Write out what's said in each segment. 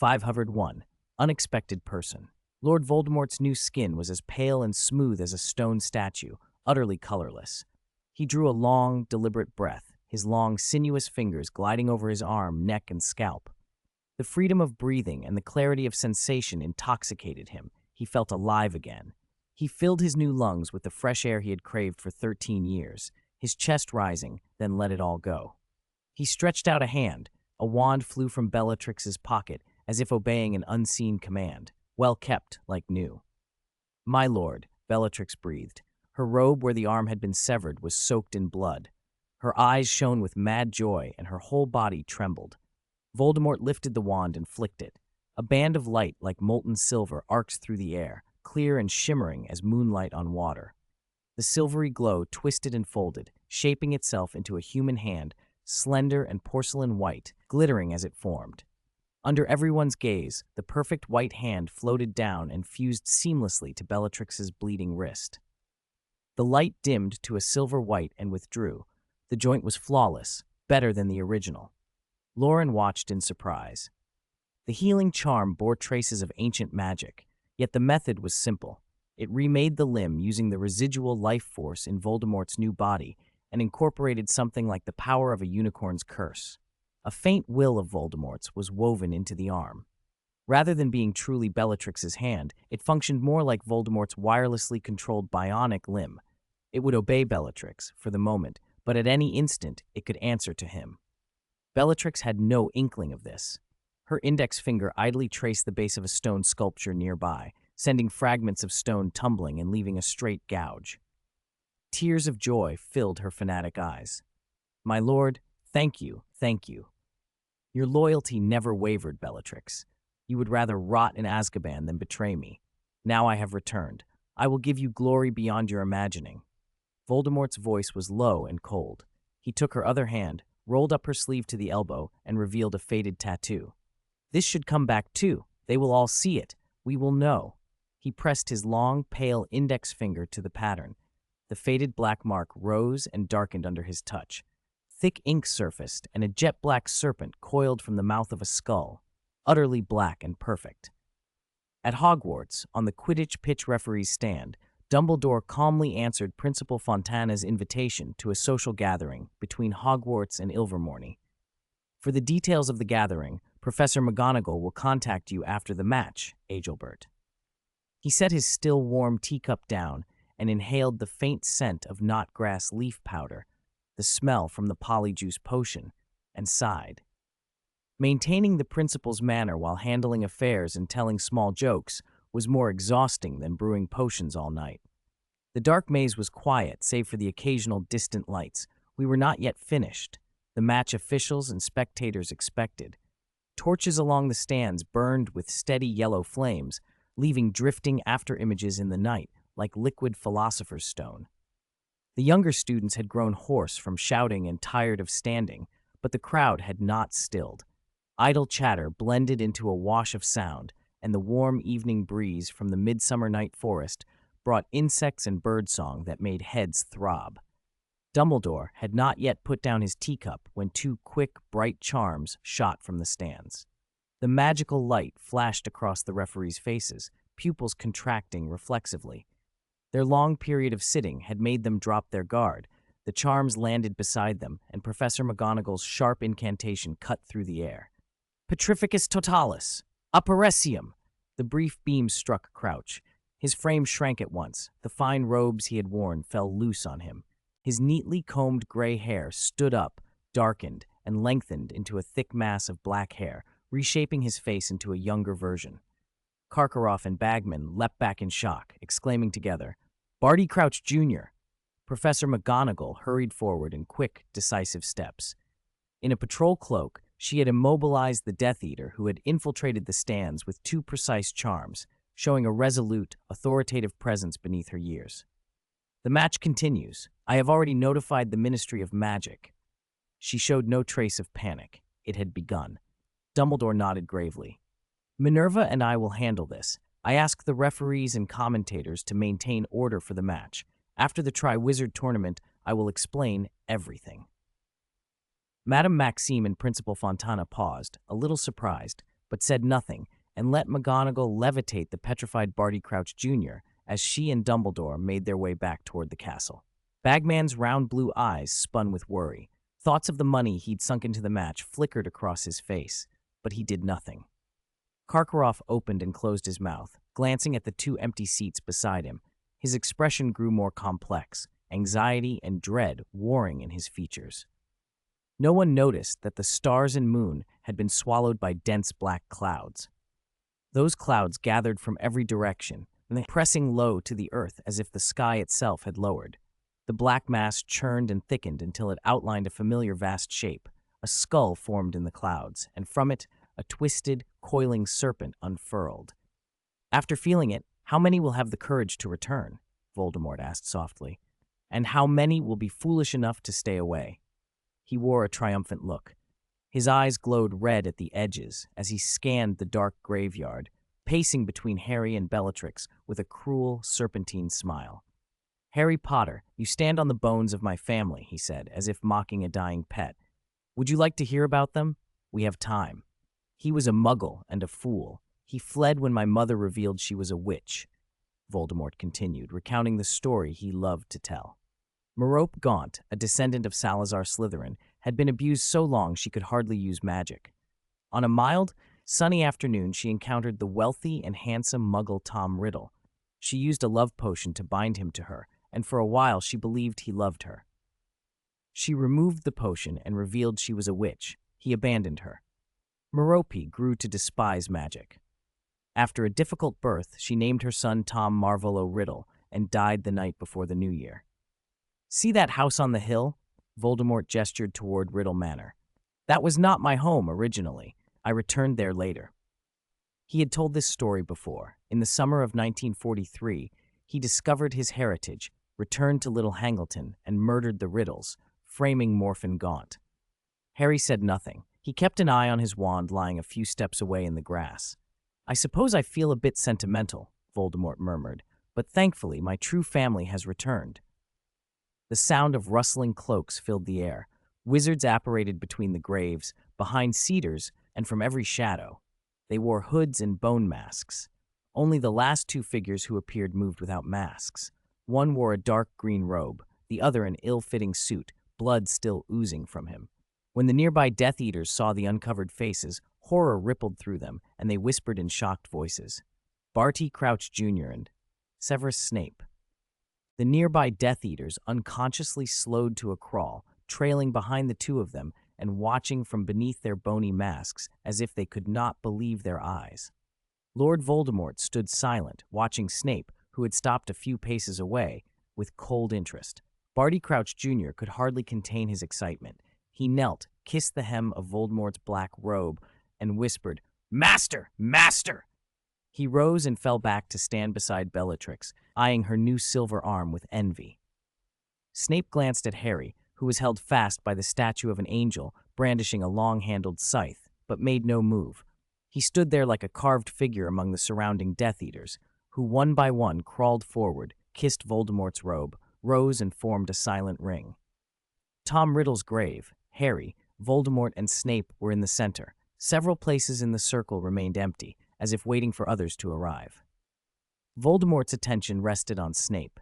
501. Unexpected person. Lord Voldemort's new skin was as pale and smooth as a stone statue, utterly colorless. He drew a long, deliberate breath, his long, sinuous fingers gliding over his arm, neck, and scalp. The freedom of breathing and the clarity of sensation intoxicated him. He felt alive again. He filled his new lungs with the fresh air he had craved for 13 years, his chest rising, then let it all go. He stretched out a hand. A wand flew from Bellatrix's pocket, as if obeying an unseen command, well kept, like new. "My lord," Bellatrix breathed. Her robe where the arm had been severed was soaked in blood. Her eyes shone with mad joy, and her whole body trembled. Voldemort lifted the wand and flicked it. A band of light like molten silver arced through the air, clear and shimmering as moonlight on water. The silvery glow twisted and folded, shaping itself into a human hand, slender and porcelain white, glittering as it formed. Under everyone's gaze, the perfect white hand floated down and fused seamlessly to Bellatrix's bleeding wrist. The light dimmed to a silver white and withdrew. The joint was flawless, better than the original. Loren watched in surprise. The healing charm bore traces of ancient magic, yet the method was simple. It remade the limb using the residual life force in Voldemort's new body and incorporated something like the power of a unicorn's curse. A faint will of Voldemort's was woven into the arm. Rather than being truly Bellatrix's hand, it functioned more like Voldemort's wirelessly controlled bionic limb. It would obey Bellatrix, for the moment, but at any instant it could answer to him. Bellatrix had no inkling of this. Her index finger idly traced the base of a stone sculpture nearby, sending fragments of stone tumbling and leaving a straight gouge. Tears of joy filled her fanatic eyes. "My lord, thank you, thank you. Your loyalty never wavered, Bellatrix. You would rather rot in Azkaban than betray me. Now I have returned. I will give you glory beyond your imagining." Voldemort's voice was low and cold. He took her other hand, rolled up her sleeve to the elbow, and revealed a faded tattoo. "This should come back too. They will all see it. We will know." He pressed his long, pale index finger to the pattern. The faded black mark rose and darkened under his touch. Thick ink surfaced, and a jet-black serpent coiled from the mouth of a skull, utterly black and perfect. At Hogwarts, on the Quidditch pitch referee's stand, Dumbledore calmly answered Principal Fontana's invitation to a social gathering between Hogwarts and Ilvermorny. "For the details of the gathering, Professor McGonagall will contact you after the match, Agelbert." He set his still warm teacup down and inhaled the faint scent of knotgrass leaf powder, the smell from the polyjuice potion, and sighed. Maintaining the principal's manner while handling affairs and telling small jokes was more exhausting than brewing potions all night. The dark maze was quiet, save for the occasional distant lights. We were not yet finished. The match officials and spectators expected. Torches along the stands burned with steady yellow flames, leaving drifting after-images in the night like liquid philosopher's stone. The younger students had grown hoarse from shouting and tired of standing, but the crowd had not stilled. Idle chatter blended into a wash of sound, and the warm evening breeze from the midsummer night forest brought insects and birdsong that made heads throb. Dumbledore had not yet put down his teacup when two quick, bright charms shot from the stands. The magical light flashed across the referees' faces, pupils contracting reflexively. Their long period of sitting had made them drop their guard. The charms landed beside them, and Professor McGonagall's sharp incantation cut through the air. "Petrificus totalis! Apparesium!" The brief beam struck Crouch. His frame shrank at once. The fine robes he had worn fell loose on him. His neatly combed gray hair stood up, darkened, and lengthened into a thick mass of black hair, reshaping his face into a younger version. Karkaroff and Bagman leapt back in shock, exclaiming together, "Barty Crouch Jr.!" Professor McGonagall hurried forward in quick, decisive steps. In a patrol cloak, she had immobilized the Death Eater who had infiltrated the stands with two precise charms, showing a resolute, authoritative presence beneath her years. "The match continues. I have already notified the Ministry of Magic." She showed no trace of panic. It had begun. Dumbledore nodded gravely. "Minerva and I will handle this. I ask the referees and commentators to maintain order for the match. After the Triwizard Tournament, I will explain everything." Madame Maxime and Principal Fontana paused, a little surprised, but said nothing and let McGonagall levitate the petrified Barty Crouch Jr. as she and Dumbledore made their way back toward the castle. Bagman's round blue eyes spun with worry. Thoughts of the money he'd sunk into the match flickered across his face, but he did nothing. Karkaroff opened and closed his mouth, glancing at the two empty seats beside him. His expression grew more complex, anxiety and dread warring in his features. No one noticed that the stars and moon had been swallowed by dense black clouds. Those clouds gathered from every direction, pressing low to the earth as if the sky itself had lowered. The black mass churned and thickened until it outlined a familiar vast shape. A skull formed in the clouds, and from it, a twisted, coiling serpent unfurled. After feeling it, how many will have the courage to return? Voldemort asked softly. And how many will be foolish enough to stay away? He wore a triumphant look. His eyes glowed red at the edges as he scanned the dark graveyard, pacing between Harry and Bellatrix with a cruel, serpentine smile. "Harry Potter, you stand on the bones of my family," he said, as if mocking a dying pet. "Would you like to hear about them? We have time. He was a muggle and a fool. He fled when my mother revealed she was a witch," Voldemort continued, recounting the story he loved to tell. Merope Gaunt, a descendant of Salazar Slytherin, had been abused so long she could hardly use magic. On a mild, sunny afternoon, she encountered the wealthy and handsome muggle Tom Riddle. She used a love potion to bind him to her, and for a while she believed he loved her. She removed the potion and revealed she was a witch. He abandoned her. Merope grew to despise magic. After a difficult birth, she named her son Tom Marvolo Riddle and died the night before the New Year. "See that house on the hill?" Voldemort gestured toward Riddle Manor. "That was not my home originally. I returned there later." He had told this story before. In the summer of 1943, he discovered his heritage, returned to Little Hangleton, and murdered the Riddles, framing Morphin Gaunt. Harry said nothing. He kept an eye on his wand lying a few steps away in the grass. "I suppose I feel a bit sentimental," Voldemort murmured, "but thankfully my true family has returned." The sound of rustling cloaks filled the air. Wizards apparated between the graves, behind cedars, and from every shadow. They wore hoods and bone masks. Only the last two figures who appeared moved without masks. One wore a dark green robe, the other an ill-fitting suit, blood still oozing from him. When the nearby Death Eaters saw the uncovered faces, horror rippled through them, and they whispered in shocked voices. Barty Crouch Jr. and Severus Snape. The nearby Death Eaters unconsciously slowed to a crawl, trailing behind the two of them and watching from beneath their bony masks as if they could not believe their eyes. Lord Voldemort stood silent, watching Snape, who had stopped a few paces away, with cold interest. Barty Crouch Jr. could hardly contain his excitement. He knelt, kissed the hem of Voldemort's black robe, and whispered, "Master! Master!" He rose and fell back to stand beside Bellatrix, eyeing her new silver arm with envy. Snape glanced at Harry, who was held fast by the statue of an angel brandishing a long-handled scythe, but made no move. He stood there like a carved figure among the surrounding Death Eaters, who one by one crawled forward, kissed Voldemort's robe, rose and formed a silent ring. Tom Riddle's grave, Harry, Voldemort, and Snape were in the center. Several places in the circle remained empty, as if waiting for others to arrive. Voldemort's attention rested on Snape.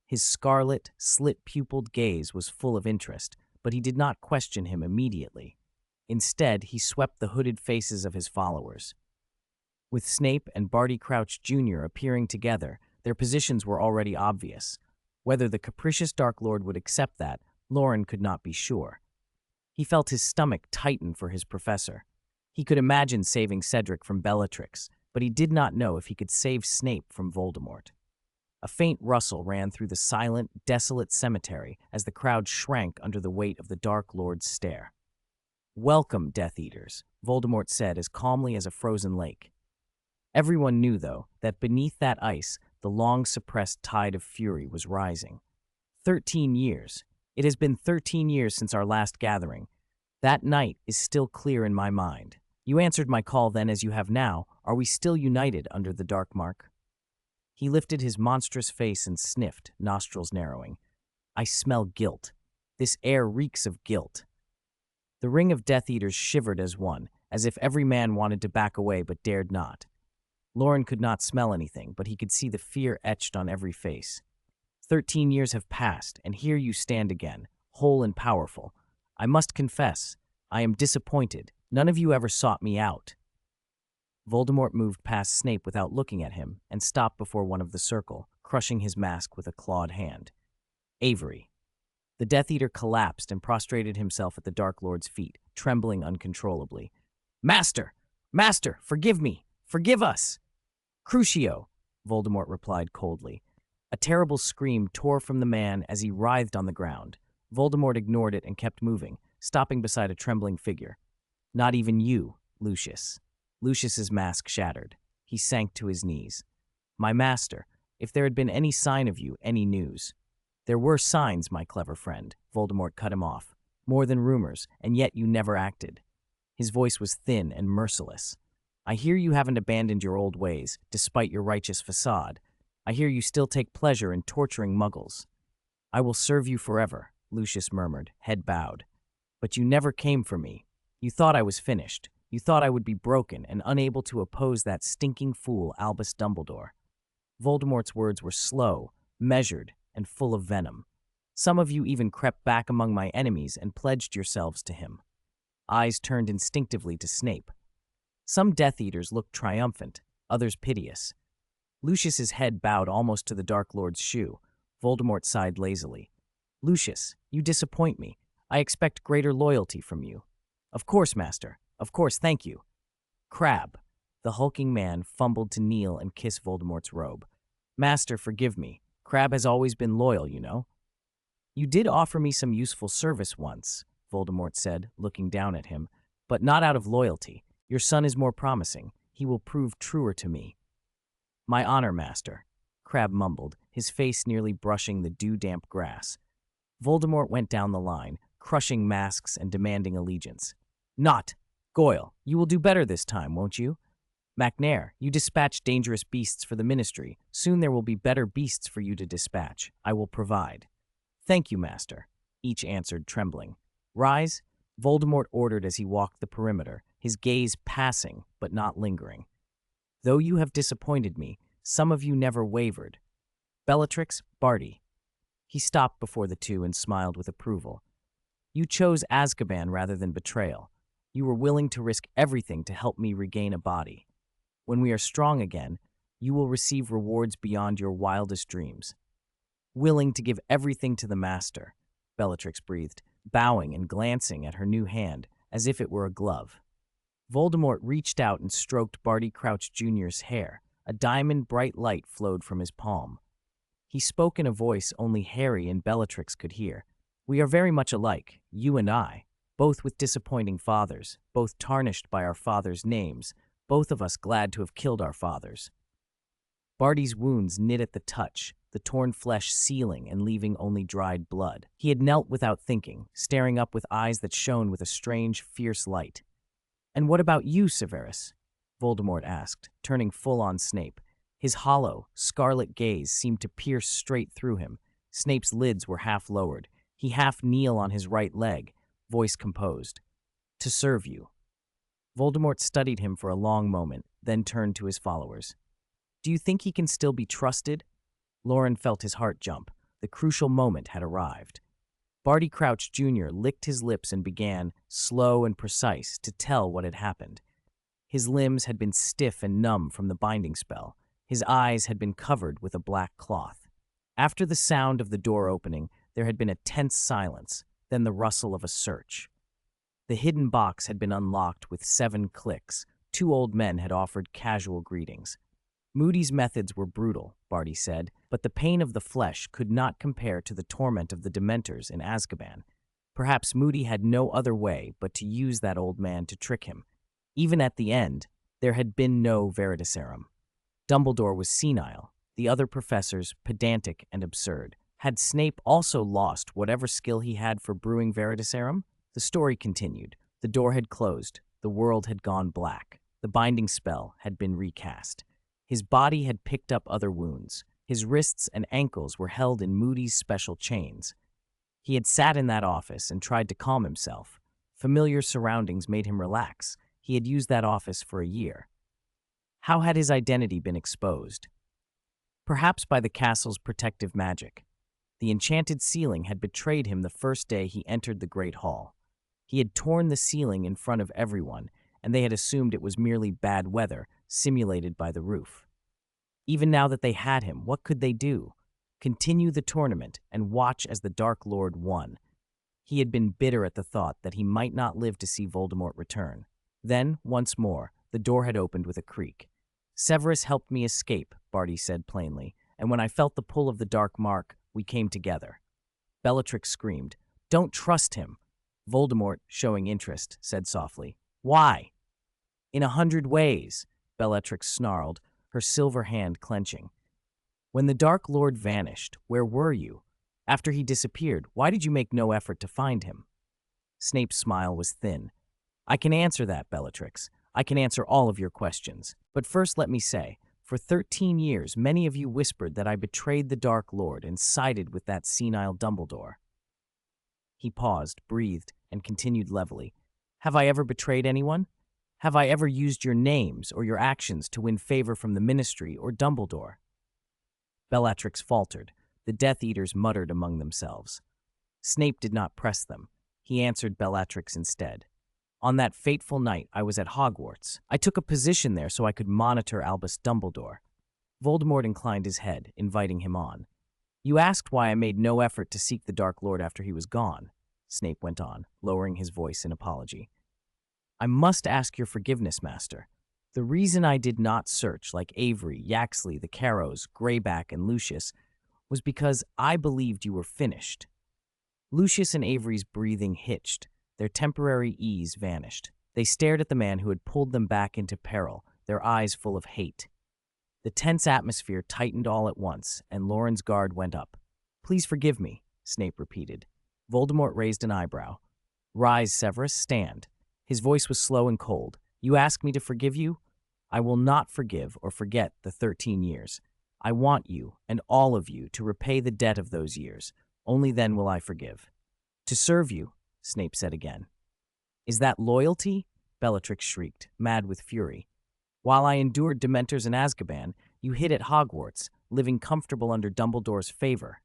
His scarlet, slit-pupiled gaze was full of interest, but he did not question him immediately. Instead, he swept the hooded faces of his followers. With Snape and Barty Crouch Jr. appearing together, their positions were already obvious. Whether the capricious Dark Lord would accept that, Loren could not be sure. He felt his stomach tighten for his professor. He could imagine saving Cedric from Bellatrix, but he did not know if he could save Snape from Voldemort. A faint rustle ran through the silent, desolate cemetery as the crowd shrank under the weight of the Dark Lord's stare. "Welcome, Death Eaters," Voldemort said as calmly as a frozen lake. Everyone knew, though, that beneath that ice, the long-suppressed tide of fury was rising. 13 years. It has been 13 years since our last gathering. That night is still clear in my mind. You answered my call then as you have now. Are we still united under the Dark Mark? He lifted his monstrous face and sniffed, nostrils narrowing. "I smell guilt. This air reeks of guilt." The ring of Death Eaters shivered as one, as if every man wanted to back away but dared not. Loren could not smell anything, but he could see the fear etched on every face. 13 years have passed, and here you stand again, whole and powerful. I must confess, I am disappointed. None of you ever sought me out. Voldemort moved past Snape without looking at him and stopped before one of the circle, crushing his mask with a clawed hand. Avery. The Death Eater collapsed and prostrated himself at the Dark Lord's feet, trembling uncontrollably. Master! Master, forgive me! Forgive us! Crucio, Voldemort replied coldly. A terrible scream tore from the man as he writhed on the ground. Voldemort ignored it and kept moving, stopping beside a trembling figure. Not even you, Lucius. Lucius's mask shattered. He sank to his knees. My master, if there had been any sign of you, any news. There were signs, my clever friend, Voldemort cut him off. More than rumors, and yet you never acted. His voice was thin and merciless. I hear you haven't abandoned your old ways, despite your righteous facade. I hear you still take pleasure in torturing muggles. I will serve you forever, Lucius murmured, head bowed. But you never came for me. You thought I was finished. You thought I would be broken and unable to oppose that stinking fool Albus Dumbledore. Voldemort's words were slow, measured, and full of venom. Some of you even crept back among my enemies and pledged yourselves to him. Eyes turned instinctively to Snape. Some Death Eaters looked triumphant, others piteous. Lucius's head bowed almost to the Dark Lord's shoe. Voldemort sighed lazily. Lucius, you disappoint me. I expect greater loyalty from you. Of course, Master. Of course, thank you. Crabbe. The hulking man fumbled to kneel and kiss Voldemort's robe. Master, forgive me. Crabbe has always been loyal, you know. You did offer me some useful service once, Voldemort said, looking down at him, but not out of loyalty. Your son is more promising. He will prove truer to me. My honor, Master, Crabbe mumbled, his face nearly brushing the dew-damp grass. Voldemort went down the line, crushing masks and demanding allegiance. Not! Goyle, you will do better this time, won't you? MacNair, you dispatch dangerous beasts for the Ministry. Soon there will be better beasts for you to dispatch. I will provide. Thank you, Master, each answered, trembling. Rise, Voldemort ordered as he walked the perimeter, his gaze passing but not lingering. Though you have disappointed me, some of you never wavered. Bellatrix, Barty. He stopped before the two and smiled with approval. You chose Azkaban rather than betrayal. You were willing to risk everything to help me regain a body. When we are strong again, you will receive rewards beyond your wildest dreams. Willing to give everything to the Master, Bellatrix breathed, bowing and glancing at her new hand as if it were a glove. Voldemort reached out and stroked Barty Crouch Jr.'s hair. A diamond bright light flowed from his palm. He spoke in a voice only Harry and Bellatrix could hear. We are very much alike, you and I, both with disappointing fathers, both tarnished by our fathers' names, both of us glad to have killed our fathers. Barty's wounds knit at the touch, the torn flesh sealing and leaving only dried blood. He had knelt without thinking, staring up with eyes that shone with a strange, fierce light. And what about you, Severus? Voldemort asked, turning full on Snape. His hollow, scarlet gaze seemed to pierce straight through him. Snape's lids were half lowered. He half kneel on his right leg, voice composed. To serve you. Voldemort studied him for a long moment, then turned to his followers. Do you think he can still be trusted? Loren felt his heart jump. The crucial moment had arrived. Barty Crouch Jr. licked his lips and began, slow and precise, to tell what had happened. His limbs had been stiff and numb from the binding spell. His eyes had been covered with a black cloth. After the sound of the door opening, there had been a tense silence, then the rustle of a search. The hidden box had been unlocked with 7 clicks. 2 old men had offered casual greetings. Moody's methods were brutal, Barty said, but the pain of the flesh could not compare to the torment of the Dementors in Azkaban. Perhaps Moody had no other way but to use that old man to trick him. Even at the end, there had been no Veritaserum. Dumbledore was senile, the other professors pedantic and absurd. Had Snape also lost whatever skill he had for brewing Veritaserum? The story continued. The door had closed. The world had gone black. The binding spell had been recast. His body had picked up other wounds. His wrists and ankles were held in Moody's special chains. He had sat in that office and tried to calm himself. Familiar surroundings made him relax. He had used that office for a year. How had his identity been exposed? Perhaps by the castle's protective magic. The enchanted ceiling had betrayed him the first day he entered the Great Hall. He had torn the ceiling in front of everyone, and they had assumed it was merely bad weather simulated by the roof. Even now that they had him, what could they do? Continue the tournament and watch as the Dark Lord won. He had been bitter at the thought that he might not live to see Voldemort return. Then, once more, the door had opened with a creak. "Severus helped me escape," Barty said plainly, "and when I felt the pull of the Dark Mark, we came together." Bellatrix screamed, "Don't trust him!" Voldemort, showing interest, said softly, "Why?" "In 100 ways," Bellatrix snarled, her silver hand clenching. "When the Dark Lord vanished, where were you? After he disappeared, why did you make no effort to find him?" Snape's smile was thin. "I can answer that, Bellatrix. I can answer all of your questions. But first let me say, for 13 years, many of you whispered that I betrayed the Dark Lord and sided with that senile Dumbledore." He paused, breathed, and continued levelly. "Have I ever betrayed anyone? Have I ever used your names or your actions to win favor from the Ministry or Dumbledore?" Bellatrix faltered. The Death Eaters muttered among themselves. Snape did not press them. He answered Bellatrix instead. "On that fateful night, I was at Hogwarts. I took a position there so I could monitor Albus Dumbledore." Voldemort inclined his head, inviting him on. "You asked why I made no effort to seek the Dark Lord after he was gone," Snape went on, lowering his voice in apology. "I must ask your forgiveness, Master. The reason I did not search like Avery, Yaxley, the Carrows, Greyback, and Lucius was because I believed you were finished." Lucius and Avery's breathing hitched. Their temporary ease vanished. They stared at the man who had pulled them back into peril, their eyes full of hate. The tense atmosphere tightened all at once, and Loren's guard went up. "Please forgive me," Snape repeated. Voldemort raised an eyebrow. "Rise, Severus, stand." His voice was slow and cold. "You ask me to forgive you? I will not forgive or forget the 13 years. I want you, and all of you, to repay the debt of those years. Only then will I forgive." "To serve you," Snape said again. "Is that loyalty?" Bellatrix shrieked, mad with fury. "While I endured Dementors in Azkaban, you hid at Hogwarts, living comfortable under Dumbledore's favor."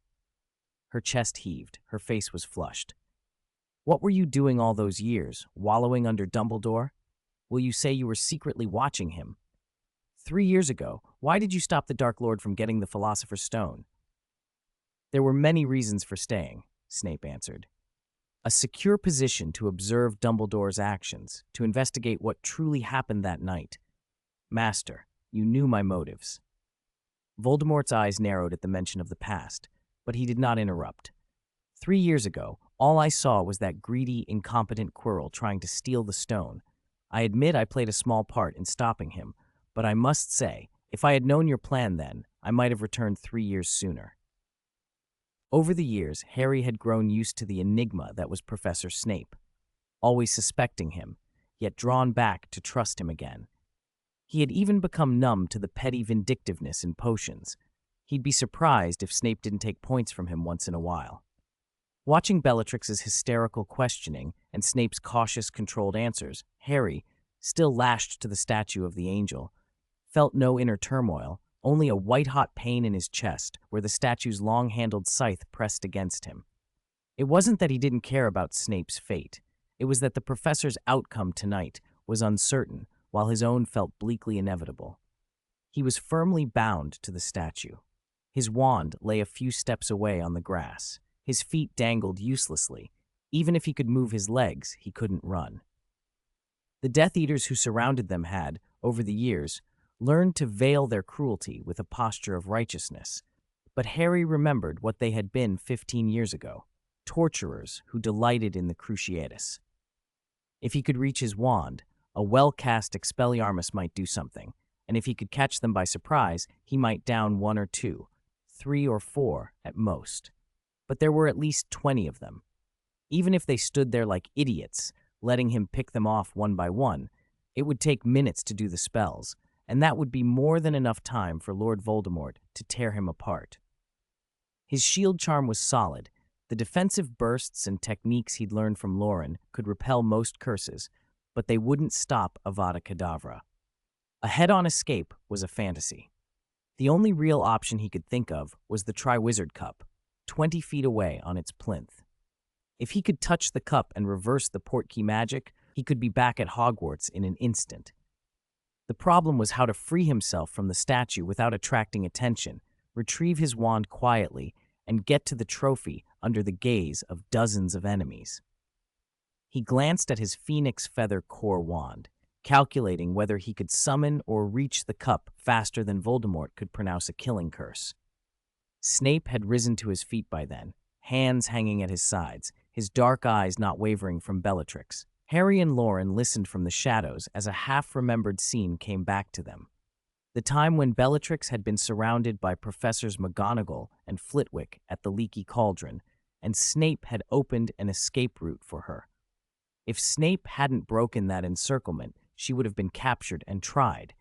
Her chest heaved, her face was flushed. "What were you doing all those years, wallowing under Dumbledore? Will you say you were secretly watching him? 3 years ago, why did you stop the Dark Lord from getting the Philosopher's Stone?" "There were many reasons for staying," Snape answered. "A secure position to observe Dumbledore's actions, to investigate what truly happened that night. Master, you knew my motives." Voldemort's eyes narrowed at the mention of the past, but he did not interrupt. 3 years ago, all I saw was that greedy, incompetent Quirrell trying to steal the stone. I admit I played a small part in stopping him, but I must say, if I had known your plan then, I might have returned 3 years sooner." Over the years, Harry had grown used to the enigma that was Professor Snape, always suspecting him, yet drawn back to trust him again. He had even become numb to the petty vindictiveness in potions. He'd be surprised if Snape didn't take points from him once in a while. Watching Bellatrix's hysterical questioning and Snape's cautious, controlled answers, Harry, still lashed to the statue of the angel, felt no inner turmoil, only a white-hot pain in his chest where the statue's long-handled scythe pressed against him. It wasn't that he didn't care about Snape's fate. It was that the professor's outcome tonight was uncertain, while his own felt bleakly inevitable. He was firmly bound to the statue. His wand lay a few steps away on the grass. His feet dangled uselessly. Even if he could move his legs, he couldn't run. The Death Eaters who surrounded them had, over the years, learned to veil their cruelty with a posture of righteousness. But Harry remembered what they had been 15 years ago, torturers who delighted in the Cruciatus. If he could reach his wand, a well-cast Expelliarmus might do something, and if he could catch them by surprise, he might down 1 or 2, 3 or 4 at most. But there were at least 20 of them. Even if they stood there like idiots, letting him pick them off one by one, it would take minutes to do the spells, and that would be more than enough time for Lord Voldemort to tear him apart. His shield charm was solid. The defensive bursts and techniques he'd learned from Loren could repel most curses, but they wouldn't stop Avada Kedavra. A head-on escape was a fantasy. The only real option he could think of was the Triwizard Cup, 20 feet away on its plinth. If he could touch the cup and reverse the portkey magic, he could be back at Hogwarts in an instant. The problem was how to free himself from the statue without attracting attention, retrieve his wand quietly, and get to the trophy under the gaze of dozens of enemies. He glanced at his phoenix feather core wand, calculating whether he could summon or reach the cup faster than Voldemort could pronounce a killing curse. Snape had risen to his feet by then, hands hanging at his sides, his dark eyes not wavering from Bellatrix. Harry and Loren listened from the shadows as a half-remembered scene came back to them. The time when Bellatrix had been surrounded by Professors McGonagall and Flitwick at the Leaky Cauldron, and Snape had opened an escape route for her. If Snape hadn't broken that encirclement, she would have been captured and tried,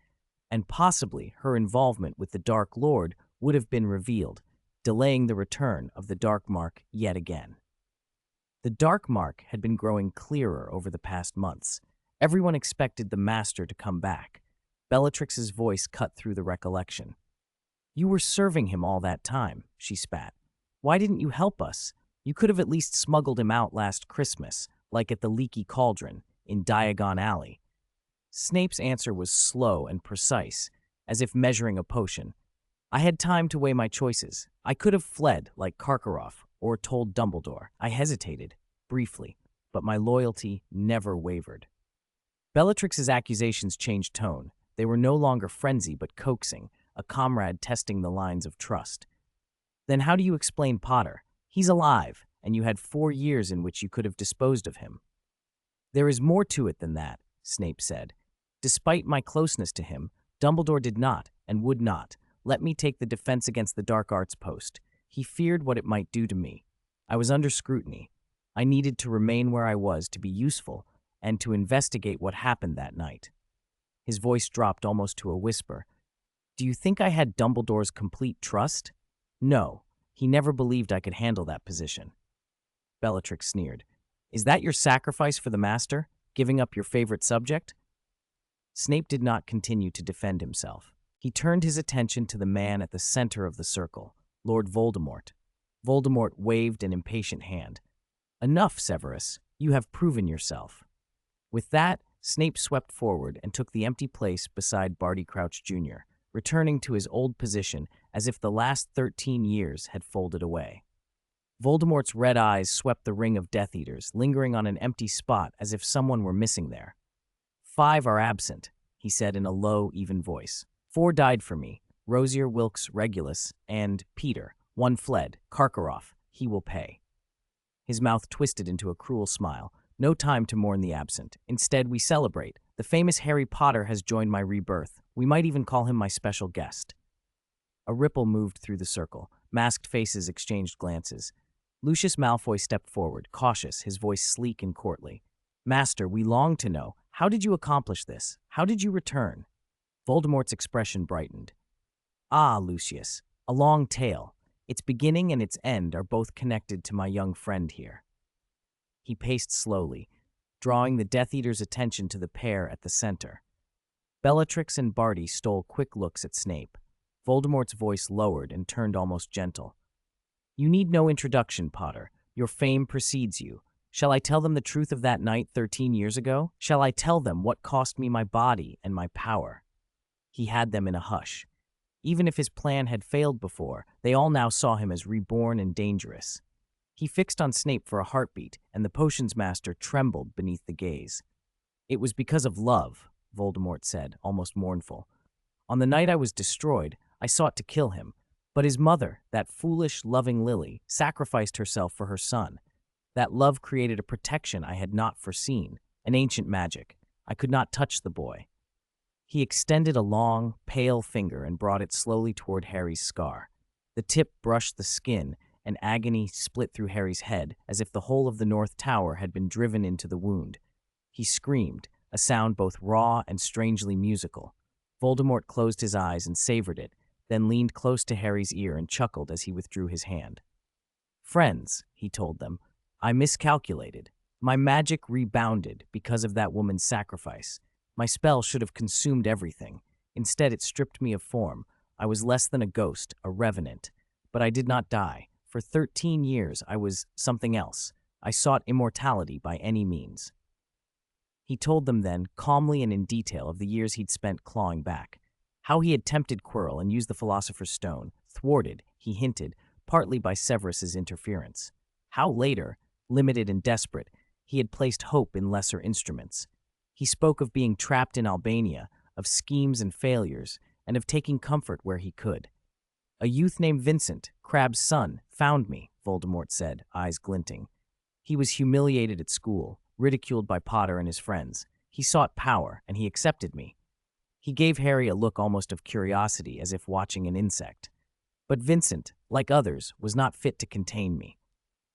and possibly her involvement with the Dark Lord would have been revealed, delaying the return of the Dark Mark yet again. The Dark Mark had been growing clearer over the past months. Everyone expected the Master to come back. Bellatrix's voice cut through the recollection. "You were serving him all that time," she spat. "Why didn't you help us? You could have at least smuggled him out last Christmas, like at the Leaky Cauldron, in Diagon Alley." Snape's answer was slow and precise, as if measuring a potion. "I had time to weigh my choices. I could have fled, like Karkaroff, or told Dumbledore. I hesitated, briefly, but my loyalty never wavered." Bellatrix's accusations changed tone. They were no longer frenzy, but coaxing, a comrade testing the lines of trust. "Then how do you explain Potter? He's alive, and you had 4 years in which you could have disposed of him." "There is more to it than that," Snape said. "Despite my closeness to him, Dumbledore did not, and would not, let me take the defense against the dark arts post. He feared what it might do to me. I was under scrutiny. I needed to remain where I was to be useful and to investigate what happened that night." His voice dropped almost to a whisper. "Do you think I had Dumbledore's complete trust? No, he never believed I could handle that position." Bellatrix sneered. "Is that your sacrifice for the Master, giving up your favorite subject?" Snape did not continue to defend himself. He turned his attention to the man at the center of the circle, Lord Voldemort. Voldemort waved an impatient hand. "Enough, Severus. You have proven yourself." With that, Snape swept forward and took the empty place beside Barty Crouch Jr., returning to his old position as if the last 13 years had folded away. Voldemort's red eyes swept the ring of Death Eaters, lingering on an empty spot as if someone were missing there. 5 are absent," he said in a low, even voice. 4 died for me, Rosier, Wilkes, Regulus, and Peter. 1 fled, Karkaroff. He will pay." His mouth twisted into a cruel smile. "No time to mourn the absent. Instead, we celebrate. The famous Harry Potter has joined my rebirth. We might even call him my special guest." A ripple moved through the circle. Masked faces exchanged glances. Lucius Malfoy stepped forward, cautious, his voice sleek and courtly. "Master, we long to know. How did you accomplish this? How did you return?" Voldemort's expression brightened. "Ah, Lucius, a long tale. Its beginning and its end are both connected to my young friend here." He paced slowly, drawing the Death Eater's attention to the pair at the center. Bellatrix and Barty stole quick looks at Snape. Voldemort's voice lowered and turned almost gentle. "You need no introduction, Potter. Your fame precedes you. Shall I tell them the truth of that night 13 years ago? Shall I tell them what cost me my body and my power?" He had them in a hush. Even if his plan had failed before, they all now saw him as reborn and dangerous. He fixed on Snape for a heartbeat, and the potions master trembled beneath the gaze. "It was because of love," Voldemort said, almost mournful. "On the night I was destroyed, I sought to kill him, but his mother, that foolish, loving Lily, sacrificed herself for her son. That love created a protection I had not foreseen, an ancient magic. I could not touch the boy." He extended a long, pale finger and brought it slowly toward Harry's scar. The tip brushed the skin, and agony split through Harry's head as if the whole of the North Tower had been driven into the wound. He screamed, a sound both raw and strangely musical. Voldemort closed his eyes and savored it, then leaned close to Harry's ear and chuckled as he withdrew his hand. "Friends," he told them, "I miscalculated. My magic rebounded because of that woman's sacrifice. My spell should have consumed everything. Instead, it stripped me of form. I was less than a ghost, a revenant. But I did not die. For 13 years, I was something else. I sought immortality by any means. He told them then, calmly and in detail, of the years he'd spent clawing back. How he had tempted Quirrell and used the Philosopher's Stone, thwarted, he hinted, partly by Severus's interference. How later, limited and desperate, he had placed hope in lesser instruments. He spoke of being trapped in Albania, of schemes and failures, and of taking comfort where he could. A youth named Vincent, Crabbe's son, found me, Voldemort said, eyes glinting. He was humiliated at school, ridiculed by Potter and his friends. He sought power, and he accepted me. He gave Harry a look almost of curiosity, as if watching an insect. But Vincent, like others, was not fit to contain me.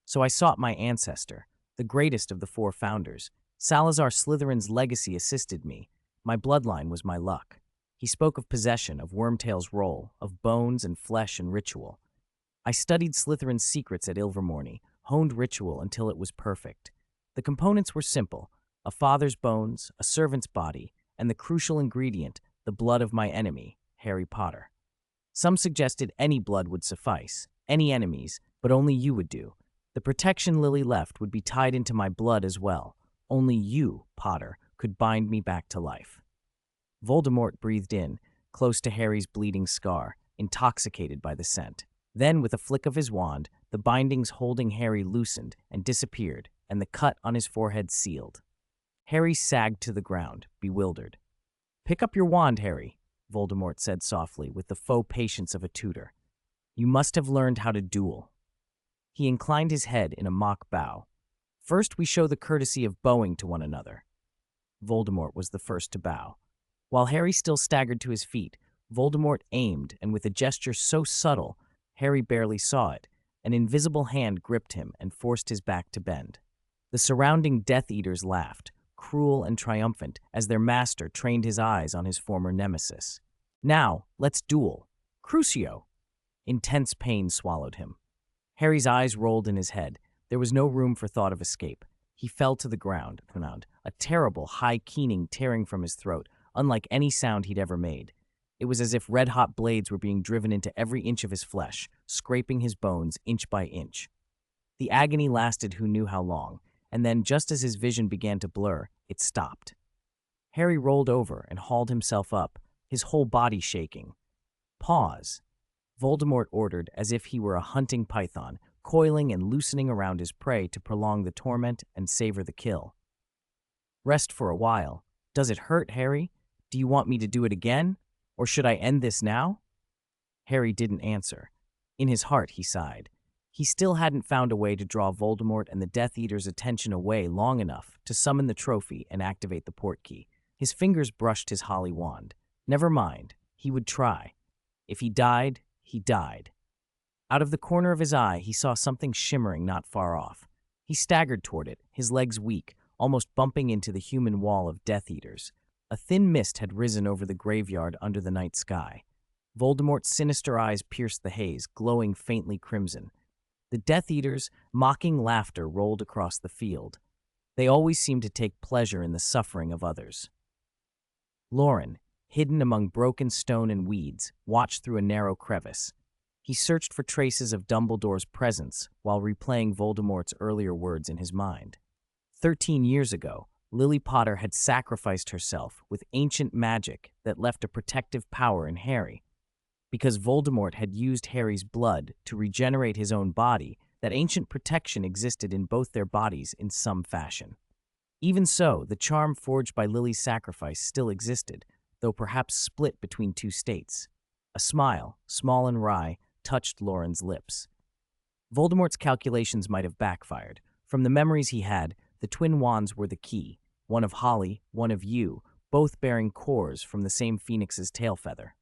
So I sought my ancestor, the greatest of the four founders. Salazar Slytherin's legacy assisted me. My bloodline was my luck. He spoke of possession, of Wormtail's role, of bones and flesh and ritual. I studied Slytherin's secrets at Ilvermorny, honed ritual until it was perfect. The components were simple: a father's bones, a servant's body, and the crucial ingredient, the blood of my enemy, Harry Potter. Some suggested any blood would suffice, any enemies, but only you would do. The protection Lily left would be tied into my blood as well. Only you, Potter, could bind me back to life. Voldemort breathed in, close to Harry's bleeding scar, intoxicated by the scent. Then, with a flick of his wand, the bindings holding Harry loosened and disappeared, and the cut on his forehead sealed. Harry sagged to the ground, bewildered. "Pick up your wand, Harry," Voldemort said softly, with the faux patience of a tutor. "You must have learned how to duel." He inclined his head in a mock bow. "First, we show the courtesy of bowing to one another." Voldemort was the first to bow. While Harry still staggered to his feet, Voldemort aimed, and with a gesture so subtle, Harry barely saw it, an invisible hand gripped him and forced his back to bend. The surrounding Death Eaters laughed, cruel and triumphant, as their master trained his eyes on his former nemesis. "Now, let's duel. Crucio!" Intense pain swallowed him. Harry's eyes rolled in his head. There was no room for thought of escape. He fell to the ground, a terrible, high keening tearing from his throat, unlike any sound he'd ever made. It was as if red-hot blades were being driven into every inch of his flesh, scraping his bones inch by inch. The agony lasted who knew how long, and then, just as his vision began to blur, it stopped. Harry rolled over and hauled himself up, his whole body shaking. "Pause," Voldemort ordered, as if he were a hunting python, coiling and loosening around his prey to prolong the torment and savor the kill. "Rest for a while. Does it hurt, Harry? Do you want me to do it again? Or should I end this now?" Harry didn't answer. In his heart, he sighed. He still hadn't found a way to draw Voldemort and the Death Eater's attention away long enough to summon the trophy and activate the portkey. His fingers brushed his holly wand. Never mind, he would try. If he died, he died. Out of the corner of his eye, he saw something shimmering not far off. He staggered toward it, his legs weak, almost bumping into the human wall of Death Eaters. A thin mist had risen over the graveyard under the night sky. Voldemort's sinister eyes pierced the haze, glowing faintly crimson. The Death Eaters' mocking laughter rolled across the field. They always seemed to take pleasure in the suffering of others. Loren, hidden among broken stone and weeds, watched through a narrow crevice. He searched for traces of Dumbledore's presence while replaying Voldemort's earlier words in his mind. 13 years ago, Lily Potter had sacrificed herself with ancient magic that left a protective power in Harry. Because Voldemort had used Harry's blood to regenerate his own body, that ancient protection existed in both their bodies in some fashion. Even so, the charm forged by Lily's sacrifice still existed, though perhaps split between two states. A smile, small and wry, touched Loren's lips. Voldemort's calculations might have backfired. From the memories he had, the twin wands were the key, one of Holly, one of you, both bearing cores from the same phoenix's tail feather.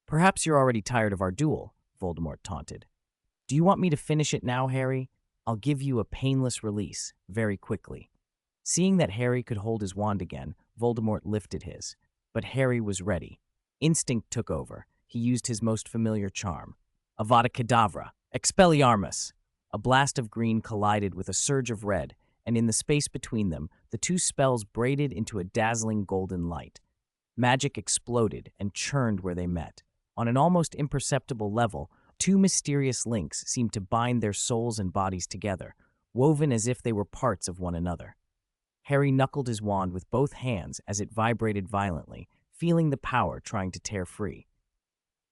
"Perhaps you're already tired of our duel," Voldemort taunted. "Do you want me to finish it now, Harry? I'll give you a painless release, very quickly." Seeing that Harry could hold his wand again, Voldemort lifted his. But Harry was ready. Instinct took over. He used his most familiar charm. Avada Kedavra! Expelliarmus! A blast of green collided with a surge of red, and in the space between them, the two spells braided into a dazzling golden light. Magic exploded and churned where they met. On an almost imperceptible level, two mysterious links seemed to bind their souls and bodies together, woven as if they were parts of one another. Harry knuckled his wand with both hands as it vibrated violently, feeling the power trying to tear free.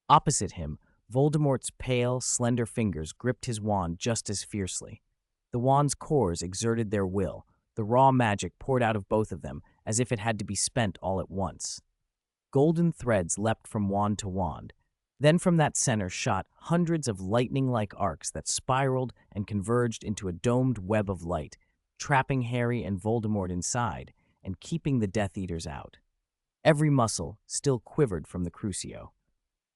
Opposite him, Voldemort's pale, slender fingers gripped his wand just as fiercely. The wand's cores exerted their will. The raw magic poured out of both of them as if it had to be spent all at once. Golden threads leapt from wand to wand. Then from that center shot hundreds of lightning-like arcs that spiraled and converged into a domed web of light, trapping Harry and Voldemort inside and keeping the Death Eaters out. Every muscle still quivered from the Crucio.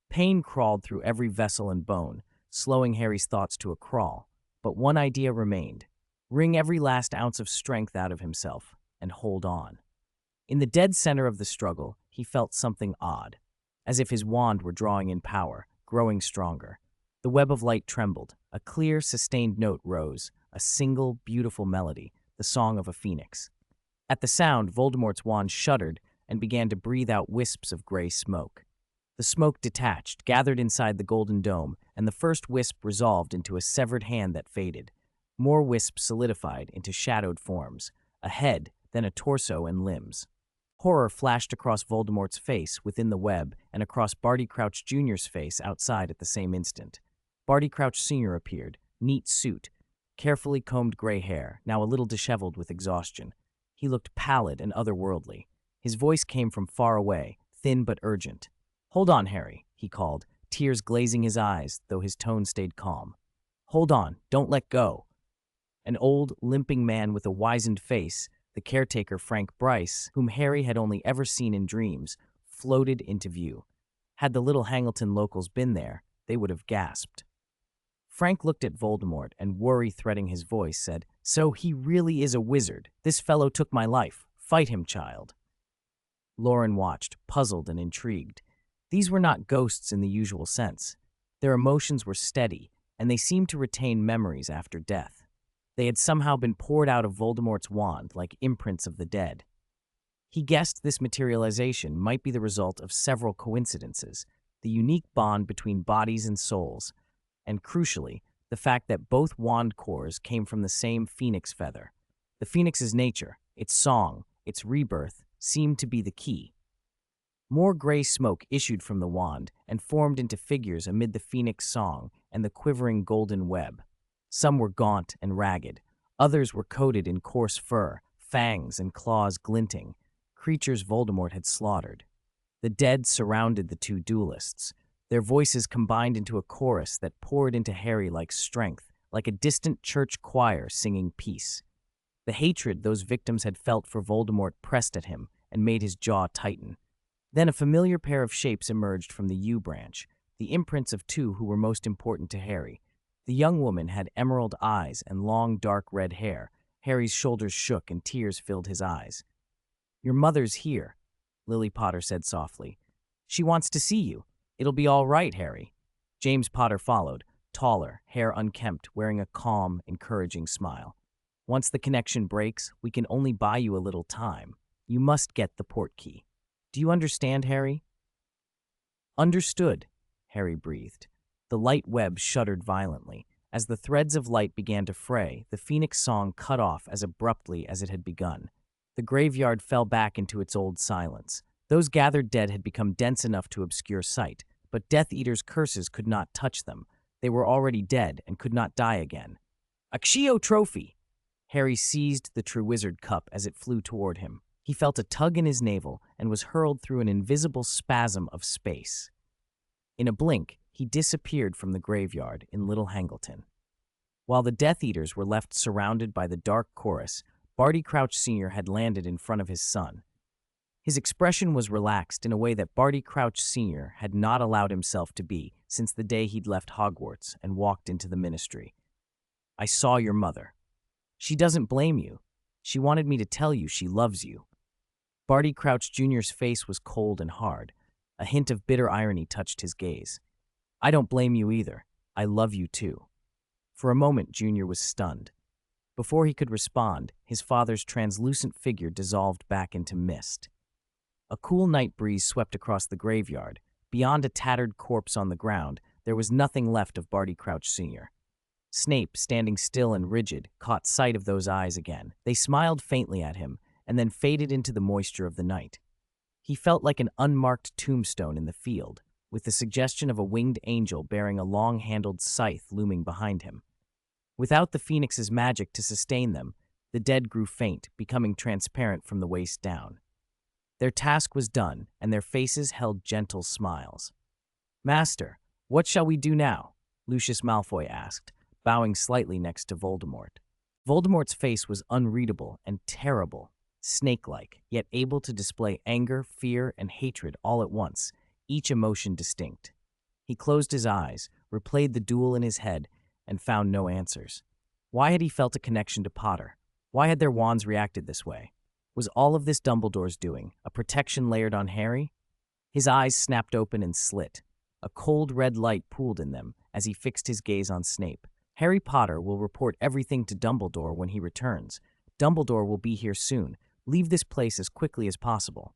Pain crawled through every vessel and bone, slowing Harry's thoughts to a crawl. But one idea remained: wring every last ounce of strength out of himself and hold on. In the dead center of the struggle, he felt something odd, as if his wand were drawing in power, growing stronger. The web of light trembled. A clear, sustained note rose, a single, beautiful melody, the song of a phoenix. At the sound, Voldemort's wand shuddered and began to breathe out wisps of gray smoke. The smoke detached, gathered inside the golden dome, and the first wisp resolved into a severed hand that faded. More wisps solidified into shadowed forms, a head, then a torso and limbs. Horror flashed across Voldemort's face within the web and across Barty Crouch Jr.'s face outside at the same instant. Barty Crouch Sr. appeared, neat suit, carefully combed gray hair, now a little disheveled with exhaustion. He looked pallid and otherworldly. His voice came from far away, thin but urgent. "Hold on, Harry," he called, tears glazing his eyes, though his tone stayed calm. "Hold on, don't let go." An old, limping man with a wizened face, the caretaker Frank Bryce, whom Harry had only ever seen in dreams, floated into view. Had the little Hangleton locals been there, they would have gasped. Frank looked at Voldemort and, worry threading his voice, said, "So he really is a wizard. This fellow took my life. Fight him, child." Loren watched, puzzled and intrigued. These were not ghosts in the usual sense. Their emotions were steady, and they seemed to retain memories after death. They had somehow been poured out of Voldemort's wand like imprints of the dead. He guessed this materialization might be the result of several coincidences, the unique bond between bodies and souls, and crucially, the fact that both wand cores came from the same phoenix feather. The phoenix's nature, its song, its rebirth, seemed to be the key. More gray smoke issued from the wand and formed into figures amid the phoenix song and the quivering golden web. Some were gaunt and ragged. Others were coated in coarse fur, fangs and claws glinting, creatures Voldemort had slaughtered. The dead surrounded the two duelists. Their voices combined into a chorus that poured into Harry like strength, like a distant church choir singing peace. The hatred those victims had felt for Voldemort pressed at him and made his jaw tighten. Then a familiar pair of shapes emerged from the yew branch, the imprints of two who were most important to Harry. The young woman had emerald eyes and long, dark red hair. Harry's shoulders shook and tears filled his eyes. "Your mother's here," Lily Potter said softly. "She wants to see you. It'll be all right, Harry." James Potter followed, taller, hair unkempt, wearing a calm, encouraging smile. "Once the connection breaks, we can only buy you a little time. You must get the portkey. Do you understand, Harry?" "Understood," Harry breathed. The light web shuddered violently. As the threads of light began to fray, the phoenix song cut off as abruptly as it had begun. The graveyard fell back into its old silence. Those gathered dead had become dense enough to obscure sight, but Death Eater's curses could not touch them. They were already dead and could not die again. "Accio trophy!" Harry seized the Triwizard Cup as it flew toward him. He felt a tug in his navel and was hurled through an invisible spasm of space. In a blink, he disappeared from the graveyard in Little Hangleton. While the Death Eaters were left surrounded by the dark chorus, Barty Crouch Sr. had landed in front of his son. His expression was relaxed in a way that Barty Crouch Sr. had not allowed himself to be since the day he'd left Hogwarts and walked into the ministry. "I saw your mother. She doesn't blame you. She wanted me to tell you she loves you." Barty Crouch Jr.'s face was cold and hard. A hint of bitter irony touched his gaze. "I don't blame you either. I love you too." For a moment, Junior was stunned. Before he could respond, his father's translucent figure dissolved back into mist. A cool night breeze swept across the graveyard. Beyond a tattered corpse on the ground, there was nothing left of Barty Crouch Sr. Snape, standing still and rigid, caught sight of those eyes again. They smiled faintly at him, and then faded into the moisture of the night. He felt like an unmarked tombstone in the field, with the suggestion of a winged angel bearing a long-handled scythe looming behind him. Without the Phoenix's magic to sustain them, the dead grew faint, becoming transparent from the waist down. Their task was done, and their faces held gentle smiles. "Master, what shall we do now?" Lucius Malfoy asked, bowing slightly next to Voldemort. Voldemort's face was unreadable and terrible, snake-like, yet able to display anger, fear, and hatred all at once, each emotion distinct. He closed his eyes, replayed the duel in his head, and found no answers. Why had he felt a connection to Potter? Why had their wands reacted this way? Was all of this Dumbledore's doing, a protection layered on Harry? His eyes snapped open and slit. A cold red light pooled in them as he fixed his gaze on Snape. Harry Potter will report everything to Dumbledore when he returns. Dumbledore will be here soon. Leave this place as quickly as possible.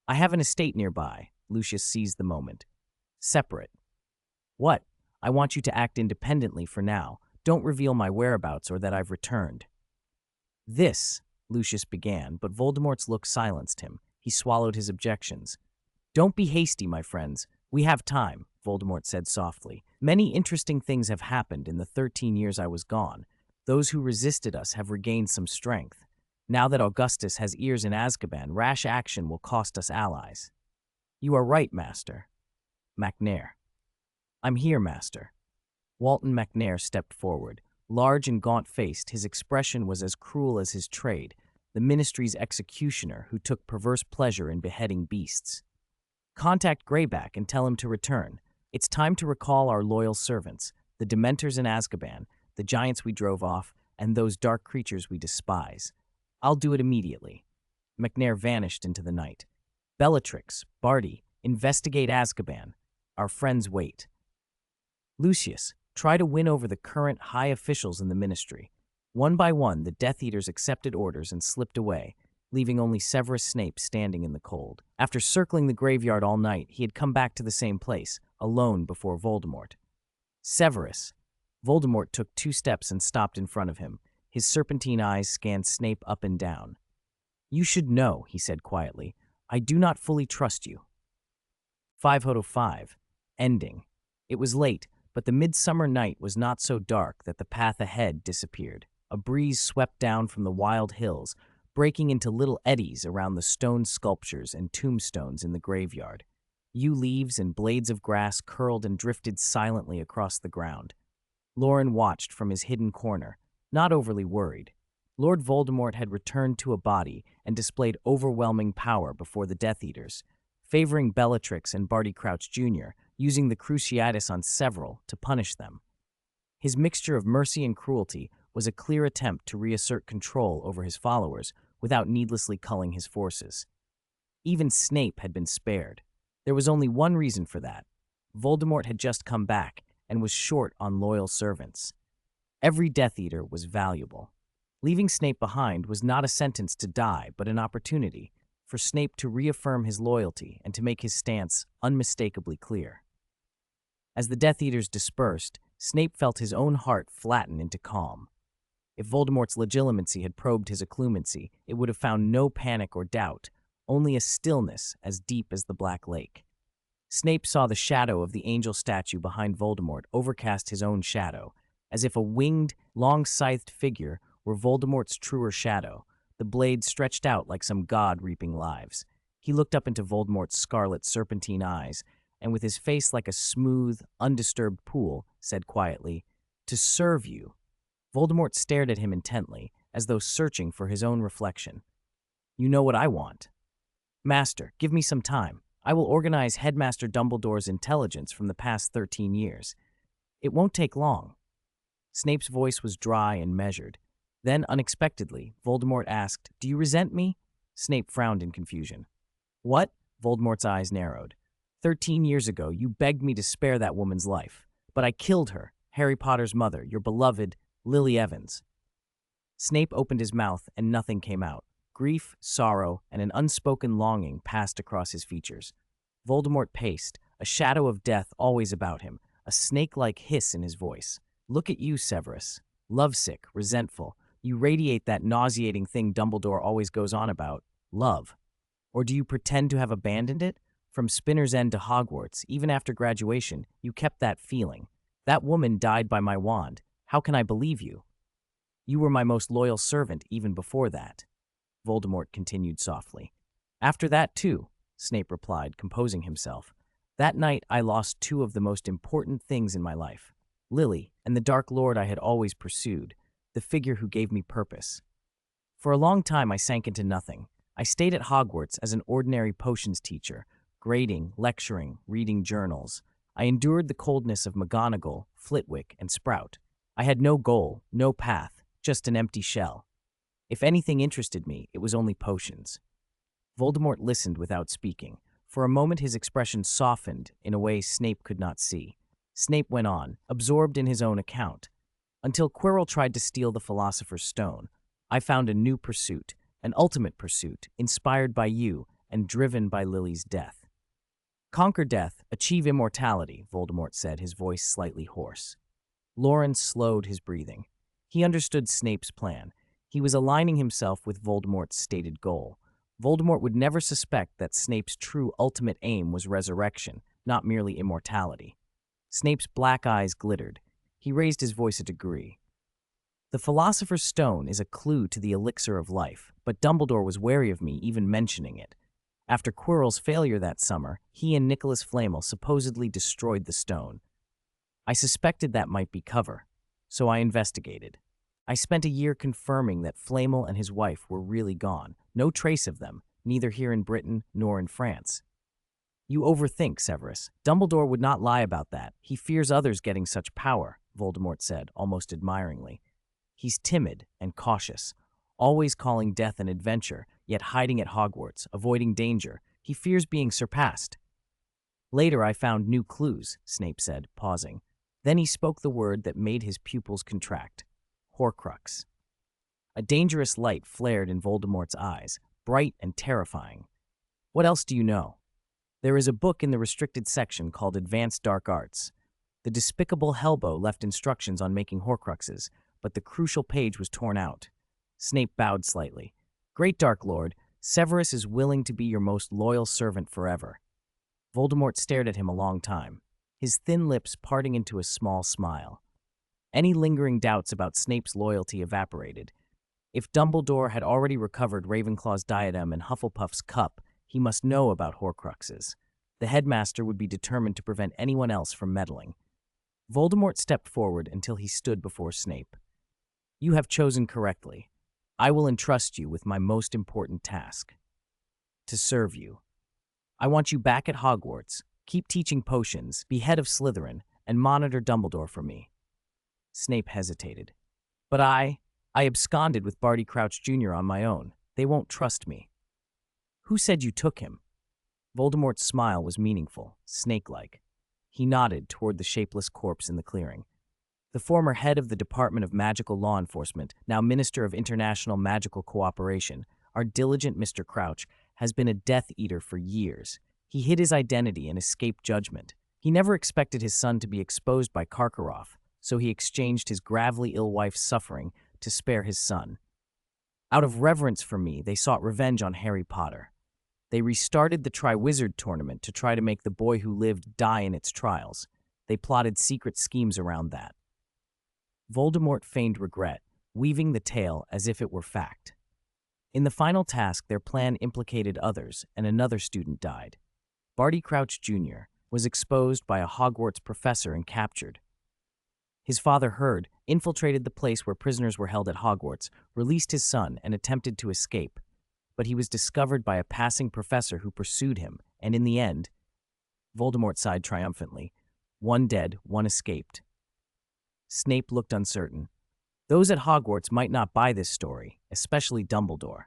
"I have an estate nearby." Lucius seized the moment. "Separate." "What? I want you to act independently for now. Don't reveal my whereabouts or that I've returned." "This," Lucius began, but Voldemort's look silenced him. He swallowed his objections. "Don't be hasty, my friends. We have time," Voldemort said softly. "Many interesting things have happened in the 13 years I was gone. Those who resisted us have regained some strength. Now that Augustus has ears in Azkaban, rash action will cost us allies." "You are right, Master." "McNair." "I'm here, Master." Walton McNair stepped forward. Large and gaunt-faced, his expression was as cruel as his trade, the Ministry's executioner who took perverse pleasure in beheading beasts. "Contact Greyback and tell him to return. It's time to recall our loyal servants, the Dementors in Azkaban, the giants we drove off, and those dark creatures we despise. I'll do it immediately." McNair vanished into the night. "Bellatrix, Barty, investigate Azkaban. Our friends wait. Lucius, try to win over the current high officials in the Ministry." One by one, the Death Eaters accepted orders and slipped away, leaving only Severus Snape standing in the cold. After circling the graveyard all night, he had come back to the same place, alone before Voldemort. "Severus." Voldemort took 2 steps and stopped in front of him. His serpentine eyes scanned Snape up and down. "You should know," he said quietly. "I do not fully trust you." 5:05. Ending. It was late, but the midsummer night was not so dark that the path ahead disappeared. A breeze swept down from the wild hills, breaking into little eddies around the stone sculptures and tombstones in the graveyard. Yew leaves and blades of grass curled and drifted silently across the ground. Loren watched from his hidden corner, not overly worried. Lord Voldemort had returned to a body and displayed overwhelming power before the Death Eaters, favoring Bellatrix and Barty Crouch Jr., using the Cruciatus on several to punish them. His mixture of mercy and cruelty was a clear attempt to reassert control over his followers without needlessly culling his forces. Even Snape had been spared. There was only one reason for that. Voldemort had just come back and was short on loyal servants. Every Death Eater was valuable. Leaving Snape behind was not a sentence to die, but an opportunity for Snape to reaffirm his loyalty and to make his stance unmistakably clear. As the Death Eaters dispersed, Snape felt his own heart flatten into calm. If Voldemort's legitimacy had probed his occlumency, it would have found no panic or doubt, only a stillness as deep as the Black Lake. Snape saw the shadow of the angel statue behind Voldemort overcast his own shadow, as if a winged, long-scythed figure were Voldemort's truer shadow, the blade stretched out like some god reaping lives. He looked up into Voldemort's scarlet serpentine eyes, and with his face like a smooth, undisturbed pool, said quietly, "To serve you." Voldemort stared at him intently, as though searching for his own reflection. "You know what I want." "Master, give me some time. I will organize Headmaster Dumbledore's intelligence from the past 13 years. It won't take long." Snape's voice was dry and measured. Then, unexpectedly, Voldemort asked, "Do you resent me?" Snape frowned in confusion. "What?" Voldemort's eyes narrowed. 13 years ago, you begged me to spare that woman's life. But I killed her, Harry Potter's mother, your beloved Lily Evans." Snape opened his mouth and nothing came out. Grief, sorrow, and an unspoken longing passed across his features. Voldemort paced, a shadow of death always about him, a snake-like hiss in his voice. Look at you, Severus. Lovesick, resentful. You radiate that nauseating thing Dumbledore always goes on about, love. Or do you pretend to have abandoned it? From Spinner's End to Hogwarts, even after graduation, you kept that feeling. That woman died by my wand. How can I believe you? You were my most loyal servant even before that. Voldemort continued softly. After that, too, Snape replied, composing himself. That night, I lost two of the most important things in my life. Lily and the Dark Lord I had always pursued, the figure who gave me purpose. For a long time, I sank into nothing. I stayed at Hogwarts as an ordinary potions teacher, grading, lecturing, reading journals. I endured the coldness of McGonagall, Flitwick, and Sprout. I had no goal, no path, just an empty shell. If anything interested me, it was only potions. Voldemort listened without speaking. For a moment his expression softened in a way Snape could not see. Snape went on, absorbed in his own account. Until Quirrell tried to steal the Philosopher's Stone, I found a new pursuit, an ultimate pursuit, inspired by you and driven by Lily's death. Conquer death, achieve immortality, Voldemort said, his voice slightly hoarse. Loren slowed his breathing. He understood Snape's plan. He was aligning himself with Voldemort's stated goal. Voldemort would never suspect that Snape's true ultimate aim was resurrection, not merely immortality. Snape's black eyes glittered. He raised his voice a degree. The Philosopher's Stone is a clue to the elixir of life, but Dumbledore was wary of me even mentioning it. After Quirrell's failure that summer, he and Nicholas Flamel supposedly destroyed the stone. I suspected that might be cover, so I investigated. I spent a year confirming that Flamel and his wife were really gone. No trace of them, neither here in Britain nor in France. You overthink, Severus. Dumbledore would not lie about that. He fears others getting such power, Voldemort said, almost admiringly. He's timid and cautious, always calling death an adventure, yet hiding at Hogwarts, avoiding danger. He fears being surpassed. Later I found new clues, Snape said, pausing. Then he spoke the word that made his pupils contract. Horcrux. A dangerous light flared in Voldemort's eyes, bright and terrifying. What else do you know? There is a book in the restricted section called Advanced Dark Arts. The despicable Hellbow left instructions on making Horcruxes, but the crucial page was torn out. Snape bowed slightly. Great Dark Lord, Severus is willing to be your most loyal servant forever. Voldemort stared at him a long time, his thin lips parting into a small smile. Any lingering doubts about Snape's loyalty evaporated. If Dumbledore had already recovered Ravenclaw's diadem and Hufflepuff's cup, he must know about Horcruxes. The headmaster would be determined to prevent anyone else from meddling. Voldemort stepped forward until he stood before Snape. You have chosen correctly. I will entrust you with my most important task. To serve you. I want you back at Hogwarts, keep teaching potions, be head of Slytherin, and monitor Dumbledore for me. Snape hesitated. But I absconded with Barty Crouch Jr. on my own. They won't trust me. Who said you took him? Voldemort's smile was meaningful, snake-like. He nodded toward the shapeless corpse in the clearing. The former head of the Department of Magical Law Enforcement, now Minister of International Magical Cooperation, our diligent Mr. Crouch, has been a Death Eater for years. He hid his identity and escaped judgment. He never expected his son to be exposed by Karkaroff, so he exchanged his gravely ill wife's suffering to spare his son. Out of reverence for me, they sought revenge on Harry Potter. They restarted the Triwizard Tournament to try to make the boy who lived die in its trials. They plotted secret schemes around that. Voldemort feigned regret, weaving the tale as if it were fact. In the final task, their plan implicated others, and another student died. Barty Crouch Jr. was exposed by a Hogwarts professor and captured. His father heard, infiltrated the place where prisoners were held at Hogwarts, released his son, and attempted to escape. But he was discovered by a passing professor who pursued him, and in the end, Voldemort sighed triumphantly. One dead, one escaped. Snape looked uncertain. Those at Hogwarts might not buy this story, especially Dumbledore.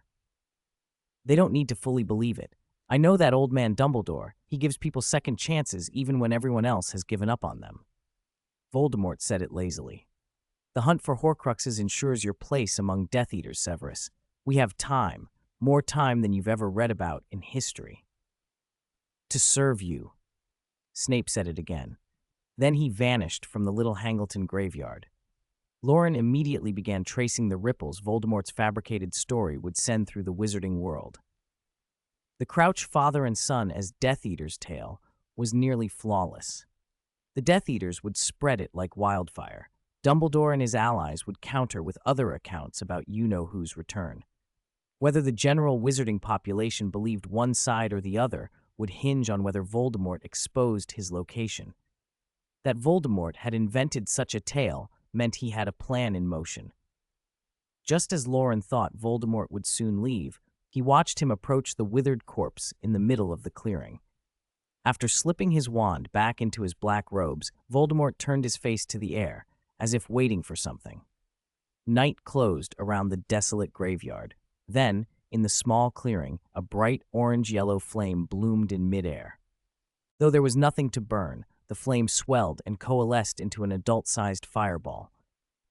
They don't need to fully believe it. I know that old man Dumbledore. He gives people second chances even when everyone else has given up on them. Voldemort said it lazily. The hunt for Horcruxes ensures your place among Death Eaters, Severus. We have time, more time than you've ever read about in history. To serve you, Snape said it again. Then he vanished from the little Hangleton graveyard. Loren immediately began tracing the ripples Voldemort's fabricated story would send through the wizarding world. The Crouch father and son as Death Eaters tale was nearly flawless. The Death Eaters would spread it like wildfire. Dumbledore and his allies would counter with other accounts about you-know-who's return. Whether the general wizarding population believed one side or the other would hinge on whether Voldemort exposed his location. That Voldemort had invented such a tale meant he had a plan in motion. Just as Loren thought Voldemort would soon leave, he watched him approach the withered corpse in the middle of the clearing. After slipping his wand back into his black robes, Voldemort turned his face to the air, as if waiting for something. Night closed around the desolate graveyard. Then, in the small clearing, a bright orange-yellow flame bloomed in midair. Though there was nothing to burn, the flame swelled and coalesced into an adult-sized fireball.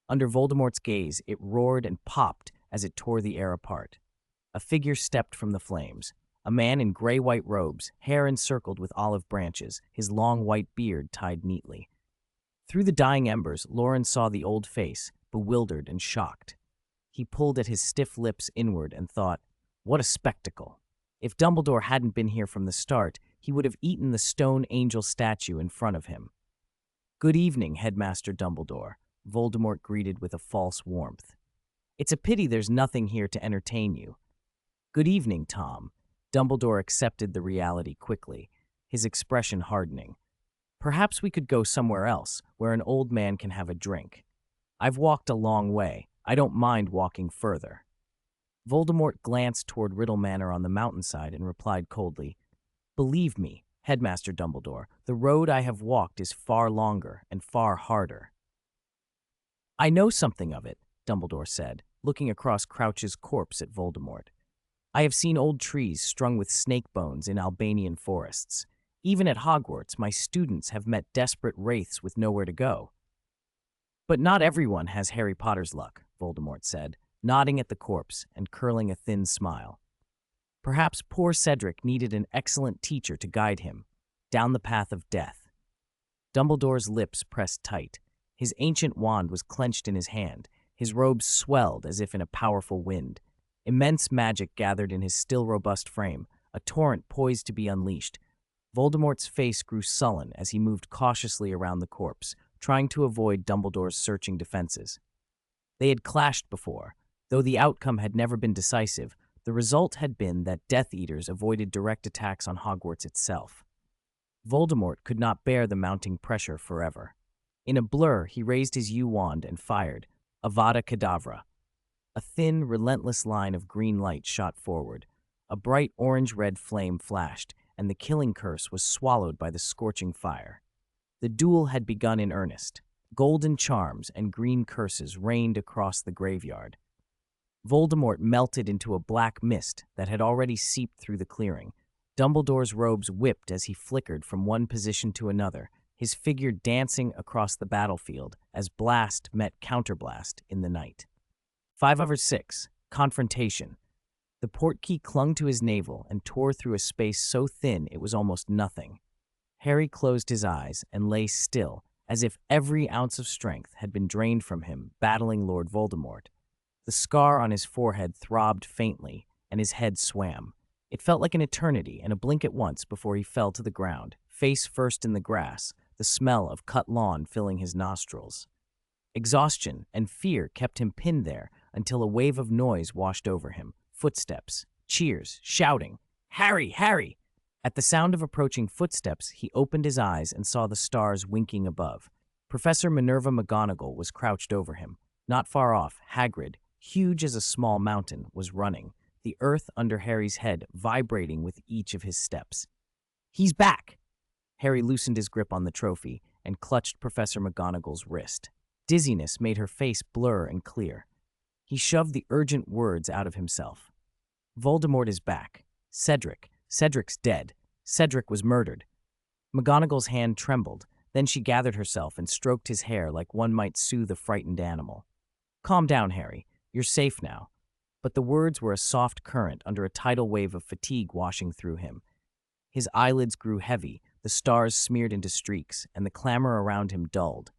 Under Voldemort's gaze, it roared and popped as it tore the air apart. A figure stepped from the flames. A man in gray-white robes, hair encircled with olive branches, his long white beard tied neatly. Through the dying embers, Loren saw the old face, bewildered and shocked. He pulled at his stiff lips inward and thought, what a spectacle. If Dumbledore hadn't been here from the start, he would have eaten the stone angel statue in front of him. Good evening, Headmaster Dumbledore, Voldemort greeted with a false warmth. It's a pity there's nothing here to entertain you. Good evening, Tom. Dumbledore accepted the reality quickly, his expression hardening. Perhaps we could go somewhere else, where an old man can have a drink. I've walked a long way. I don't mind walking further. Voldemort glanced toward Riddle Manor on the mountainside and replied coldly, Believe me, Headmaster Dumbledore, the road I have walked is far longer and far harder. I know something of it, Dumbledore said, looking across Crouch's corpse at Voldemort. I have seen old trees strung with snake bones in Albanian forests. Even at Hogwarts, my students have met desperate wraiths with nowhere to go. But not everyone has Harry Potter's luck, Voldemort said, nodding at the corpse and curling a thin smile. Perhaps poor Cedric needed an excellent teacher to guide him down the path of death. Dumbledore's lips pressed tight. His ancient wand was clenched in his hand. His robes swelled as if in a powerful wind. Immense magic gathered in his still robust frame, a torrent poised to be unleashed. Voldemort's face grew sullen as he moved cautiously around the corpse, trying to avoid Dumbledore's searching defenses. They had clashed before. Though the outcome had never been decisive, the result had been that Death Eaters avoided direct attacks on Hogwarts itself. Voldemort could not bear the mounting pressure forever. In a blur, he raised his U-wand and fired, Avada Kedavra. A thin, relentless line of green light shot forward. A bright orange-red flame flashed, and the killing curse was swallowed by the scorching fire. The duel had begun in earnest. Golden charms and green curses rained across the graveyard. Voldemort melted into a black mist that had already seeped through the clearing. Dumbledore's robes whipped as he flickered from one position to another, his figure dancing across the battlefield as blast met counterblast in the night. 5/6. Confrontation. The portkey clung to his navel and tore through a space so thin it was almost nothing. Harry closed his eyes and lay still, as if every ounce of strength had been drained from him, battling Lord Voldemort. The scar on his forehead throbbed faintly, and his head swam. It felt like an eternity and a blink at once before he fell to the ground, face first in the grass, the smell of cut lawn filling his nostrils. Exhaustion and fear kept him pinned there until a wave of noise washed over him. Footsteps, cheers, shouting, "Harry! Harry!" At the sound of approaching footsteps, he opened his eyes and saw the stars winking above. Professor Minerva McGonagall was crouched over him. Not far off, Hagrid, huge as a small mountain, was running, the earth under Harry's head vibrating with each of his steps. "He's back!" Harry loosened his grip on the trophy and clutched Professor McGonagall's wrist. Dizziness made her face blur and clear. He shoved the urgent words out of himself. "Voldemort is back. Cedric's dead. Cedric was murdered." McGonagall's hand trembled, Then she gathered herself and stroked his hair like one might soothe a frightened animal. "Calm down, Harry. You're safe now." But the words were a soft current under a tidal wave of fatigue washing through him. His eyelids grew heavy, the stars smeared into streaks, and the clamor around him dulled.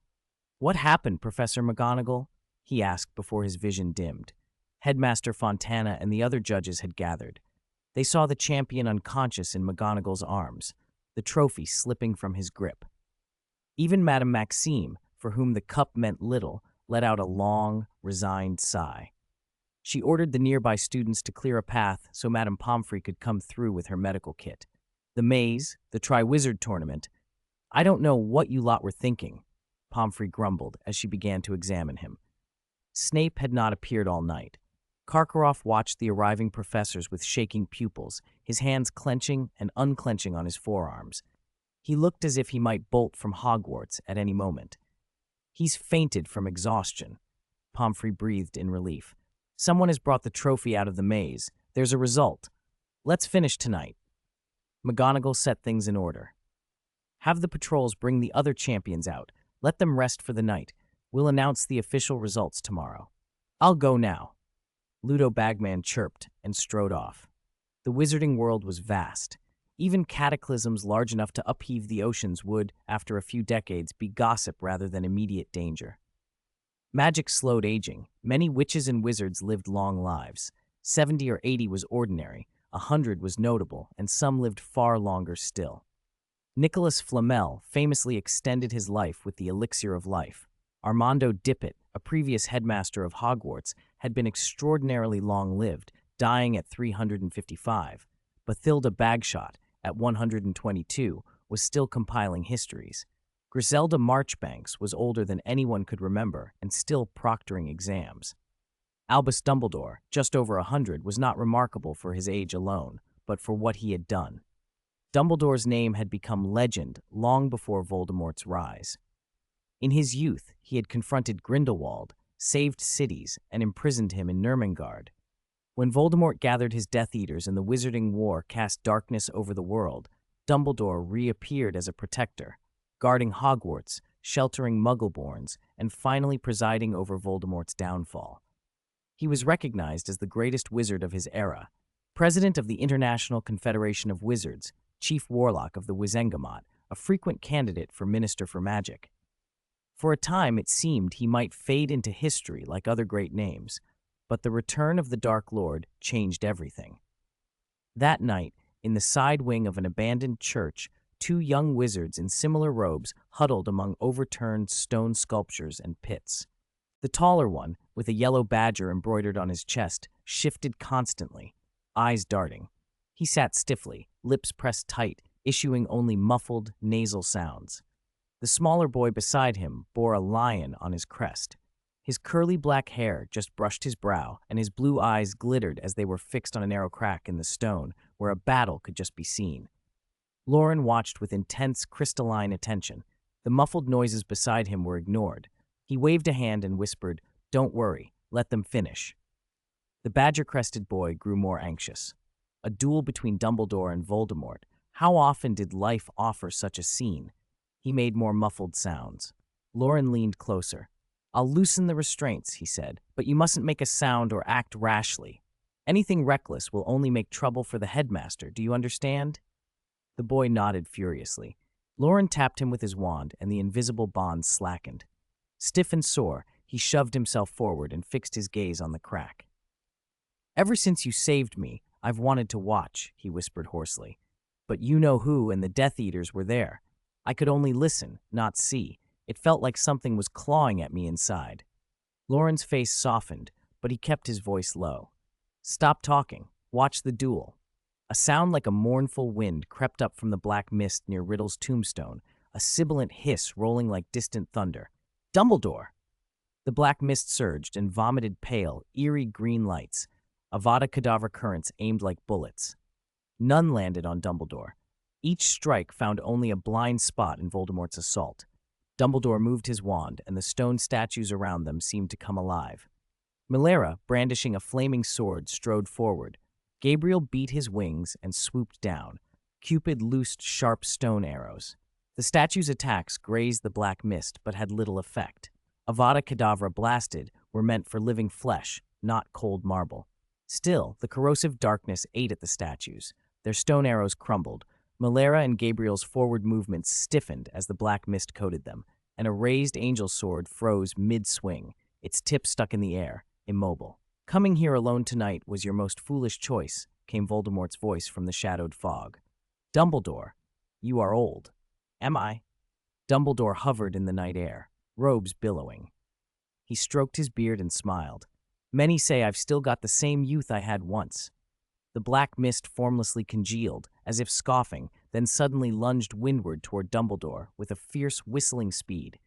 "What happened, Professor McGonagall?" he asked before his vision dimmed. Headmaster Fontana and the other judges had gathered. They saw the champion unconscious in McGonagall's arms, the trophy slipping from his grip. Even Madame Maxime, for whom the cup meant little, let out a long, resigned sigh. She ordered the nearby students to clear a path so Madame Pomfrey could come through with her medical kit. The maze, the Triwizard Tournament. "I don't know what you lot were thinking," Pomfrey grumbled as she began to examine him. Snape had not appeared all night. Karkaroff watched the arriving professors with shaking pupils, his hands clenching and unclenching on his forearms. He looked as if he might bolt from Hogwarts at any moment. "He's fainted from exhaustion," Pomfrey breathed in relief. "Someone has brought the trophy out of the maze. There's a result. Let's finish tonight." McGonagall set things in order. "Have the patrols bring the other champions out. Let them rest for the night. We'll announce the official results tomorrow." "I'll go now," Ludo Bagman chirped and strode off. The wizarding world was vast. Even cataclysms large enough to upheave the oceans would, after a few decades, be gossip rather than immediate danger. Magic slowed aging. Many witches and wizards lived long lives. 70 or 80 was ordinary, 100 was notable, and some lived far longer still. Nicholas Flamel famously extended his life with the elixir of life. Armando Dippet, a previous headmaster of Hogwarts, had been extraordinarily long-lived, dying at 355. Bathilda Bagshot, at 122, was still compiling histories. Griselda Marchbanks was older than anyone could remember and still proctoring exams. Albus Dumbledore, just over 100, was not remarkable for his age alone, but for what he had done. Dumbledore's name had become legend long before Voldemort's rise. In his youth, he had confronted Grindelwald, saved cities, and imprisoned him in Nurmengard. When Voldemort gathered his Death Eaters and the Wizarding War cast darkness over the world, Dumbledore reappeared as a protector, guarding Hogwarts, sheltering Muggleborns, and finally presiding over Voldemort's downfall. He was recognized as the greatest wizard of his era, president of the International Confederation of Wizards, chief warlock of the Wizengamot, a frequent candidate for Minister for Magic. For a time, it seemed he might fade into history like other great names, but the return of the Dark Lord changed everything. That night, in the side wing of an abandoned church, two young wizards in similar robes huddled among overturned stone sculptures and pits. The taller one, with a yellow badger embroidered on his chest, shifted constantly, eyes darting. He sat stiffly, lips pressed tight, issuing only muffled, nasal sounds. The smaller boy beside him bore a lion on his crest. His curly black hair just brushed his brow, and his blue eyes glittered as they were fixed on a narrow crack in the stone where a battle could just be seen. Loren watched with intense, crystalline attention. The muffled noises beside him were ignored. He waved a hand and whispered, "Don't worry, let them finish." The badger-crested boy grew more anxious. A duel between Dumbledore and Voldemort. How often did life offer such a scene? He made more muffled sounds. Loren leaned closer. "I'll loosen the restraints," he said, "but you mustn't make a sound or act rashly. Anything reckless will only make trouble for the headmaster, do you understand?" The boy nodded furiously. Loren tapped him with his wand, and the invisible bonds slackened. Stiff and sore, he shoved himself forward and fixed his gaze on the crack. "Ever since you saved me, I've wanted to watch," he whispered hoarsely. "But you know who and the Death Eaters were there. I could only listen, not see. It felt like something was clawing at me inside." Loren's face softened, but he kept his voice low. "Stop talking. Watch the duel." A sound like a mournful wind crept up from the black mist near Riddle's tombstone, a sibilant hiss rolling like distant thunder. "Dumbledore!" The black mist surged and vomited pale, eerie green lights. Avada Kedavra currents aimed like bullets. None landed on Dumbledore. Each strike found only a blind spot in Voldemort's assault. Dumbledore moved his wand, and the stone statues around them seemed to come alive. Milera, brandishing a flaming sword, strode forward. Gabriel beat his wings and swooped down. Cupid loosed sharp stone arrows. The statue's attacks grazed the black mist but had little effect. Avada Kedavra blasted were meant for living flesh, not cold marble. Still, the corrosive darkness ate at the statues. Their stone arrows crumbled. Malera and Gabriel's forward movements stiffened as the black mist coated them, and a raised angel sword froze mid-swing, its tip stuck in the air, immobile. "Coming here alone tonight was your most foolish choice," came Voldemort's voice from the shadowed fog. "Dumbledore, you are old." "Am I?" Dumbledore hovered in the night air, robes billowing. He stroked his beard and smiled. "Many say I've still got the same youth I had once." The black mist formlessly congealed, as if scoffing, then suddenly lunged windward toward Dumbledore with a fierce whistling speed.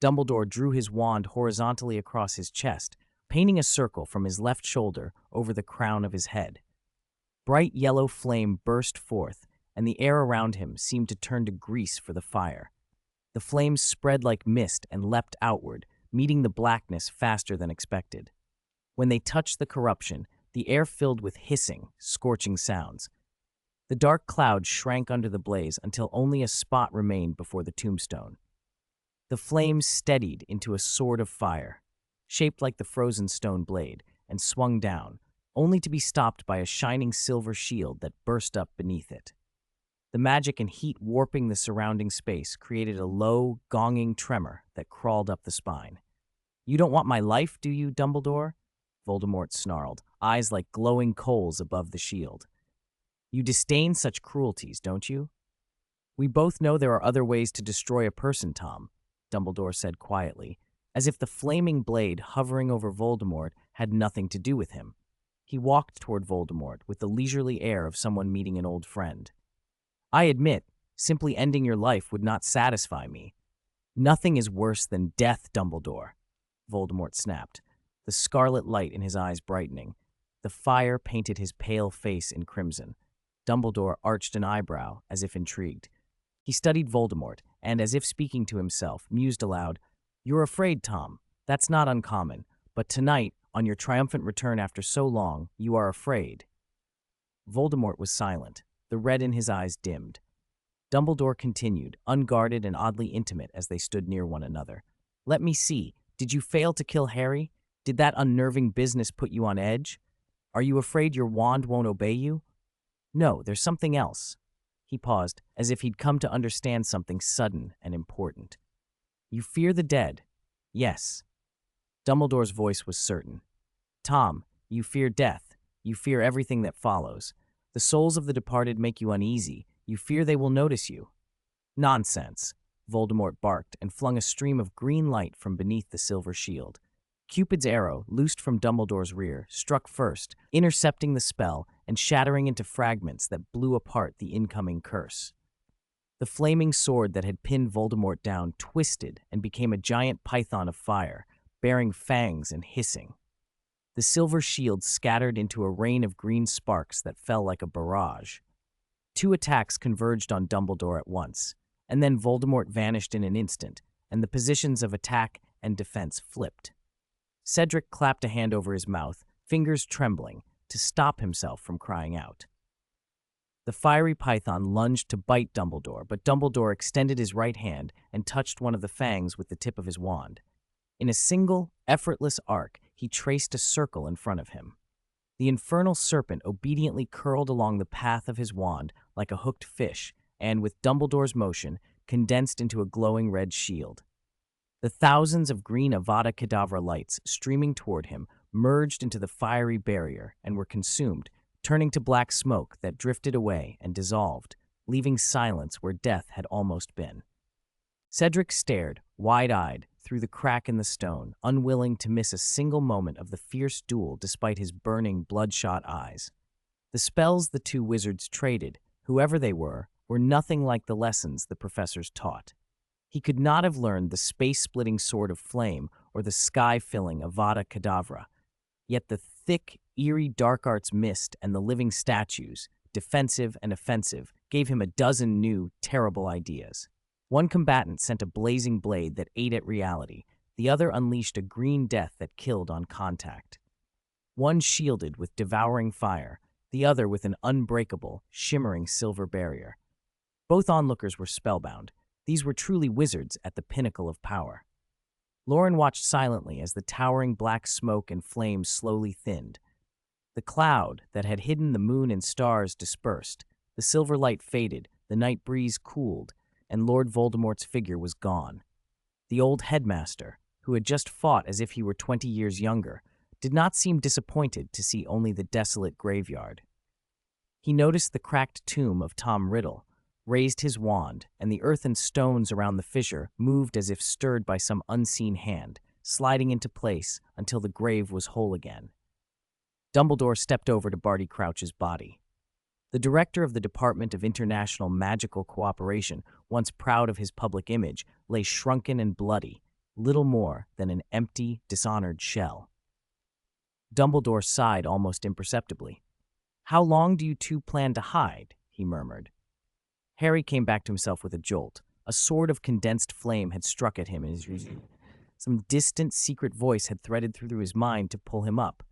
Dumbledore drew his wand horizontally across his chest, painting a circle from his left shoulder over the crown of his head. Bright yellow flame burst forth, and the air around him seemed to turn to grease for the fire. The flames spread like mist and leapt outward, meeting the blackness faster than expected. When they touched the corruption, the air filled with hissing, scorching sounds. The dark cloud shrank under the blaze until only a spot remained before the tombstone. The flames steadied into a sword of fire, shaped like the frozen stone blade, and swung down, only to be stopped by a shining silver shield that burst up beneath it. The magic and heat warping the surrounding space created a low, gonging tremor that crawled up the spine. "You don't want my life, do you, Dumbledore?" Voldemort snarled, eyes like glowing coals above the shield. "You disdain such cruelties, don't you?" "We both know there are other ways to destroy a person, Tom," Dumbledore said quietly, as if the flaming blade hovering over Voldemort had nothing to do with him. He walked toward Voldemort with the leisurely air of someone meeting an old friend. "I admit, simply ending your life would not satisfy me." "Nothing is worse than death, Dumbledore," Voldemort snapped, the scarlet light in his eyes brightening. The fire painted his pale face in crimson. Dumbledore arched an eyebrow, as if intrigued. He studied Voldemort, and, as if speaking to himself, mused aloud, "You're afraid, Tom. That's not uncommon. But tonight, on your triumphant return after so long, you are afraid." Voldemort was silent. The red in his eyes dimmed. Dumbledore continued, unguarded and oddly intimate as they stood near one another. "Let me see. Did you fail to kill Harry? Did that unnerving business put you on edge? Are you afraid your wand won't obey you? No, there's something else." He paused, as if he'd come to understand something sudden and important. "You fear the dead?" "Yes." Dumbledore's voice was certain. "Tom, you fear death. You fear everything that follows. The souls of the departed make you uneasy. You fear they will notice you." "Nonsense," Voldemort barked and flung a stream of green light from beneath the silver shield. Cupid's arrow, loosed from Dumbledore's rear, struck first, intercepting the spell and shattering into fragments that blew apart the incoming curse. The flaming sword that had pinned Voldemort down twisted and became a giant python of fire, bearing fangs and hissing. The silver shield scattered into a rain of green sparks that fell like a barrage. Two attacks converged on Dumbledore at once, and then Voldemort vanished in an instant, and the positions of attack and defense flipped. Cedric clapped a hand over his mouth, fingers trembling, to stop himself from crying out. The fiery python lunged to bite Dumbledore, but Dumbledore extended his right hand and touched one of the fangs with the tip of his wand. In a single, effortless arc, he traced a circle in front of him. The infernal serpent obediently curled along the path of his wand like a hooked fish, and, with Dumbledore's motion, condensed into a glowing red shield. The thousands of green Avada Kedavra lights streaming toward him merged into the fiery barrier and were consumed, turning to black smoke that drifted away and dissolved, leaving silence where death had almost been. Cedric stared, wide-eyed, through the crack in the stone, unwilling to miss a single moment of the fierce duel despite his burning, bloodshot eyes. The spells the two wizards traded, whoever they were nothing like the lessons the professors taught. He could not have learned the space-splitting sword of flame or the sky-filling Avada Kedavra. Yet the thick, eerie dark arts mist and the living statues, defensive and offensive, gave him a dozen new, terrible ideas. One combatant sent a blazing blade that ate at reality. The other unleashed a green death that killed on contact. One shielded with devouring fire, the other with an unbreakable, shimmering silver barrier. Both onlookers were spellbound. These were truly wizards at the pinnacle of power. Loren watched silently as the towering black smoke and flames slowly thinned. The cloud that had hidden the moon and stars dispersed, the silver light faded, the night breeze cooled, and Lord Voldemort's figure was gone. The old headmaster, who had just fought as if he were 20 years younger, did not seem disappointed to see only the desolate graveyard. He noticed the cracked tomb of Tom Riddle, raised his wand, and the earth and stones around the fissure moved as if stirred by some unseen hand, sliding into place until the grave was whole again. Dumbledore stepped over to Barty Crouch's body. The director of the Department of International Magical Cooperation, once proud of his public image, lay shrunken and bloody, little more than an empty, dishonored shell. Dumbledore sighed almost imperceptibly. "How long do you two plan to hide?" he murmured. Harry came back to himself with a jolt. A sword of condensed flame had struck at him in his reason. Some distant, secret voice had threaded through his mind to pull him up.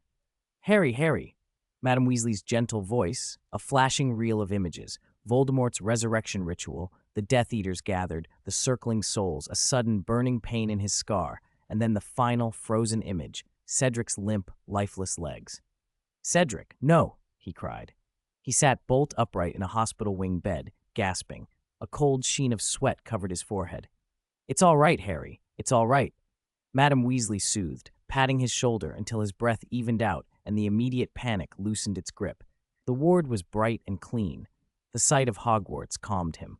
"Harry, Harry!" Madame Weasley's gentle voice, a flashing reel of images, Voldemort's resurrection ritual, the Death Eaters gathered, the circling souls, a sudden burning pain in his scar, and then the final frozen image, Cedric's limp, lifeless legs. "Cedric, no!" he cried. He sat bolt upright in a hospital wing bed, gasping. A cold sheen of sweat covered his forehead. "It's all right, Harry. It's all right." Madame Weasley soothed, patting his shoulder until his breath evened out and the immediate panic loosened its grip. The ward was bright and clean. The sight of Hogwarts calmed him.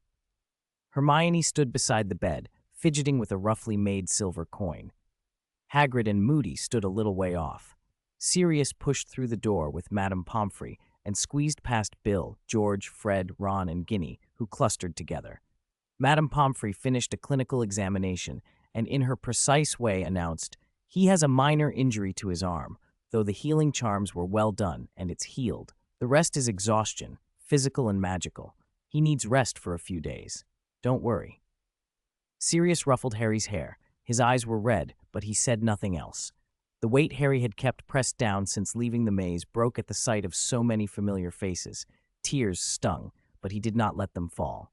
Hermione stood beside the bed, fidgeting with a roughly made silver coin. Hagrid and Moody stood a little way off. Sirius pushed through the door with Madame Pomfrey and squeezed past Bill, George, Fred, Ron, and Ginny, who clustered together. Madame Pomfrey finished a clinical examination and in her precise way announced, "He has a minor injury to his arm, though the healing charms were well done and it's healed. The rest is exhaustion, physical and magical. He needs rest for a few days. Don't worry." Sirius ruffled Harry's hair. His eyes were red, but he said nothing else. The weight Harry had kept pressed down since leaving the maze broke at the sight of so many familiar faces. Tears stung, but he did not let them fall.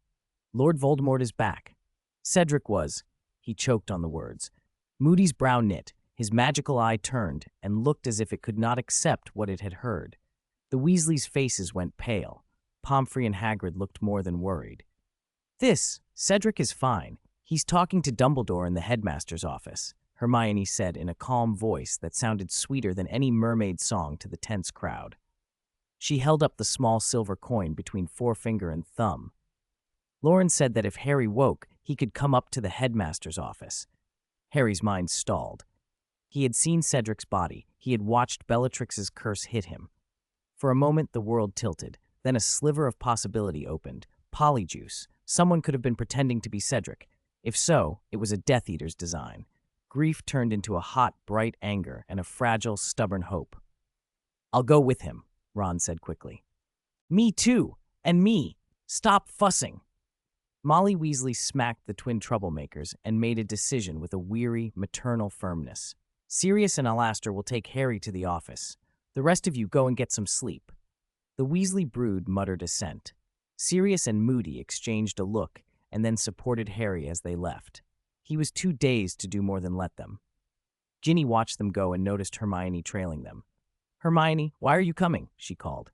"Lord Voldemort is back." Cedric was. He choked on the words. Moody's brow knit, his magical eye turned, and looked as if it could not accept what it had heard. The Weasleys' faces went pale. Pomfrey and Hagrid looked more than worried. Cedric is fine. He's talking to Dumbledore in the headmaster's office," Hermione said in a calm voice that sounded sweeter than any mermaid song to the tense crowd. She held up the small silver coin between forefinger and thumb. Loren said that if Harry woke, he could come up to the headmaster's office. Harry's mind stalled. He had seen Cedric's body. He had watched Bellatrix's curse hit him. For a moment, the world tilted. Then a sliver of possibility opened. Polyjuice. Someone could have been pretending to be Cedric. If so, it was a Death Eater's design. Grief turned into a hot, bright anger and a fragile, stubborn hope. "I'll go with him," Ron said quickly. "Me too, and me. Stop fussing." Molly Weasley smacked the twin troublemakers and made a decision with a weary, maternal firmness. "Sirius and Alastor will take Harry to the office. The rest of you go and get some sleep." The Weasley brood muttered assent. Sirius and Moody exchanged a look and then supported Harry as they left. He was too dazed to do more than let them. Ginny watched them go and noticed Hermione trailing them. "Hermione, why are you coming?" she called.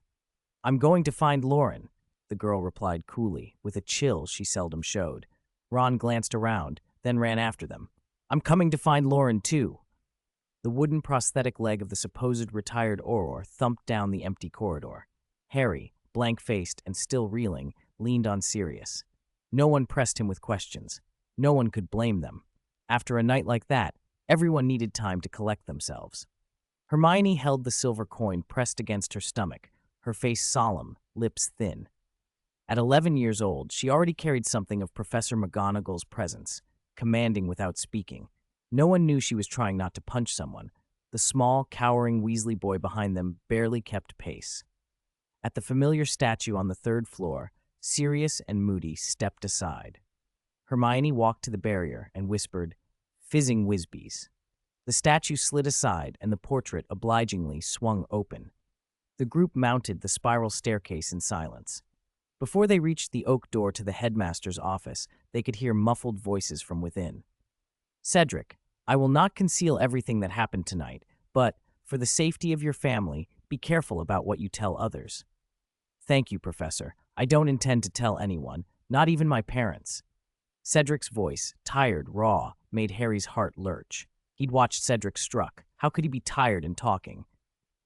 "I'm going to find Loren," the girl replied coolly, with a chill she seldom showed. Ron glanced around, then ran after them. "I'm coming to find Loren, too." The wooden prosthetic leg of the supposed retired Auror thumped down the empty corridor. Harry, blank-faced and still reeling, leaned on Sirius. No one pressed him with questions. No one could blame them. After a night like that, everyone needed time to collect themselves. Hermione held the silver coin pressed against her stomach, her face solemn, lips thin. At 11 years old, she already carried something of Professor McGonagall's presence, commanding without speaking. No one knew she was trying not to punch someone. The small, cowering Weasley boy behind them barely kept pace. At the familiar statue on the third floor, Sirius and Moody stepped aside. Hermione walked to the barrier and whispered, "Fizzing Whizbees." The statue slid aside and the portrait obligingly swung open. The group mounted the spiral staircase in silence. Before they reached the oak door to the headmaster's office, they could hear muffled voices from within. Cedric, I will not conceal everything that happened tonight, but, for the safety of your family, be careful about what you tell others. Thank you, Professor. I don't intend to tell anyone, not even my parents. Cedric's voice, tired, raw, made Harry's heart lurch. He'd watched Cedric struck. How could he be tired and talking?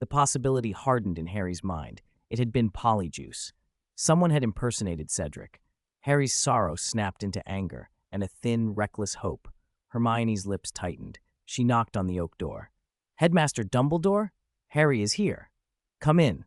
The possibility hardened in Harry's mind. It had been Polyjuice. Someone had impersonated Cedric. Harry's sorrow snapped into anger, and a thin, reckless hope. Hermione's lips tightened. She knocked on the oak door. Headmaster Dumbledore? Harry is here. Come in.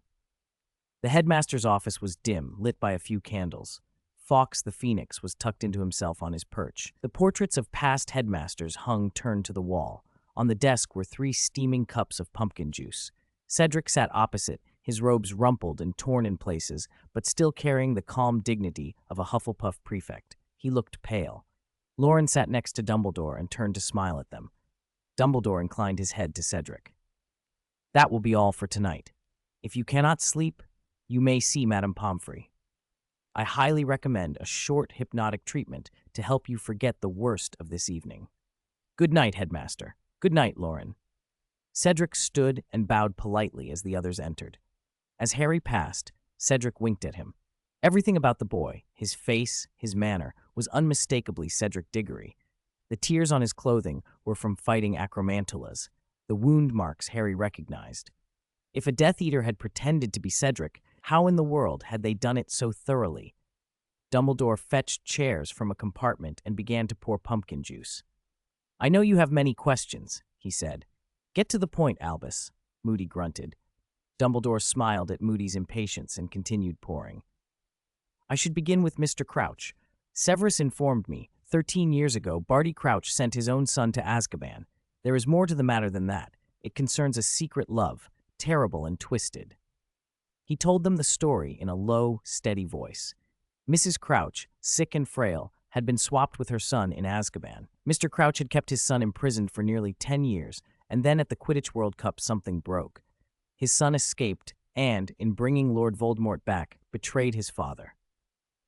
The headmaster's office was dim, lit by a few candles. Fawkes the Phoenix was tucked into himself on his perch. The portraits of past headmasters hung turned to the wall. On the desk were 3 steaming cups of pumpkin juice. Cedric sat opposite, his robes rumpled and torn in places, but still carrying the calm dignity of a Hufflepuff prefect. He looked pale. Loren sat next to Dumbledore and turned to smile at them. Dumbledore inclined his head to Cedric. That will be all for tonight. If you cannot sleep, you may see Madame Pomfrey. I highly recommend a short hypnotic treatment to help you forget the worst of this evening. Good night, Headmaster. Good night, Loren. Cedric stood and bowed politely as the others entered. As Harry passed, Cedric winked at him. Everything about the boy, his face, his manner, was unmistakably Cedric Diggory. The tears on his clothing were from fighting acromantulas, the wound marks Harry recognized. If a Death Eater had pretended to be Cedric, how in the world had they done it so thoroughly? Dumbledore fetched chairs from a compartment and began to pour pumpkin juice. I know you have many questions, he said. Get to the point, Albus, Moody grunted. Dumbledore smiled at Moody's impatience and continued pouring. I should begin with Mr. Crouch. Severus informed me, 13 years ago, Barty Crouch sent his own son to Azkaban. There is more to the matter than that. It concerns a secret love, terrible and twisted. He told them the story in a low, steady voice. Mrs. Crouch, sick and frail, had been swapped with her son in Azkaban. Mr. Crouch had kept his son imprisoned for nearly 10 years, and then at the Quidditch World Cup something broke. His son escaped and, in bringing Lord Voldemort back, betrayed his father.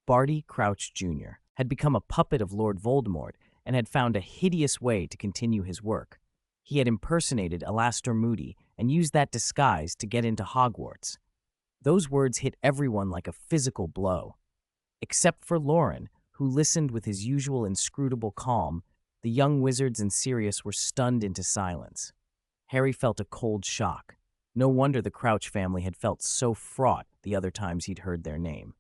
Barty Crouch Jr. had become a puppet of Lord Voldemort and had found a hideous way to continue his work. He had impersonated Alastor Moody and used that disguise to get into Hogwarts. Those words hit everyone like a physical blow. Except for Loren, who listened with his usual inscrutable calm, the young wizards and Sirius were stunned into silence. Harry felt a cold shock. No wonder the Crouch family had felt so fraught the other times he'd heard their name.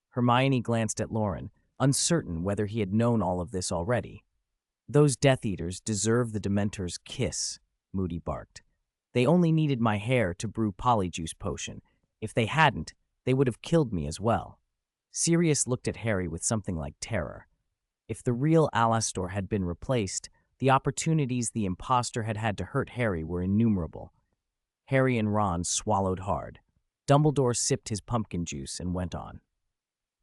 Hermione glanced at Loren, uncertain whether he had known all of this already. Those Death Eaters deserve the Dementor's kiss, Moody barked. They only needed my hair to brew Polyjuice potion. If they hadn't, they would have killed me as well. Sirius looked at Harry with something like terror. If the real Alastor had been replaced, the opportunities the imposter had had to hurt Harry were innumerable. Harry and Ron swallowed hard. Dumbledore sipped his pumpkin juice and went on.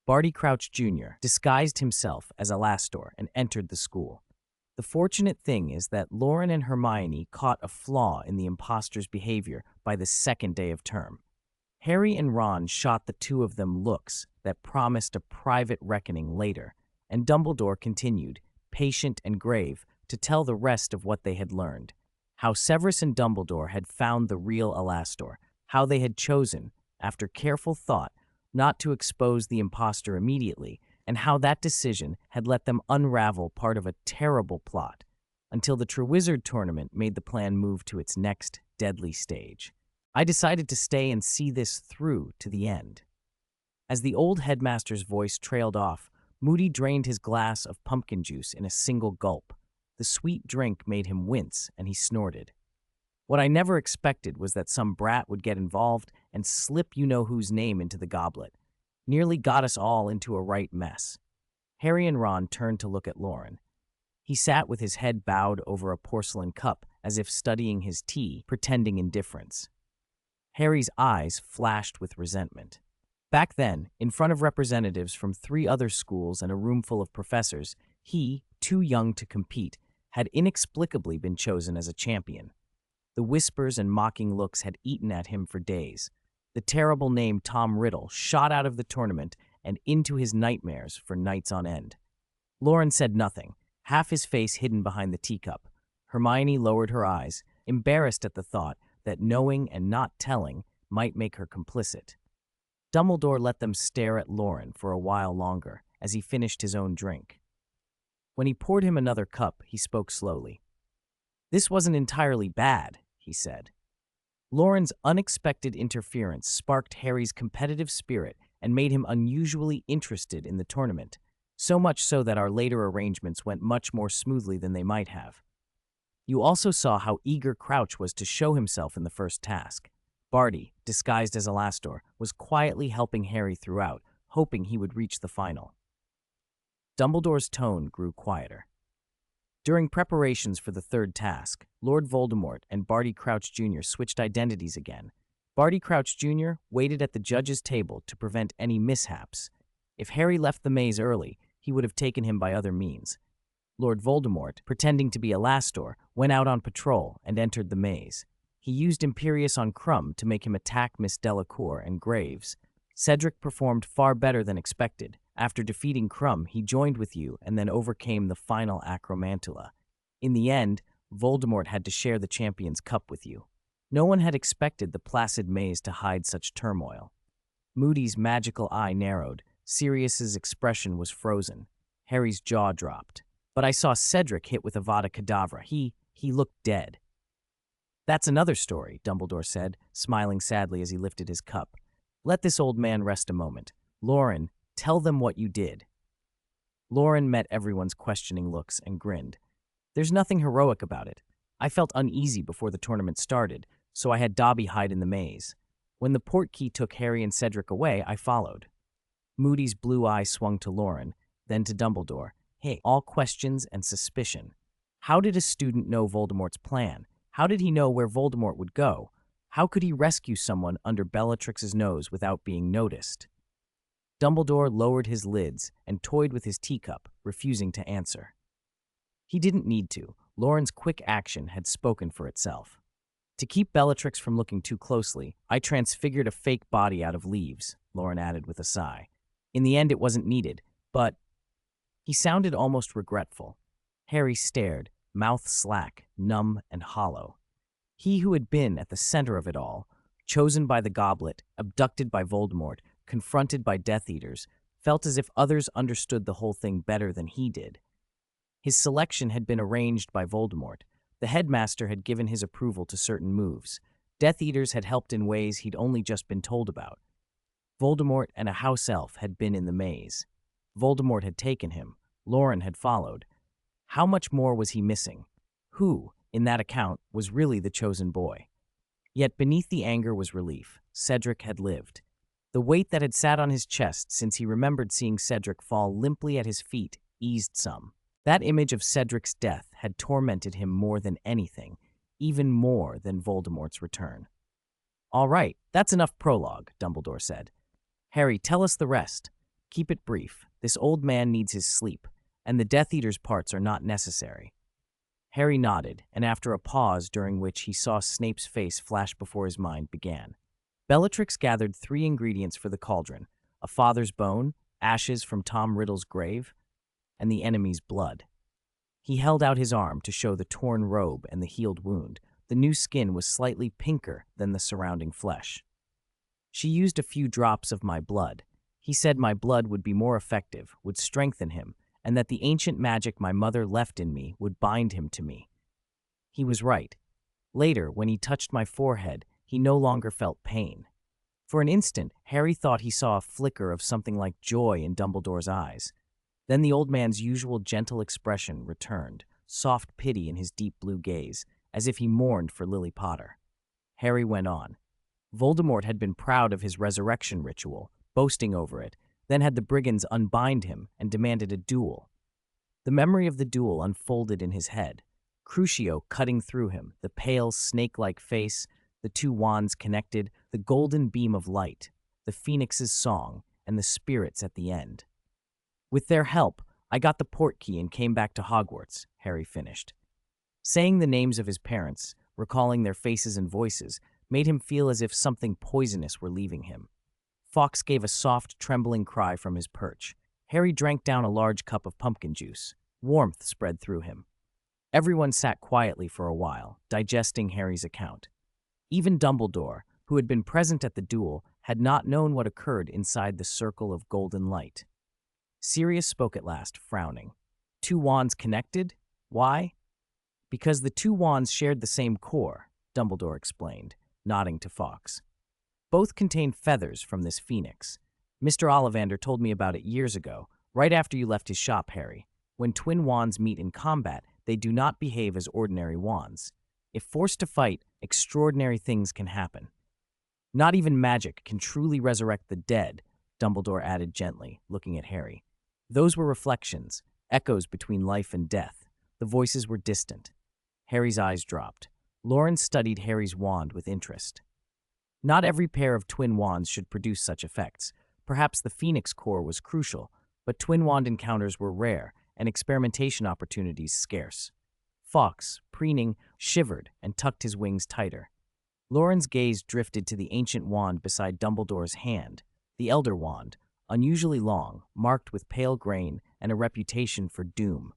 Barty Crouch Jr. disguised himself as Alastor and entered the school. The fortunate thing is that Loren and Hermione caught a flaw in the imposter's behavior by the second day of term. Harry and Ron shot the two of them looks that promised a private reckoning later, and Dumbledore continued, patient and grave, to tell the rest of what they had learned. How Severus and Dumbledore had found the real Alastor, how they had chosen, after careful thought, not to expose the imposter immediately, and how that decision had let them unravel part of a terrible plot, until the Triwizard Tournament made the plan move to its next deadly stage. I decided to stay and see this through to the end. As the old headmaster's voice trailed off, Moody drained his glass of pumpkin juice in a single gulp. The sweet drink made him wince, and he snorted. What I never expected was that some brat would get involved and slip you-know-whose name into the goblet. Nearly got us all into a right mess. Harry and Ron turned to look at Loren. He sat with his head bowed over a porcelain cup, as if studying his tea, pretending indifference. Harry's eyes flashed with resentment. Back then, in front of representatives from 3 other schools and a room full of professors, he, too young to compete, had inexplicably been chosen as a champion. The whispers and mocking looks had eaten at him for days. The terrible name Tom Riddle shot out of the tournament, and into his nightmares for nights on end. Loren said nothing, half his face hidden behind the teacup. Hermione lowered her eyes, embarrassed at the thought that knowing and not telling might make her complicit. Dumbledore let them stare at Loren for a while longer as he finished his own drink. When he poured him another cup, he spoke slowly. "This wasn't entirely bad," he said. Loren's unexpected interference sparked Harry's competitive spirit and made him unusually interested in the tournament, so much so that our later arrangements went much more smoothly than they might have. You also saw how eager Crouch was to show himself in the first task. Barty, disguised as Alastor, was quietly helping Harry throughout, hoping he would reach the final. Dumbledore's tone grew quieter. During preparations for the third task, Lord Voldemort and Barty Crouch Jr. switched identities again. Barty Crouch Jr. waited at the judge's table to prevent any mishaps. If Harry left the maze early, he would have taken him by other means. Lord Voldemort, pretending to be Alastor, went out on patrol and entered the maze. He used Imperius on Crumb to make him attack Miss Delacour and Graves. Cedric performed far better than expected. After defeating Crumb, he joined with you and then overcame the final Acromantula. In the end, Voldemort had to share the Champion's Cup with you. No one had expected the placid maze to hide such turmoil. Moody's magical eye narrowed. Sirius's expression was frozen. Harry's jaw dropped. But I saw Cedric hit with Avada Kedavra. He looked dead. "That's another story," Dumbledore said, smiling sadly as he lifted his cup. "Let this old man rest a moment. Loren, tell them what you did." Loren met everyone's questioning looks and grinned. "There's nothing heroic about it. I felt uneasy before the tournament started, so I had Dobby hide in the maze. When the portkey took Harry and Cedric away, I followed." Moody's blue eye swung to Loren, then to Dumbledore. "Hey, all questions and suspicion. How did a student know Voldemort's plan? How did he know where Voldemort would go? How could he rescue someone under Bellatrix's nose without being noticed?" Dumbledore lowered his lids and toyed with his teacup, refusing to answer. He didn't need to. Loren's quick action had spoken for itself. "To keep Bellatrix from looking too closely, I transfigured a fake body out of leaves," Loren added with a sigh. "In the end, it wasn't needed, but—" He sounded almost regretful. Harry stared, mouth slack, numb and hollow. He who had been at the center of it all, chosen by the goblet, abducted by Voldemort, confronted by Death Eaters, felt as if others understood the whole thing better than he did. His selection had been arranged by Voldemort. The headmaster had given his approval to certain moves. Death Eaters had helped in ways he'd only just been told about. Voldemort and a house elf had been in the maze. Voldemort had taken him. Loren had followed. How much more was he missing? Who, in that account, was really the chosen boy? Yet beneath the anger was relief. Cedric had lived. The weight that had sat on his chest since he remembered seeing Cedric fall limply at his feet eased some. That image of Cedric's death had tormented him more than anything, even more than Voldemort's return. "All right, that's enough prologue," Dumbledore said. "Harry, tell us the rest. Keep it brief. This old man needs his sleep, and the Death Eater's parts are not necessary." Harry nodded, and after a pause during which he saw Snape's face flash before his mind, began. Bellatrix gathered 3 ingredients for the cauldron: a father's bone, ashes from Tom Riddle's grave, and the enemy's blood. He held out his arm to show the torn robe and the healed wound. The new skin was slightly pinker than the surrounding flesh. "She used a few drops of my blood. He said my blood would be more effective, would strengthen him, and that the ancient magic my mother left in me would bind him to me. He was right. Later, when he touched my forehead, he no longer felt pain." For an instant, Harry thought he saw a flicker of something like joy in Dumbledore's eyes. Then the old man's usual gentle expression returned, soft pity in his deep blue gaze, as if he mourned for Lily Potter. Harry went on. Voldemort had been proud of his resurrection ritual, boasting over it, then had the brigands unbind him and demanded a duel. The memory of the duel unfolded in his head. Crucio cutting through him, the pale, snake-like face, the 2 wands connected, the golden beam of light, the phoenix's song, and the spirits at the end. "With their help, I got the portkey and came back to Hogwarts," Harry finished. Saying the names of his parents, recalling their faces and voices, made him feel as if something poisonous were leaving him. Fawkes gave a soft, trembling cry from his perch. Harry drank down a large cup of pumpkin juice. Warmth spread through him. Everyone sat quietly for a while, digesting Harry's account. Even Dumbledore, who had been present at the duel, had not known what occurred inside the circle of golden light. Sirius spoke at last, frowning. Two wands connected? Why? Because the two wands shared the same core, Dumbledore explained, nodding to Fawkes. Both contain feathers from this phoenix. Mr. Ollivander told me about it years ago, right after you left his shop, Harry. When twin wands meet in combat, they do not behave as ordinary wands. If forced to fight, extraordinary things can happen. Not even magic can truly resurrect the dead, Dumbledore added gently, looking at Harry. Those were reflections, echoes between life and death. The voices were distant. Harry's eyes dropped. Loren studied Harry's wand with interest. Not every pair of twin wands should produce such effects. Perhaps the Phoenix core was crucial, but twin wand encounters were rare and experimentation opportunities scarce. Fawkes, preening, shivered and tucked his wings tighter. Loren's gaze drifted to the ancient wand beside Dumbledore's hand, the Elder Wand, unusually long, marked with pale grain and a reputation for doom.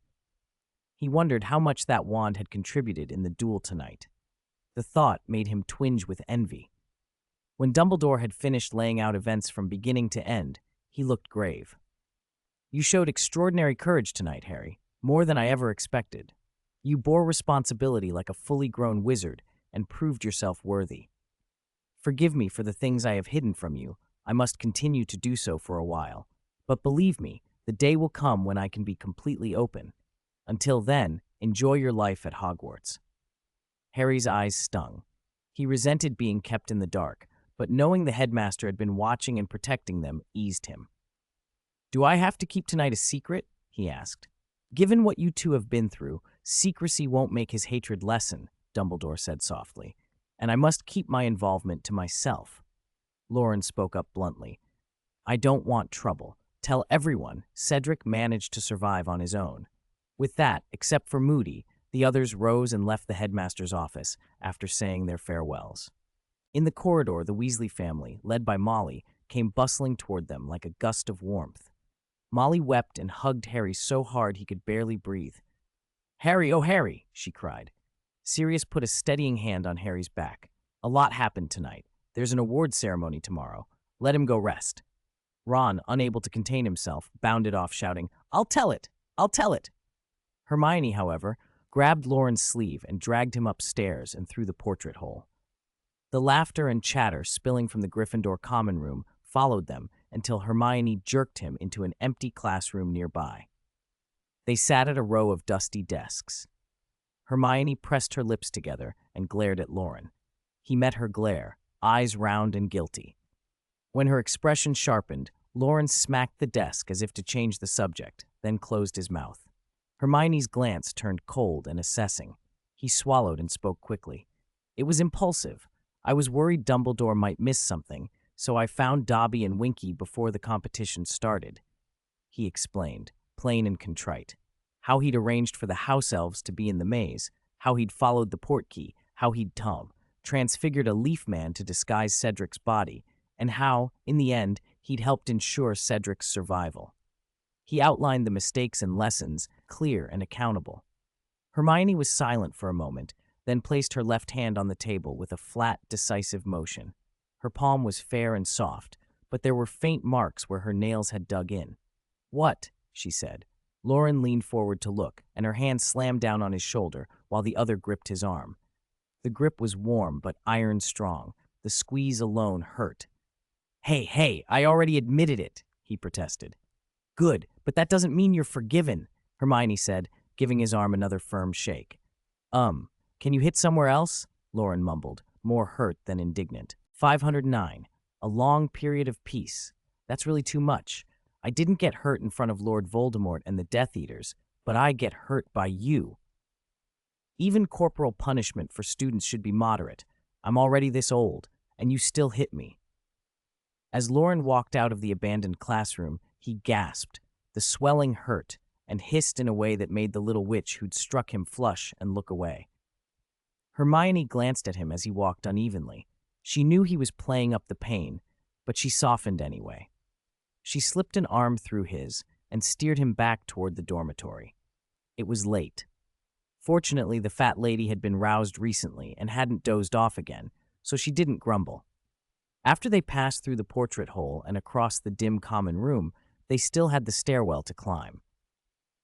He wondered how much that wand had contributed in the duel tonight. The thought made him twinge with envy. When Dumbledore had finished laying out events from beginning to end, he looked grave. You showed extraordinary courage tonight, Harry, more than I ever expected. You bore responsibility like a fully grown wizard and proved yourself worthy. Forgive me for the things I have hidden from you. I must continue to do so for a while. But believe me, the day will come when I can be completely open. Until then, enjoy your life at Hogwarts. Harry's eyes stung. He resented being kept in the dark, but knowing the headmaster had been watching and protecting them eased him. Do I have to keep tonight a secret? He asked. Given what you two have been through, secrecy won't make his hatred lessen, Dumbledore said softly, and I must keep my involvement to myself. Loren spoke up bluntly. I don't want trouble. Tell everyone Cedric managed to survive on his own. With that, except for Moody, the others rose and left the headmaster's office after saying their farewells. In the corridor, the Weasley family, led by Molly, came bustling toward them like a gust of warmth. Molly wept and hugged Harry so hard he could barely breathe. Harry, oh Harry, she cried. Sirius put a steadying hand on Harry's back. A lot happened tonight. There's an awards ceremony tomorrow. Let him go rest. Ron, unable to contain himself, bounded off shouting, I'll tell it! I'll tell it! Hermione, however, grabbed Loren's sleeve and dragged him upstairs and through the portrait hole. The laughter and chatter spilling from the Gryffindor common room followed them until Hermione jerked him into an empty classroom nearby. They sat at a row of dusty desks. Hermione pressed her lips together and glared at Loren. He met her glare, eyes round and guilty. When her expression sharpened, Loren smacked the desk as if to change the subject, then closed his mouth. Hermione's glance turned cold and assessing. He swallowed and spoke quickly. It was impulsive. I was worried Dumbledore might miss something, so I found Dobby and Winky before the competition started. He explained, plain and contrite. How he'd arranged for the house elves to be in the maze, how he'd followed the portkey, how he'd transfigured a leaf man to disguise Cedric's body, and how, in the end, he'd helped ensure Cedric's survival. He outlined the mistakes and lessons, clear and accountable. Hermione was silent for a moment, then placed her left hand on the table with a flat, decisive motion. Her palm was fair and soft, but there were faint marks where her nails had dug in. What? She said. Loren leaned forward to look, and her hand slammed down on his shoulder while the other gripped his arm. The grip was warm but iron strong. The squeeze alone hurt. Hey, I already admitted it, he protested. Good, but that doesn't mean you're forgiven, Hermione said, giving his arm another firm shake. Can you hit somewhere else? Loren mumbled, more hurt than indignant. 509. A long period of peace. That's really too much. I didn't get hurt in front of Lord Voldemort and the Death Eaters, but I get hurt by you. Even corporal punishment for students should be moderate. I'm already this old, and you still hit me. As Loren walked out of the abandoned classroom, he gasped. The swelling hurt, and hissed in a way that made the little witch who'd struck him flush and look away. Hermione glanced at him as he walked unevenly. She knew he was playing up the pain, but she softened anyway. She slipped an arm through his and steered him back toward the dormitory. It was late. Fortunately, the fat lady had been roused recently and hadn't dozed off again, so she didn't grumble. After they passed through the portrait hole and across the dim common room, they still had the stairwell to climb.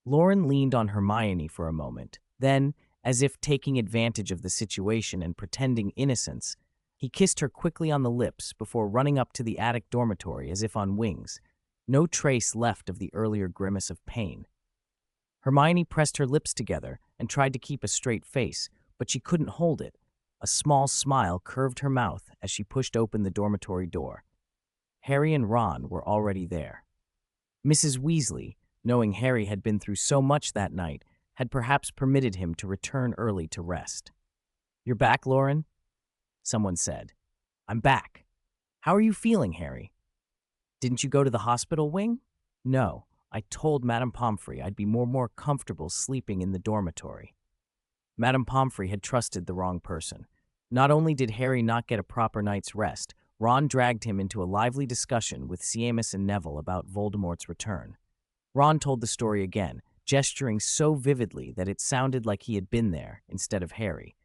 Loren leaned on Hermione for a moment. Then, as if taking advantage of the situation and pretending innocence, he kissed her quickly on the lips before running up to the attic dormitory as if on wings, no trace left of the earlier grimace of pain. Hermione pressed her lips together and tried to keep a straight face, but she couldn't hold it. A small smile curved her mouth as she pushed open the dormitory door. Harry and Ron were already there. Mrs. Weasley, knowing Harry had been through so much that night, had perhaps permitted him to return early to rest. "You're back, Loren?" someone said. "I'm back. How are you feeling, Harry?" "Didn't you go to the hospital wing?" "No, I told Madame Pomfrey I'd be more comfortable sleeping in the dormitory." Madame Pomfrey had trusted the wrong person. Not only did Harry not get a proper night's rest, Ron dragged him into a lively discussion with Seamus and Neville about Voldemort's return. Ron told the story again, gesturing so vividly that it sounded like he had been there instead of Harry.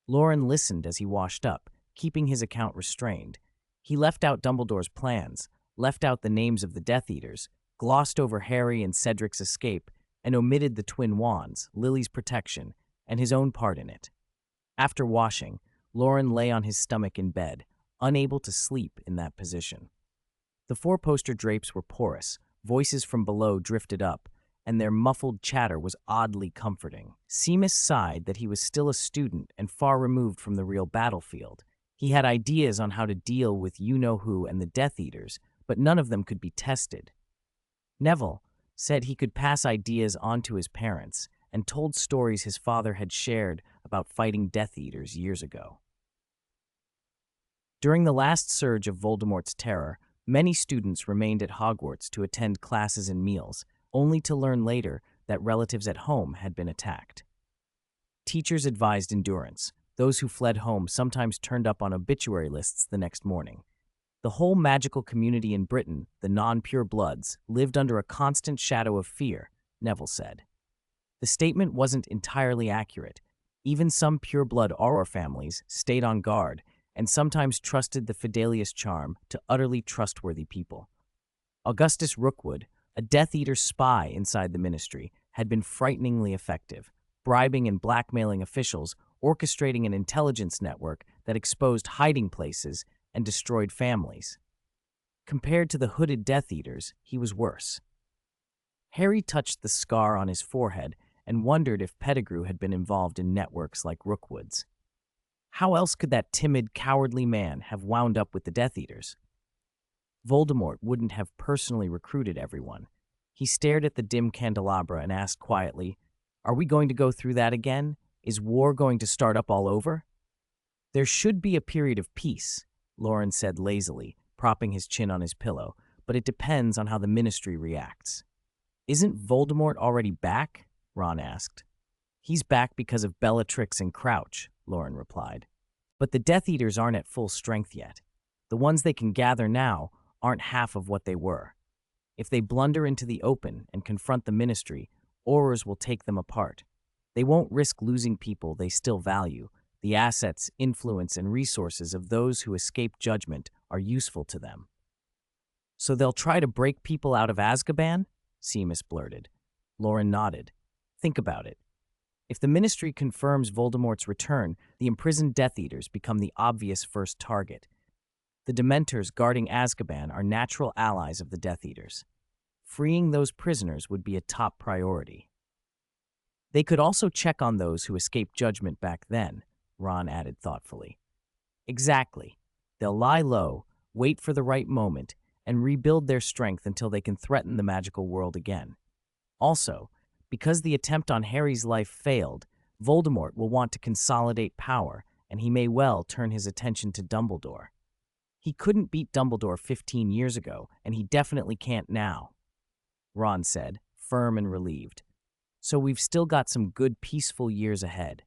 Loren listened as he washed up, keeping his account restrained. He left out Dumbledore's plans, left out the names of the Death Eaters, glossed over Harry and Cedric's escape, and omitted the twin wands, Lily's protection, and his own part in it. After washing, Loren lay on his stomach in bed, unable to sleep in that position. The four-poster drapes were porous, voices from below drifted up, and their muffled chatter was oddly comforting. Seamus sighed that he was still a student and far removed from the real battlefield. He had ideas on how to deal with you-know-who and the Death Eaters, but none of them could be tested. Neville said he could pass ideas on to his parents and told stories his father had shared about fighting Death Eaters years ago. During the last surge of Voldemort's terror, many students remained at Hogwarts to attend classes and meals, only to learn later that relatives at home had been attacked. Teachers advised endurance. Those who fled home sometimes turned up on obituary lists the next morning. The whole magical community in Britain, the non-pure bloods, lived under a constant shadow of fear, Neville said. The statement wasn't entirely accurate. Even some pure-blood Auror families stayed on guard and sometimes trusted the Fidelius charm to utterly trustworthy people. Augustus Rookwood, a Death Eater spy inside the ministry, had been frighteningly effective, bribing and blackmailing officials, orchestrating an intelligence network that exposed hiding places and destroyed families. Compared to the hooded Death Eaters, he was worse. Harry touched the scar on his forehead and wondered if Pettigrew had been involved in networks like Rookwood's. How else could that timid, cowardly man have wound up with the Death Eaters? Voldemort wouldn't have personally recruited everyone. He stared at the dim candelabra and asked quietly, "Are we going to go through that again? Is war going to start up all over?" "There should be a period of peace," Loren said lazily, propping his chin on his pillow, "but it depends on how the Ministry reacts." "Isn't Voldemort already back?" Ron asked. "He's back because of Bellatrix and Crouch," Loren replied. "But the Death Eaters aren't at full strength yet. The ones they can gather now aren't half of what they were. If they blunder into the open and confront the Ministry, Aurors will take them apart. They won't risk losing people they still value. The assets, influence, and resources of those who escape judgment are useful to them." "So they'll try to break people out of Azkaban?" Seamus blurted. Loren nodded. "Think about it. If the Ministry confirms Voldemort's return, the imprisoned Death Eaters become the obvious first target. The Dementors guarding Azkaban are natural allies of the Death Eaters. Freeing those prisoners would be a top priority. They could also check on those who escaped judgment back then," Ron added thoughtfully. "Exactly. They'll lie low, wait for the right moment, and rebuild their strength until they can threaten the magical world again. Also, because the attempt on Harry's life failed, Voldemort will want to consolidate power, and he may well turn his attention to Dumbledore. He couldn't beat Dumbledore 15 years ago, and he definitely can't now," Ron said, firm and relieved. "So we've still got some good, peaceful years ahead."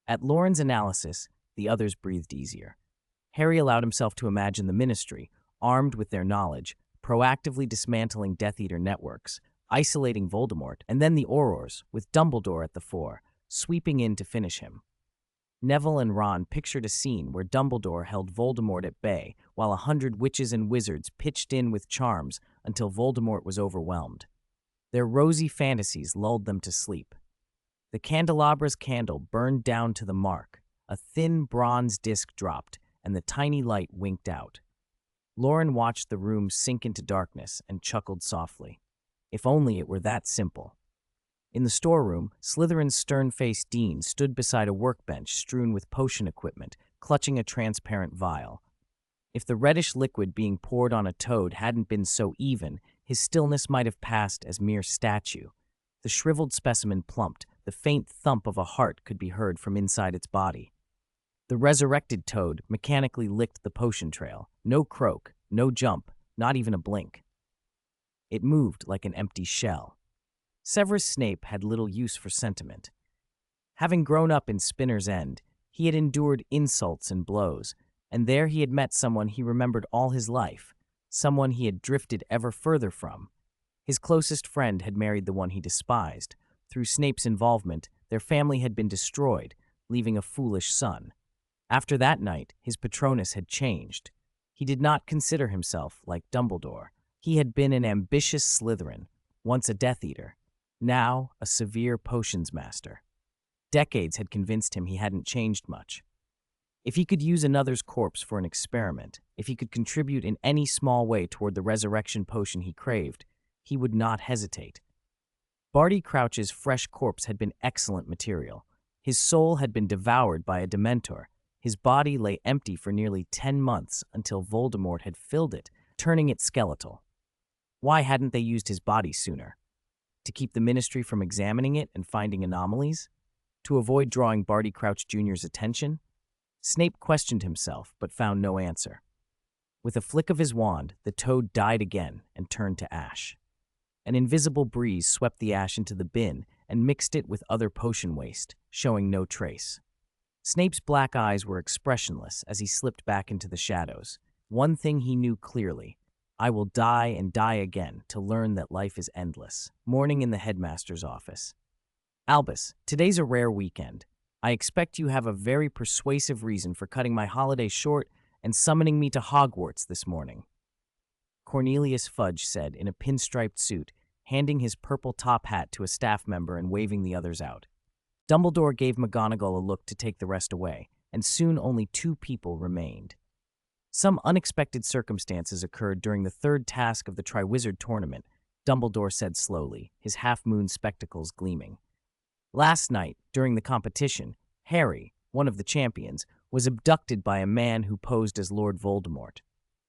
At Loren's analysis, the others breathed easier. Harry allowed himself to imagine the Ministry, armed with their knowledge, proactively dismantling Death Eater networks, isolating Voldemort, and then the Aurors, with Dumbledore at the fore, sweeping in to finish him. Neville and Ron pictured a scene where Dumbledore held Voldemort at bay while 100 witches and wizards pitched in with charms until Voldemort was overwhelmed. Their rosy fantasies lulled them to sleep. The candelabra's candle burned down to the mark, a thin bronze disc dropped, and the tiny light winked out. Loren watched the room sink into darkness and chuckled softly. If only it were that simple. In the storeroom, Slytherin's stern-faced Dean stood beside a workbench strewn with potion equipment, clutching a transparent vial. If the reddish liquid being poured on a toad hadn't been so even, his stillness might have passed as mere statue. The shriveled specimen plumped, the faint thump of a heart could be heard from inside its body. The resurrected toad mechanically licked the potion trail. No croak, no jump, not even a blink. It moved like an empty shell. Severus Snape had little use for sentiment. Having grown up in Spinner's End, he had endured insults and blows, and there he had met someone he remembered all his life, someone he had drifted ever further from. His closest friend had married the one he despised. Through Snape's involvement, their family had been destroyed, leaving a foolish son. After that night, his Patronus had changed. He did not consider himself like Dumbledore. He had been an ambitious Slytherin, once a Death Eater, now a severe potions master. Decades had convinced him he hadn't changed much. If he could use another's corpse for an experiment, if he could contribute in any small way toward the resurrection potion he craved, he would not hesitate. Barty Crouch's fresh corpse had been excellent material. His soul had been devoured by a Dementor. His body lay empty for nearly 10 months until Voldemort had filled it, turning it skeletal. Why hadn't they used his body sooner? To keep the Ministry from examining it and finding anomalies? To avoid drawing Barty Crouch Jr.'s attention? Snape questioned himself, but found no answer. With a flick of his wand, the toad died again and turned to ash. An invisible breeze swept the ash into the bin and mixed it with other potion waste, showing no trace. Snape's black eyes were expressionless as he slipped back into the shadows. One thing he knew clearly: I will die and die again to learn that life is endless. Morning in the headmaster's office. Albus, today's a rare weekend. I expect you have a very persuasive reason for cutting my holiday short and summoning me to Hogwarts this morning. Cornelius Fudge said in a pinstriped suit, handing his purple top hat to a staff member and waving the others out. Dumbledore gave McGonagall a look to take the rest away, and soon only 2 people remained. Some unexpected circumstances occurred during the third task of the Triwizard Tournament, Dumbledore said slowly, his half-moon spectacles gleaming. Last night, during the competition, Harry, one of the champions, was abducted by a man who posed as Lord Voldemort.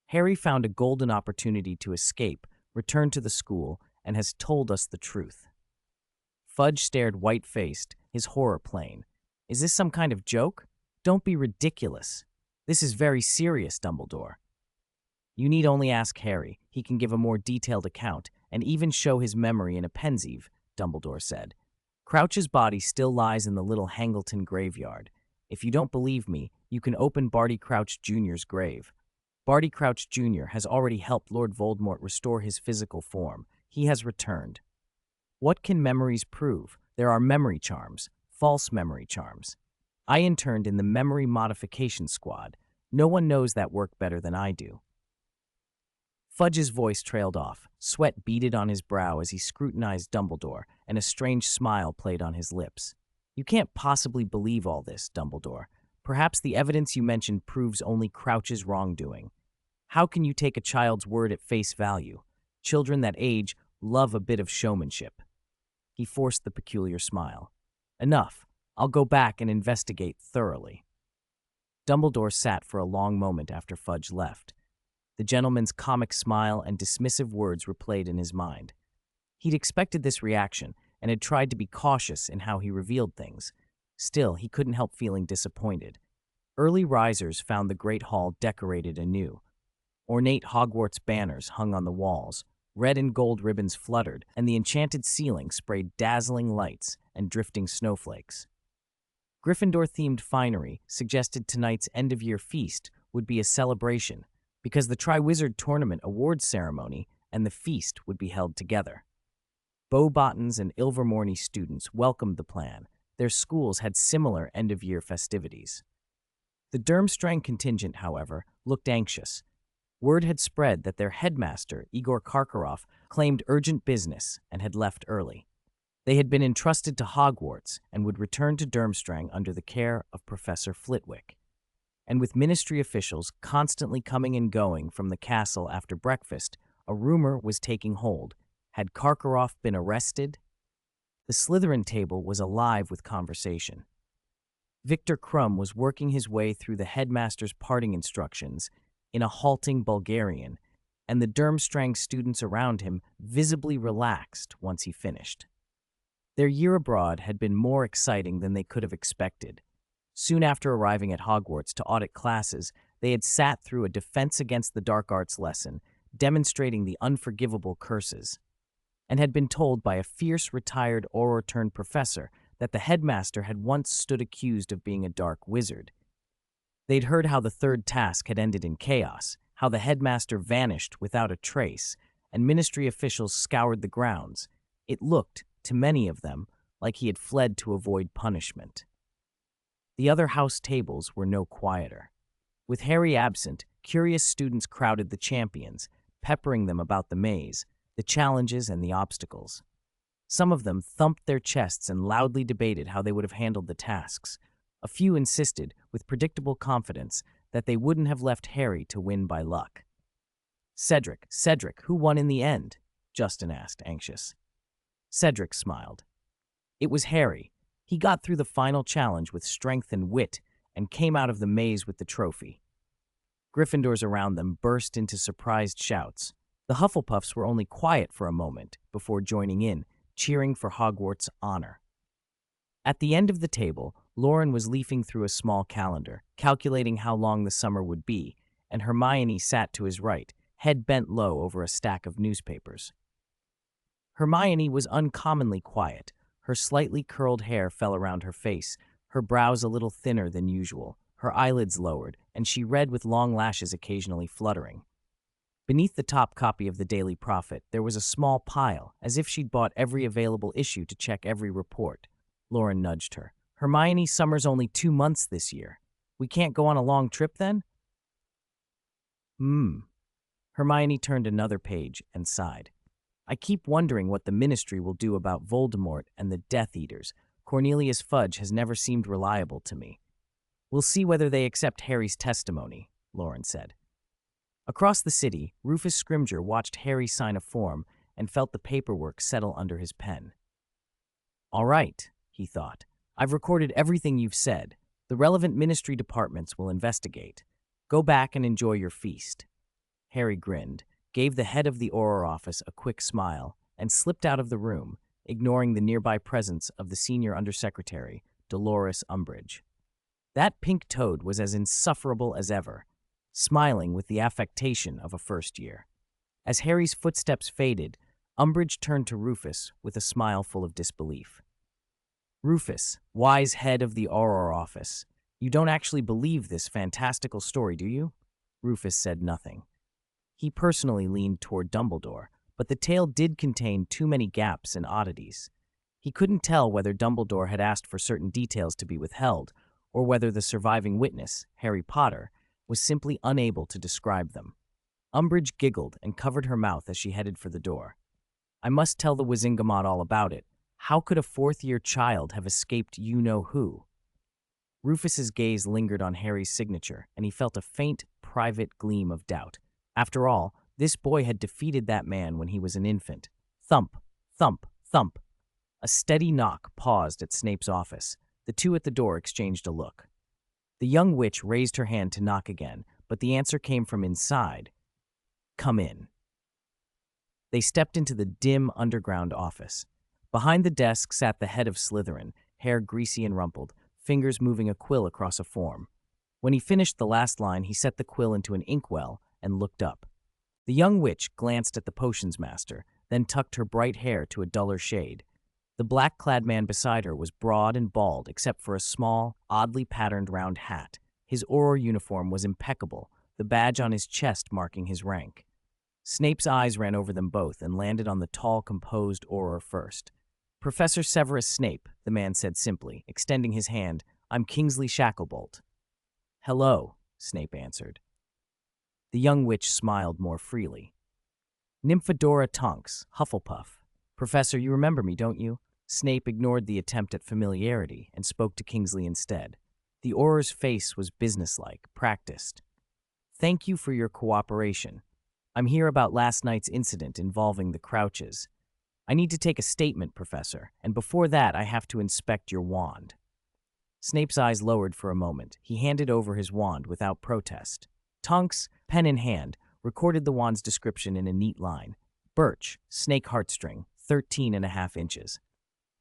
Harry found a golden opportunity to escape, returned to the school, and has told us the truth. Fudge stared white-faced, his horror plain. Is this some kind of joke? Don't be ridiculous. This is very serious, Dumbledore. You need only ask Harry. He can give a more detailed account, and even show his memory in a pensieve, Dumbledore said. Crouch's body still lies in the little Hangleton graveyard. If you don't believe me, you can open Barty Crouch Jr.'s grave. Barty Crouch Jr. has already helped Lord Voldemort restore his physical form. He has returned. What can memories prove? There are memory charms, false memory charms. I interned in the Memory Modification Squad. No one knows that work better than I do. Fudge's voice trailed off. Sweat beaded on his brow as he scrutinized Dumbledore, and a strange smile played on his lips. You can't possibly believe all this, Dumbledore. Perhaps the evidence you mentioned proves only Crouch's wrongdoing. How can you take a child's word at face value? Children that age love a bit of showmanship. He forced the peculiar smile. Enough. I'll go back and investigate thoroughly. Dumbledore sat for a long moment after Fudge left. The gentleman's comic smile and dismissive words replayed in his mind. He'd expected this reaction and had tried to be cautious in how he revealed things. Still, he couldn't help feeling disappointed. Early risers found the Great Hall decorated anew. Ornate Hogwarts banners hung on the walls, red and gold ribbons fluttered, and the enchanted ceiling sprayed dazzling lights and drifting snowflakes. Gryffindor-themed finery suggested tonight's end-of-year feast would be a celebration, because the Triwizard Tournament awards ceremony and the feast would be held together. Beauxbatons and Ilvermorny students welcomed the plan. Their schools had similar end-of-year festivities. The Durmstrang contingent, however, looked anxious. Word had spread that their headmaster, Igor Karkaroff, claimed urgent business and had left early. They had been entrusted to Hogwarts and would return to Durmstrang under the care of Professor Flitwick. And with ministry officials constantly coming and going from the castle after breakfast, a rumor was taking hold. Had Karkaroff been arrested? The Slytherin table was alive with conversation. Victor Krum was working his way through the headmaster's parting instructions in a halting Bulgarian, and the Durmstrang students around him visibly relaxed once he finished. Their year abroad had been more exciting than they could have expected. Soon after arriving at Hogwarts to audit classes, they had sat through a Defense Against the Dark Arts lesson, demonstrating the unforgivable curses, and had been told by a fierce retired Auror-turned-professor that the headmaster had once stood accused of being a dark wizard. They'd heard how the third task had ended in chaos, how the headmaster vanished without a trace, and ministry officials scoured the grounds. It looked, to many of them, like he had fled to avoid punishment. The other house tables were no quieter. With Harry absent, curious students crowded the champions, peppering them about the maze, the challenges, and the obstacles. Some of them thumped their chests and loudly debated how they would have handled the tasks. A few insisted, with predictable confidence, that they wouldn't have left Harry to win by luck. Cedric, who won in the end?" Justin asked, anxious. Cedric smiled. It was Harry. He got through the final challenge with strength and wit and came out of the maze with the trophy. Gryffindors around them burst into surprised shouts. The Hufflepuffs were only quiet for a moment before joining in, cheering for Hogwarts' honor. At the end of the table, Loren was leafing through a small calendar, calculating how long the summer would be, and Hermione sat to his right, head bent low over a stack of newspapers. Hermione was uncommonly quiet. Her slightly curled hair fell around her face, her brows a little thinner than usual, her eyelids lowered, and she read with long lashes occasionally fluttering. Beneath the top copy of the Daily Prophet, there was a small pile, as if she'd bought every available issue to check every report. Loren nudged her. Hermione, summer's only 2 months this year. We can't go on a long trip then? Hermione turned another page and sighed. I keep wondering what the Ministry will do about Voldemort and the Death Eaters. Cornelius Fudge has never seemed reliable to me. We'll see whether they accept Harry's testimony, Loren said. Across the city, Rufus Scrimgeour watched Harry sign a form and felt the paperwork settle under his pen. All right, he thought. I've recorded everything you've said. The relevant ministry departments will investigate. Go back and enjoy your feast. Harry grinned, gave the head of the Auror office a quick smile, and slipped out of the room, ignoring the nearby presence of the senior undersecretary, Dolores Umbridge. That pink toad was as insufferable as ever, smiling with the affectation of a first year. As Harry's footsteps faded, Umbridge turned to Rufus with a smile full of disbelief. Rufus, wise head of the Auror office, you don't actually believe this fantastical story, do you? Rufus said nothing. He personally leaned toward Dumbledore, but the tale did contain too many gaps and oddities. He couldn't tell whether Dumbledore had asked for certain details to be withheld, or whether the surviving witness, Harry Potter, was simply unable to describe them. Umbridge giggled and covered her mouth as she headed for the door. I must tell the Wizengamot all about it. How could a fourth-year child have escaped you-know-who? Rufus's gaze lingered on Harry's signature, and he felt a faint, private gleam of doubt. After all, this boy had defeated that man when he was an infant. Thump, thump, thump. A steady knock paused at Snape's office. The two at the door exchanged a look. The young witch raised her hand to knock again, but the answer came from inside. Come in. They stepped into the dim underground office. Behind the desk sat the head of Slytherin, hair greasy and rumpled, fingers moving a quill across a form. When he finished the last line, he set the quill into an inkwell and looked up. The young witch glanced at the potions master, then tucked her bright hair to a duller shade. The black-clad man beside her was broad and bald except for a small, oddly patterned round hat. His Auror uniform was impeccable, the badge on his chest marking his rank. Snape's eyes ran over them both and landed on the tall, composed Auror first. "Professor Severus Snape," the man said simply, extending his hand. "I'm Kingsley Shacklebolt." "Hello," Snape answered. The young witch smiled more freely. "Nymphadora Tonks, Hufflepuff. Professor, you remember me, don't you?" Snape ignored the attempt at familiarity and spoke to Kingsley instead. The Auror's face was businesslike, practiced. "Thank you for your cooperation. I'm here about last night's incident involving the Crouches. I need to take a statement, Professor, and before that I have to inspect your wand." Snape's eyes lowered for a moment. He handed over his wand without protest. Tonks, pen in hand, recorded the wand's description in a neat line. Birch, snake heartstring, 13.5 inches.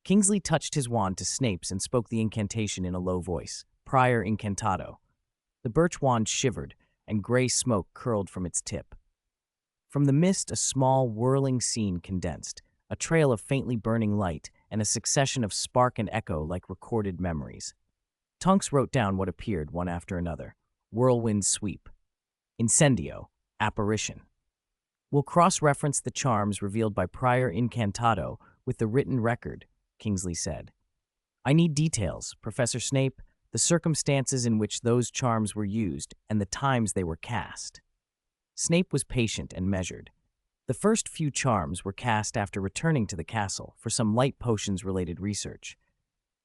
Kingsley touched his wand to Snape's and spoke the incantation in a low voice. Prior incantado. The birch wand shivered, and gray smoke curled from its tip. From the mist, a small, whirling scene condensed, a trail of faintly burning light and a succession of spark and echo like recorded memories. Tonks wrote down what appeared one after another. Whirlwind sweep. Incendio. Apparition. "We'll cross-reference the charms revealed by Prior Incantado with the written record," Kingsley said. "I need details, Professor Snape, the circumstances in which those charms were used and the times they were cast." Snape was patient and measured. The first few charms were cast after returning to the castle for some light potions-related research.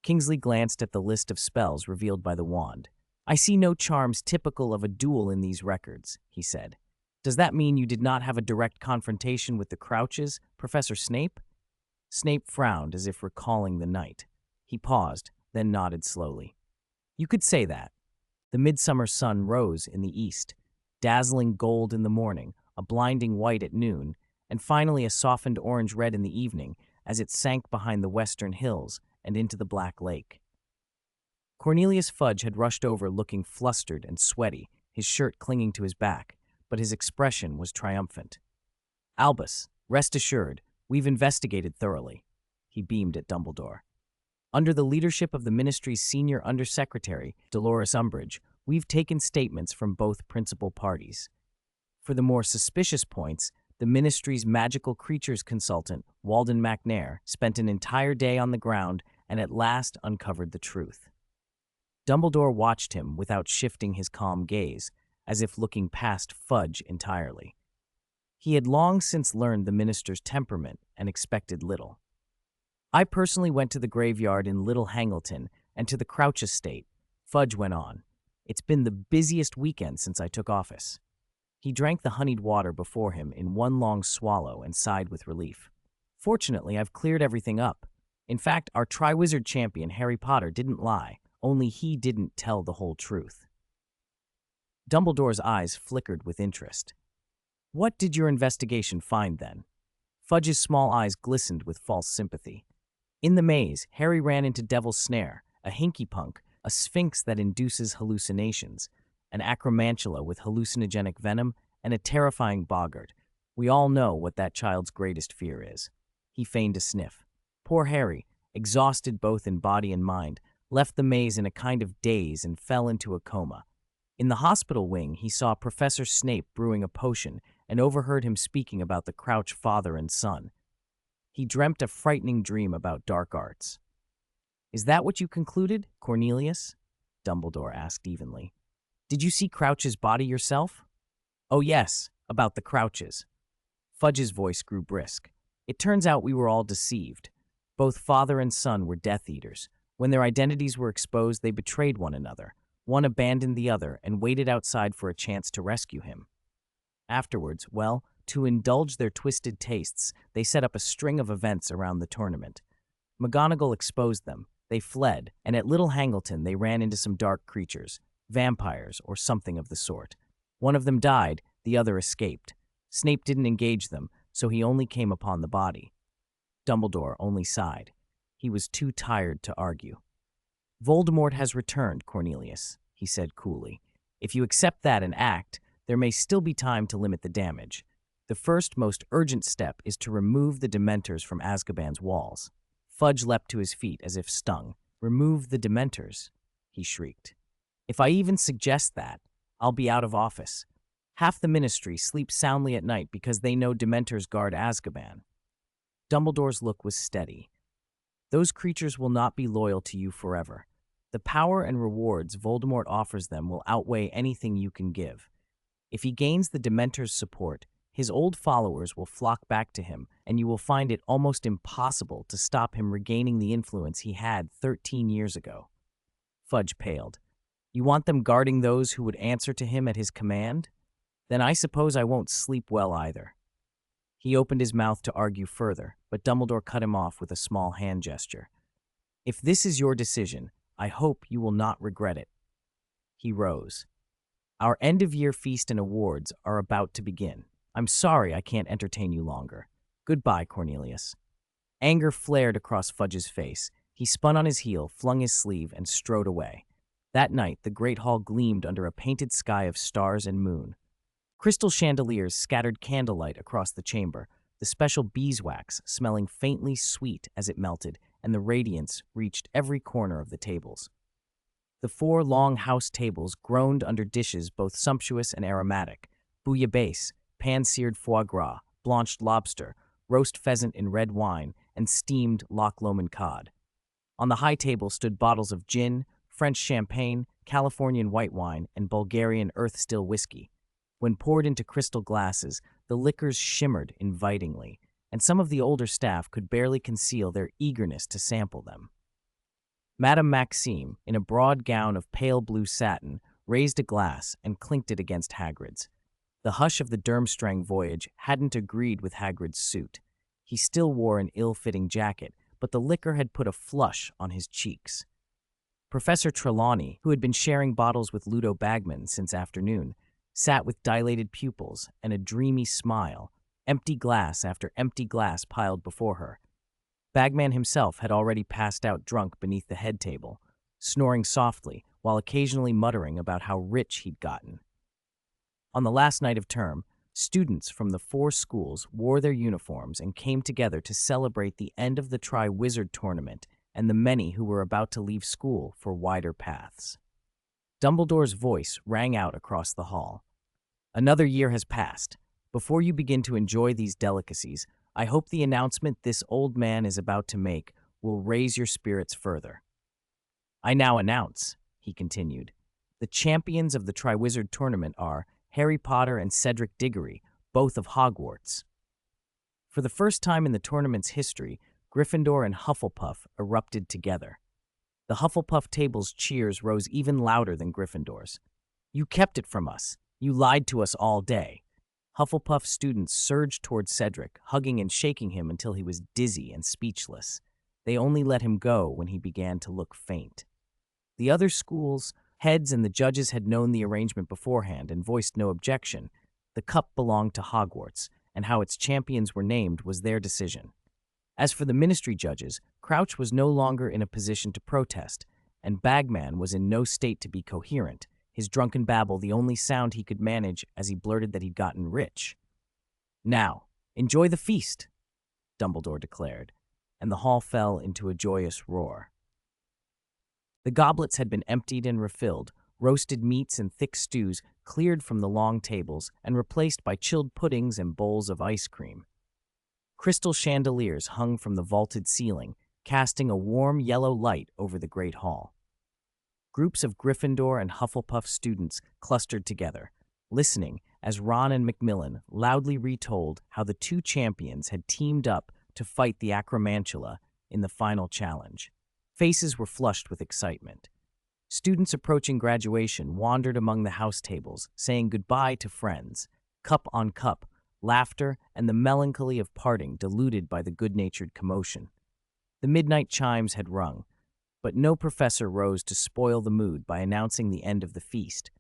Kingsley glanced at the list of spells revealed by the wand. "I see no charms typical of a duel in these records," he said. "Does that mean you did not have a direct confrontation with the Crouches, Professor Snape?" Snape frowned as if recalling the night. He paused, then nodded slowly. "You could say that. The midsummer sun rose in the east, dazzling gold in the morning, a blinding white at noon, and finally a softened orange-red in the evening as it sank behind the western hills and into the Black Lake." Cornelius Fudge had rushed over looking flustered and sweaty, his shirt clinging to his back, but his expression was triumphant. "Albus, rest assured, we've investigated thoroughly." He beamed at Dumbledore. "Under the leadership of the Ministry's senior undersecretary, Dolores Umbridge, we've taken statements from both principal parties. For the more suspicious points, the Ministry's magical creatures consultant, Walden McNair, spent an entire day on the ground and at last uncovered the truth." Dumbledore watched him without shifting his calm gaze, as if looking past Fudge entirely. He had long since learned the minister's temperament and expected little. "I personally went to the graveyard in Little Hangleton and to the Crouch estate," Fudge went on. "It's been the busiest weekend since I took office." He drank the honeyed water before him in one long swallow and sighed with relief. "Fortunately, I've cleared everything up. In fact, our Triwizard champion, Harry Potter, didn't lie, only he didn't tell the whole truth." Dumbledore's eyes flickered with interest. "What did your investigation find, then?" Fudge's small eyes glistened with false sympathy. "In the maze, Harry ran into Devil's Snare, a hinky-punk, a sphinx that induces hallucinations, an acromantula with hallucinogenic venom, and a terrifying boggart. We all know what that child's greatest fear is." He feigned a sniff. "Poor Harry, exhausted both in body and mind, left the maze in a kind of daze and fell into a coma. In the hospital wing, he saw Professor Snape brewing a potion and overheard him speaking about the Crouch father and son. He dreamt a frightening dream about dark arts." "Is that what you concluded, Cornelius?" Dumbledore asked evenly. "Did you see Crouch's body yourself?" "Oh yes, about the Crouches." Fudge's voice grew brisk. "It turns out we were all deceived. Both father and son were Death Eaters. When their identities were exposed, they betrayed one another. One abandoned the other and waited outside for a chance to rescue him. Afterwards, well, to indulge their twisted tastes, they set up a string of events around the tournament. McGonagall exposed them. They fled, and at Little Hangleton they ran into some dark creatures, vampires or something of the sort. One of them died, the other escaped. Snape didn't engage them, so he only came upon the body." Dumbledore only sighed. He was too tired to argue. "Voldemort has returned, Cornelius," he said coolly. "If you accept that and act, there may still be time to limit the damage. The first, most urgent step is to remove the Dementors from Azkaban's walls." Fudge leapt to his feet as if stung. "Remove the Dementors?" he shrieked. "If I even suggest that, I'll be out of office. Half the Ministry sleeps soundly at night because they know Dementors guard Azkaban. Dumbledore's look was steady. Those creatures will not be loyal to you forever. The power and rewards Voldemort offers them will outweigh anything you can give. If he gains the Dementors' support, his old followers will flock back to him, and you will find it almost impossible to stop him regaining the influence he had 13 years ago. Fudge paled. You want them guarding those who would answer to him at his command? Then I suppose I won't sleep well either. He opened his mouth to argue further, but Dumbledore cut him off with a small hand gesture. If this is your decision, I hope you will not regret it. He rose. Our end-of-year feast and awards are about to begin. I'm sorry I can't entertain you longer. Goodbye, Cornelius. Anger flared across Fudge's face. He spun on his heel, flung his sleeve, and strode away. That night, the Great Hall gleamed under a painted sky of stars and moon. Crystal chandeliers scattered candlelight across the chamber, the special beeswax smelling faintly sweet as it melted, and the radiance reached every corner of the tables. The 4 long house tables groaned under dishes both sumptuous and aromatic: bouillabaisse, pan-seared foie gras, blanched lobster, roast pheasant in red wine, and steamed Loch Lomond cod. On the high table stood bottles of gin, French champagne, Californian white wine, and Bulgarian earth-still whiskey. When poured into crystal glasses, the liquors shimmered invitingly, and some of the older staff could barely conceal their eagerness to sample them. Madame Maxime, in a broad gown of pale blue satin, raised a glass and clinked it against Hagrid's. The hush of the Durmstrang voyage hadn't agreed with Hagrid's suit. He still wore an ill-fitting jacket, but the liquor had put a flush on his cheeks. Professor Trelawney, who had been sharing bottles with Ludo Bagman since afternoon, sat with dilated pupils and a dreamy smile, empty glass after empty glass piled before her. Bagman himself had already passed out drunk beneath the head table, snoring softly while occasionally muttering about how rich he'd gotten. On the last night of term, students from the 4 schools wore their uniforms and came together to celebrate the end of the Tri-Wizard tournament and the many who were about to leave school for wider paths. Dumbledore's voice rang out across the hall. Another year has passed. Before you begin to enjoy these delicacies, I hope the announcement this old man is about to make will raise your spirits further. I now announce, he continued, the champions of the Triwizard Tournament are Harry Potter and Cedric Diggory, both of Hogwarts. For the first time in the tournament's history, Gryffindor and Hufflepuff erupted together. The Hufflepuff table's cheers rose even louder than Gryffindor's. You kept it from us. You lied to us all day. Hufflepuff students surged toward Cedric, hugging and shaking him until he was dizzy and speechless. They only let him go when he began to look faint. The other schools' heads and the judges had known the arrangement beforehand and voiced no objection. The cup belonged to Hogwarts, and how its champions were named was their decision. As for the Ministry judges, Crouch was no longer in a position to protest, and Bagman was in no state to be coherent, his drunken babble the only sound he could manage as he blurted that he'd gotten rich. Now, enjoy the feast, Dumbledore declared, and the hall fell into a joyous roar. The goblets had been emptied and refilled, roasted meats and thick stews cleared from the long tables and replaced by chilled puddings and bowls of ice cream. Crystal chandeliers hung from the vaulted ceiling, casting a warm yellow light over the great hall. Groups of Gryffindor and Hufflepuff students clustered together, listening as Ron and Macmillan loudly retold how the 2 champions had teamed up to fight the Acromantula in the final challenge. Faces were flushed with excitement. Students approaching graduation wandered among the house tables, saying goodbye to friends, cup on cup, laughter and the melancholy of parting diluted by the good-natured commotion. The midnight chimes had rung, but no professor rose to spoil the mood by announcing the end of the feast.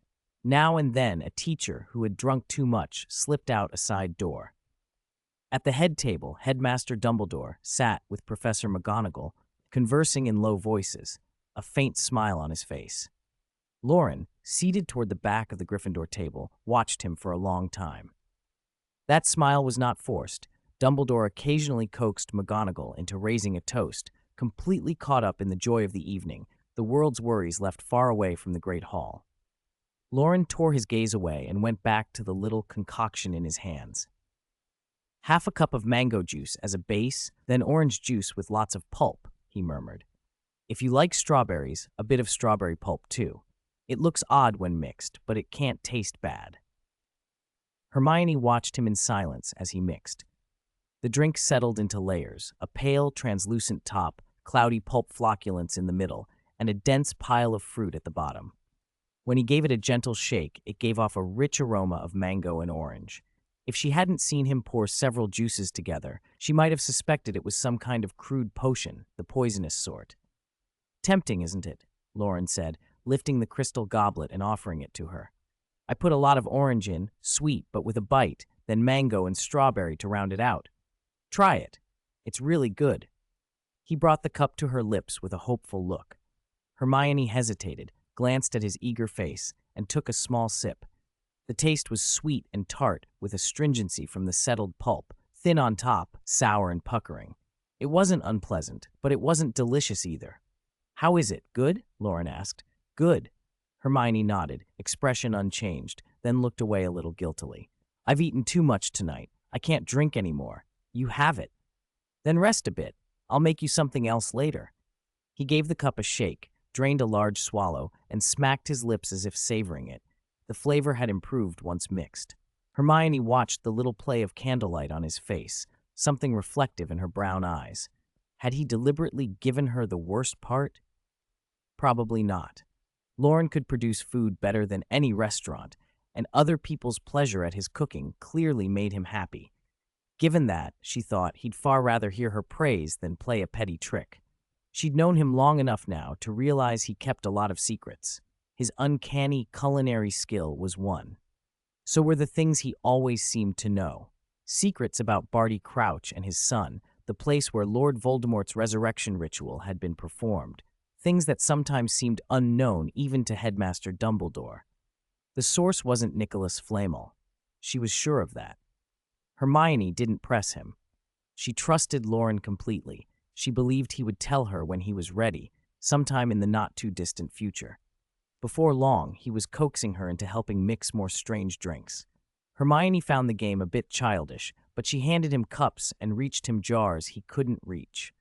Now and then, a teacher who had drunk too much slipped out a side door. At the head table, Headmaster Dumbledore sat with Professor McGonagall, conversing in low voices, a faint smile on his face. Loren, seated toward the back of the Gryffindor table, watched him for a long time. That smile was not forced. Dumbledore occasionally coaxed McGonagall into raising a toast, completely caught up in the joy of the evening, the world's worries left far away from the Great Hall. Loren tore his gaze away and went back to the little concoction in his hands. Half a cup of mango juice as a base, then orange juice with lots of pulp, he murmured. If you like strawberries, a bit of strawberry pulp too. It looks odd when mixed, but it can't taste bad. Hermione watched him in silence as he mixed. The drink settled into layers, a pale, translucent top, cloudy pulp flocculence in the middle, and a dense pile of fruit at the bottom. When he gave it a gentle shake, it gave off a rich aroma of mango and orange. If she hadn't seen him pour several juices together, she might have suspected it was some kind of crude potion, the poisonous sort. Tempting, isn't it? Loren said, lifting the crystal goblet and offering it to her. I put a lot of orange in, sweet but with a bite, then mango and strawberry to round it out. Try it. It's really good. He brought the cup to her lips with a hopeful look. Hermione hesitated, glanced at his eager face, and took a small sip. The taste was sweet and tart, with astringency from the settled pulp, thin on top, sour and puckering. It wasn't unpleasant, but it wasn't delicious either. How is it? Good? Loren asked. Good. Hermione nodded, expression unchanged, then looked away a little guiltily. I've eaten too much tonight. I can't drink anymore. You have it. Then rest a bit. I'll make you something else later. He gave the cup a shake, drained a large swallow, and smacked his lips as if savoring it. The flavor had improved once mixed. Hermione watched the little play of candlelight on his face, something reflective in her brown eyes. Had he deliberately given her the worst part? Probably not. Loren could produce food better than any restaurant, and other people's pleasure at his cooking clearly made him happy. Given that, she thought, he'd far rather hear her praise than play a petty trick. She'd known him long enough now to realize he kept a lot of secrets. His uncanny culinary skill was one. So were the things he always seemed to know. Secrets about Barty Crouch and his son, the place where Lord Voldemort's resurrection ritual had been performed. Things that sometimes seemed unknown even to Headmaster Dumbledore. The source wasn't Nicholas Flamel. She was sure of that. Hermione didn't press him. She trusted Loren completely. She believed he would tell her when he was ready, sometime in the not-too-distant future. Before long, he was coaxing her into helping mix more strange drinks. Hermione found the game a bit childish, but she handed him cups and reached him jars he couldn't reach.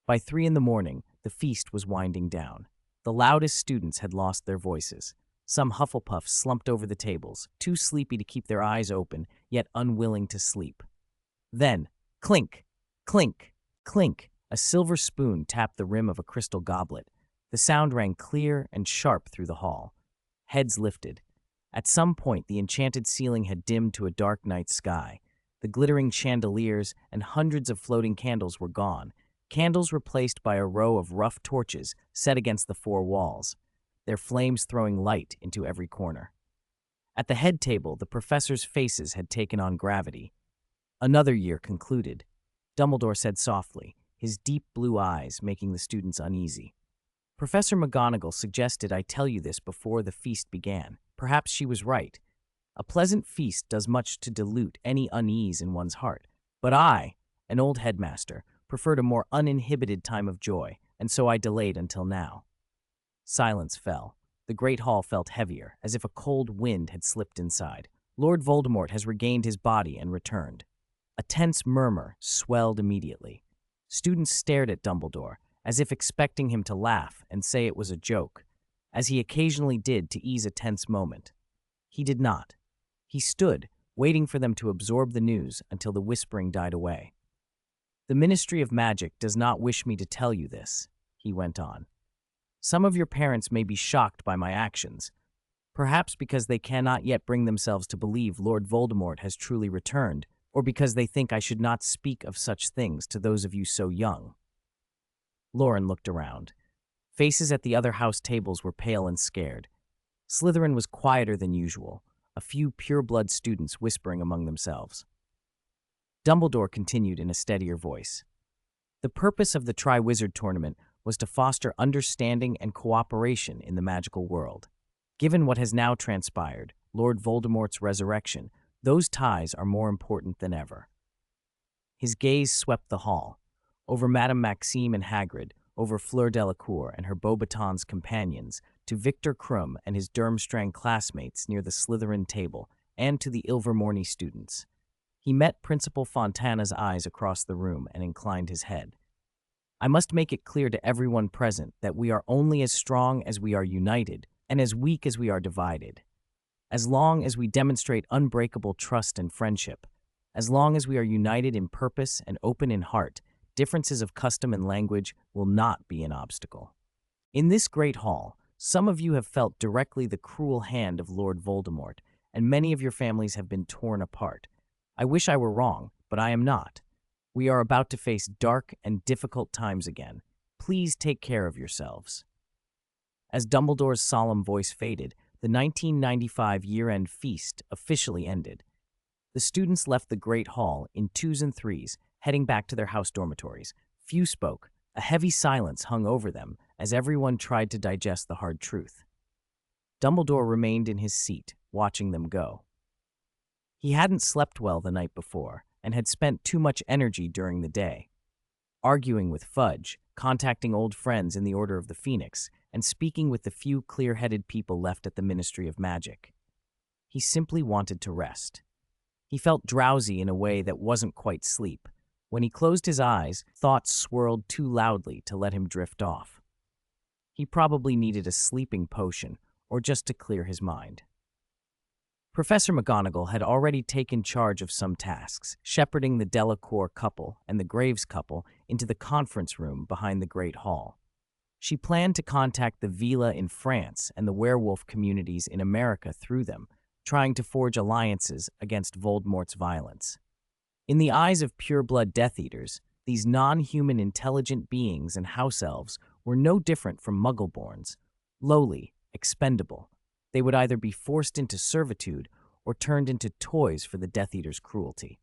By 3 a.m, the feast was winding down. The loudest students had lost their voices. Some Hufflepuffs slumped over the tables, too sleepy to keep their eyes open, yet unwilling to sleep. Then, clink, clink, clink, a silver spoon tapped the rim of a crystal goblet. The sound rang clear and sharp through the hall. Heads lifted. At some point, the enchanted ceiling had dimmed to a dark night sky. The glittering chandeliers and hundreds of floating candles were gone, candles replaced by a row of rough torches set against the 4 walls, their flames throwing light into every corner. At the head table, the professors' faces had taken on gravity. Another year concluded. Dumbledore said softly, his deep blue eyes making the students uneasy. Professor McGonagall suggested I tell you this before the feast began. Perhaps she was right. A pleasant feast does much to dilute any unease in one's heart. But I, an old headmaster, preferred a more uninhibited time of joy, and so I delayed until now. Silence fell. The great hall felt heavier, as if a cold wind had slipped inside. Lord Voldemort has regained his body and returned. A tense murmur swelled immediately. Students stared at Dumbledore, as if expecting him to laugh and say it was a joke, as he occasionally did to ease a tense moment. He did not. He stood, waiting for them to absorb the news until the whispering died away. The Ministry of Magic does not wish me to tell you this, he went on. Some of your parents may be shocked by my actions, perhaps because they cannot yet bring themselves to believe Lord Voldemort has truly returned, or because they think I should not speak of such things to those of you so young. Loren looked around. Faces at the other house tables were pale and scared. Slytherin was quieter than usual, a few pure-blood students whispering among themselves. Dumbledore continued in a steadier voice. The purpose of the Triwizard Tournament was to foster understanding and cooperation in the magical world. Given what has now transpired, Lord Voldemort's resurrection, those ties are more important than ever. His gaze swept the hall, over Madame Maxime and Hagrid, over Fleur Delacour and her Beauxbatons companions, to Victor Krum and his Durmstrang classmates near the Slytherin table, and to the Ilvermorny students. He met Principal Fontana's eyes across the room and inclined his head. I must make it clear to everyone present that we are only as strong as we are united and as weak as we are divided. As long as we demonstrate unbreakable trust and friendship, as long as we are united in purpose and open in heart, differences of custom and language will not be an obstacle. In this great hall, some of you have felt directly the cruel hand of Lord Voldemort, and many of your families have been torn apart. I wish I were wrong, but I am not. We are about to face dark and difficult times again. Please take care of yourselves. As Dumbledore's solemn voice faded, the 1995 year-end feast officially ended. The students left the Great Hall in twos and threes, heading back to their house dormitories. Few spoke. A heavy silence hung over them as everyone tried to digest the hard truth. Dumbledore remained in his seat, watching them go. He hadn't slept well the night before and had spent too much energy during the day, arguing with Fudge, contacting old friends in the Order of the Phoenix, and speaking with the few clear-headed people left at the Ministry of Magic. He simply wanted to rest. He felt drowsy in a way that wasn't quite sleep. When he closed his eyes, thoughts swirled too loudly to let him drift off. He probably needed a sleeping potion, or just to clear his mind. Professor McGonagall had already taken charge of some tasks, shepherding the Delacour couple and the Graves couple into the conference room behind the Great Hall. She planned to contact the Vila in France and the werewolf communities in America through them, trying to forge alliances against Voldemort's violence. In the eyes of pureblood Death Eaters, these non-human intelligent beings and house elves were no different from Muggleborns, lowly, expendable. They would either be forced into servitude or turned into toys for the Death Eaters' cruelty.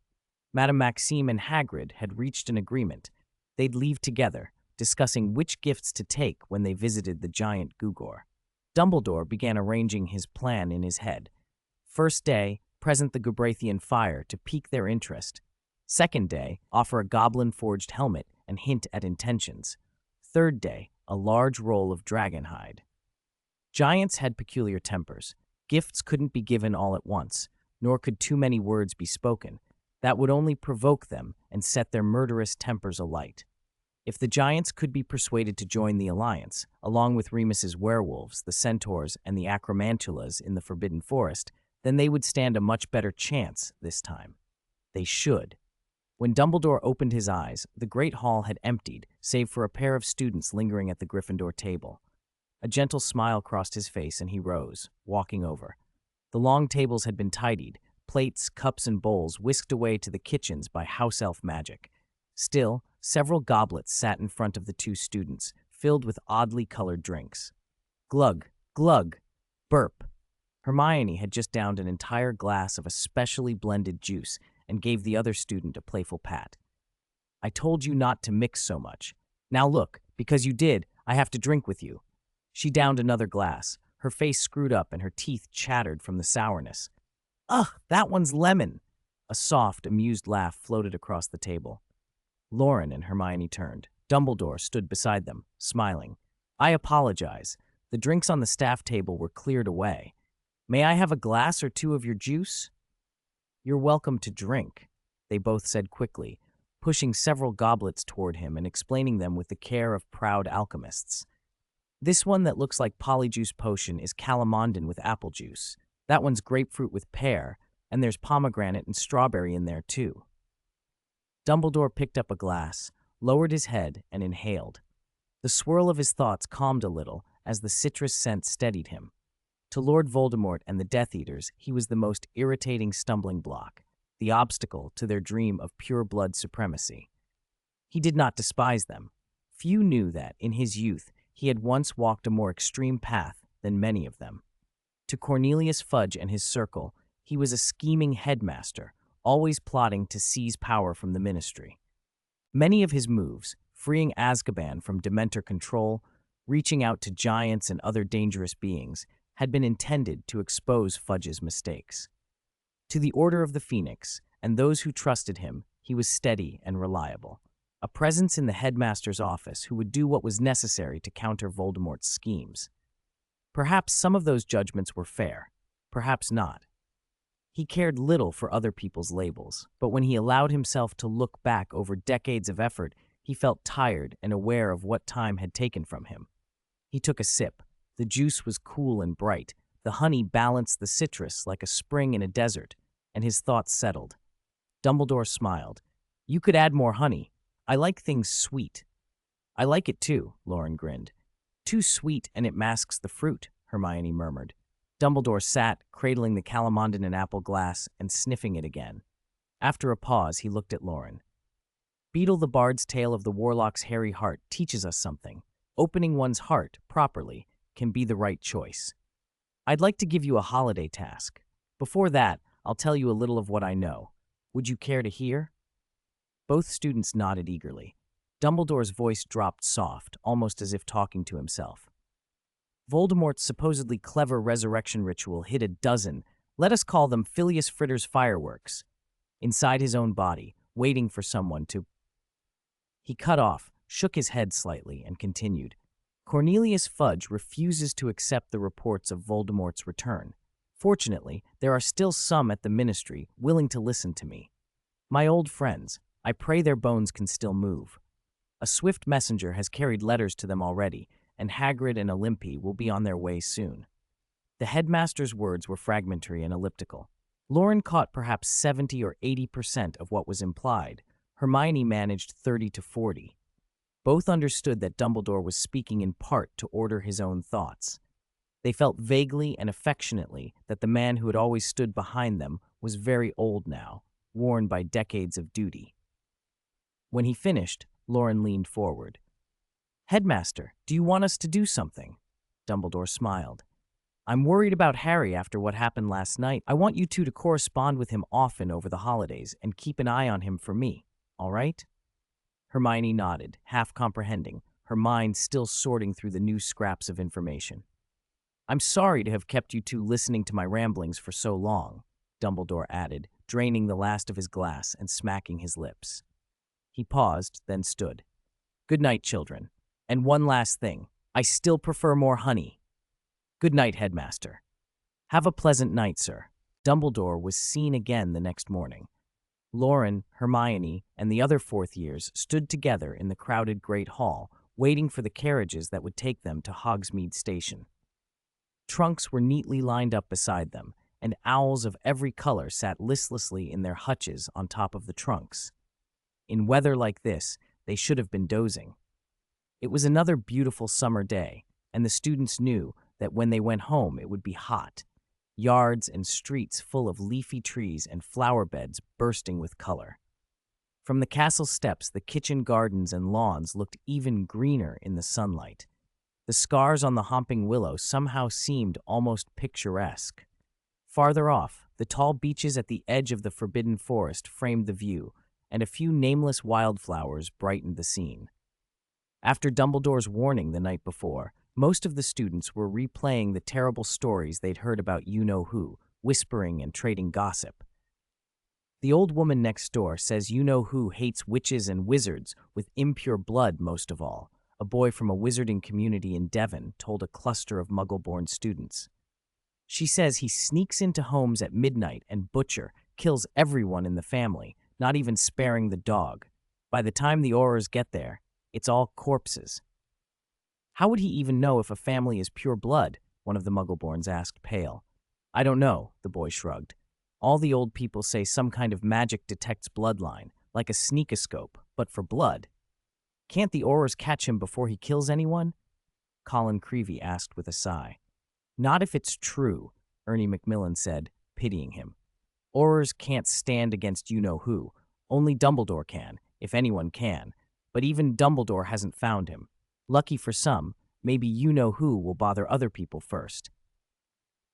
Madame Maxime and Hagrid had reached an agreement. They'd leave together, discussing which gifts to take when they visited the giant Gugor. Dumbledore began arranging his plan in his head. First day, present the Gubrathian fire to pique their interest. Second day, offer a goblin-forged helmet and hint at intentions. Third day, a large roll of dragon hide. Giants had peculiar tempers. Gifts couldn't be given all at once, nor could too many words be spoken. That would only provoke them and set their murderous tempers alight. If the giants could be persuaded to join the alliance, along with Remus's werewolves, the centaurs, and the acromantulas in the Forbidden Forest, then they would stand a much better chance this time. They should. When Dumbledore opened his eyes, the Great Hall had emptied, save for a pair of students lingering at the Gryffindor table. A gentle smile crossed his face and he rose, walking over. The long tables had been tidied, plates, cups, and bowls whisked away to the kitchens by house elf magic. Still, several goblets sat in front of the two students, filled with oddly colored drinks. Glug, glug, burp. Hermione had just downed an entire glass of a specially blended juice and gave the other student a playful pat. I told you not to mix so much. Now look, because you did, I have to drink with you. She downed another glass, her face screwed up and her teeth chattered from the sourness. Ugh, that one's lemon. A soft, amused laugh floated across the table. Loren and Hermione turned. Dumbledore stood beside them, smiling. I apologize. The drinks on the staff table were cleared away. May I have a glass or two of your juice? You're welcome to drink, they both said quickly, pushing several goblets toward him and explaining them with the care of proud alchemists. This one that looks like polyjuice potion is calamondin with apple juice. That one's grapefruit with pear, and there's pomegranate and strawberry in there too. Dumbledore picked up a glass, lowered his head, and inhaled. The swirl of his thoughts calmed a little as the citrus scent steadied him. To Lord Voldemort and the Death Eaters, he was the most irritating stumbling block, the obstacle to their dream of pure blood supremacy. He did not despise them. Few knew that, in his youth, he had once walked a more extreme path than many of them. To Cornelius Fudge and his circle, he was a scheming headmaster, always plotting to seize power from the Ministry. Many of his moves, freeing Azkaban from Dementor control, reaching out to giants and other dangerous beings, had been intended to expose Fudge's mistakes. To the Order of the Phoenix, and those who trusted him, he was steady and reliable, a presence in the headmaster's office who would do what was necessary to counter Voldemort's schemes. Perhaps some of those judgments were fair, perhaps not. He cared little for other people's labels, but when he allowed himself to look back over decades of effort, he felt tired and aware of what time had taken from him. He took a sip. The juice was cool and bright. The honey balanced the citrus like a spring in a desert, and his thoughts settled. Dumbledore smiled. "You could add more honey. I like things sweet." "I like it too," Loren grinned. "Too sweet and it masks the fruit," Hermione murmured. Dumbledore sat, cradling the calamondin in apple glass and sniffing it again. After a pause, he looked at Loren. "Beetle the Bard's Tale of the Warlock's Hairy Heart teaches us something. Opening one's heart, properly, can be the right choice. I'd like to give you a holiday task. Before that, I'll tell you a little of what I know. Would you care to hear?" Both students nodded eagerly. Dumbledore's voice dropped soft, almost as if talking to himself. "Voldemort's supposedly clever resurrection ritual hid a dozen, let us call them Phileas Fritter's fireworks, inside his own body, waiting for someone to—" He cut off, shook his head slightly, and continued. "Cornelius Fudge refuses to accept the reports of Voldemort's return. Fortunately, there are still some at the Ministry willing to listen to me. My old friends, I pray their bones can still move. A swift messenger has carried letters to them already, and Hagrid and Olympi will be on their way soon." The headmaster's words were fragmentary and elliptical. Loren caught perhaps 70 or 80% of what was implied. Hermione managed 30 to 40. Both understood that Dumbledore was speaking in part to order his own thoughts. They felt vaguely and affectionately that the man who had always stood behind them was very old now, worn by decades of duty. When he finished, Loren leaned forward. "Headmaster, do you want us to do something?" Dumbledore smiled. "I'm worried about Harry after what happened last night. I want you two to correspond with him often over the holidays and keep an eye on him for me, all right?" Hermione nodded, half comprehending, her mind still sorting through the new scraps of information. "I'm sorry to have kept you two listening to my ramblings for so long," Dumbledore added, draining the last of his glass and smacking his lips. He paused, then stood. "Good night, children. And one last thing. I still prefer more honey. Good night, Headmaster." "Have a pleasant night, sir." Dumbledore was seen again the next morning. Loren, Hermione, and the other fourth years stood together in the crowded Great Hall, waiting for the carriages that would take them to Hogsmeade Station. Trunks were neatly lined up beside them, and owls of every color sat listlessly in their hutches on top of the trunks. In weather like this, they should have been dozing. It was another beautiful summer day, and the students knew that when they went home it would be hot. Yards and streets full of leafy trees and flower beds bursting with color. From the castle steps, the kitchen gardens and lawns looked even greener in the sunlight. The scars on the hopping willow somehow seemed almost picturesque. Farther off, the tall beeches at the edge of the forbidden forest framed the view, and a few nameless wildflowers brightened the scene. After Dumbledore's warning the night before, most of the students were replaying the terrible stories they'd heard about you-know-who, whispering and trading gossip. "The old woman next door says you-know-who hates witches and wizards with impure blood most of all," a boy from a wizarding community in Devon told a cluster of Muggle-born students. "She says he sneaks into homes at midnight and kills everyone in the family, not even sparing the dog. By the time the Aurors get there, it's all corpses." "How would he even know if a family is pure blood?" one of the Muggleborns asked, pale. "I don't know," the boy shrugged. "All the old people say some kind of magic detects bloodline, like a sneakoscope, but for blood." "Can't the Aurors catch him before he kills anyone?" Colin Creevey asked with a sigh. "Not if it's true," Ernie Macmillan said, pitying him. "Aurors can't stand against you-know-who. Only Dumbledore can, if anyone can. But even Dumbledore hasn't found him. Lucky for some, maybe you-know-who will bother other people first."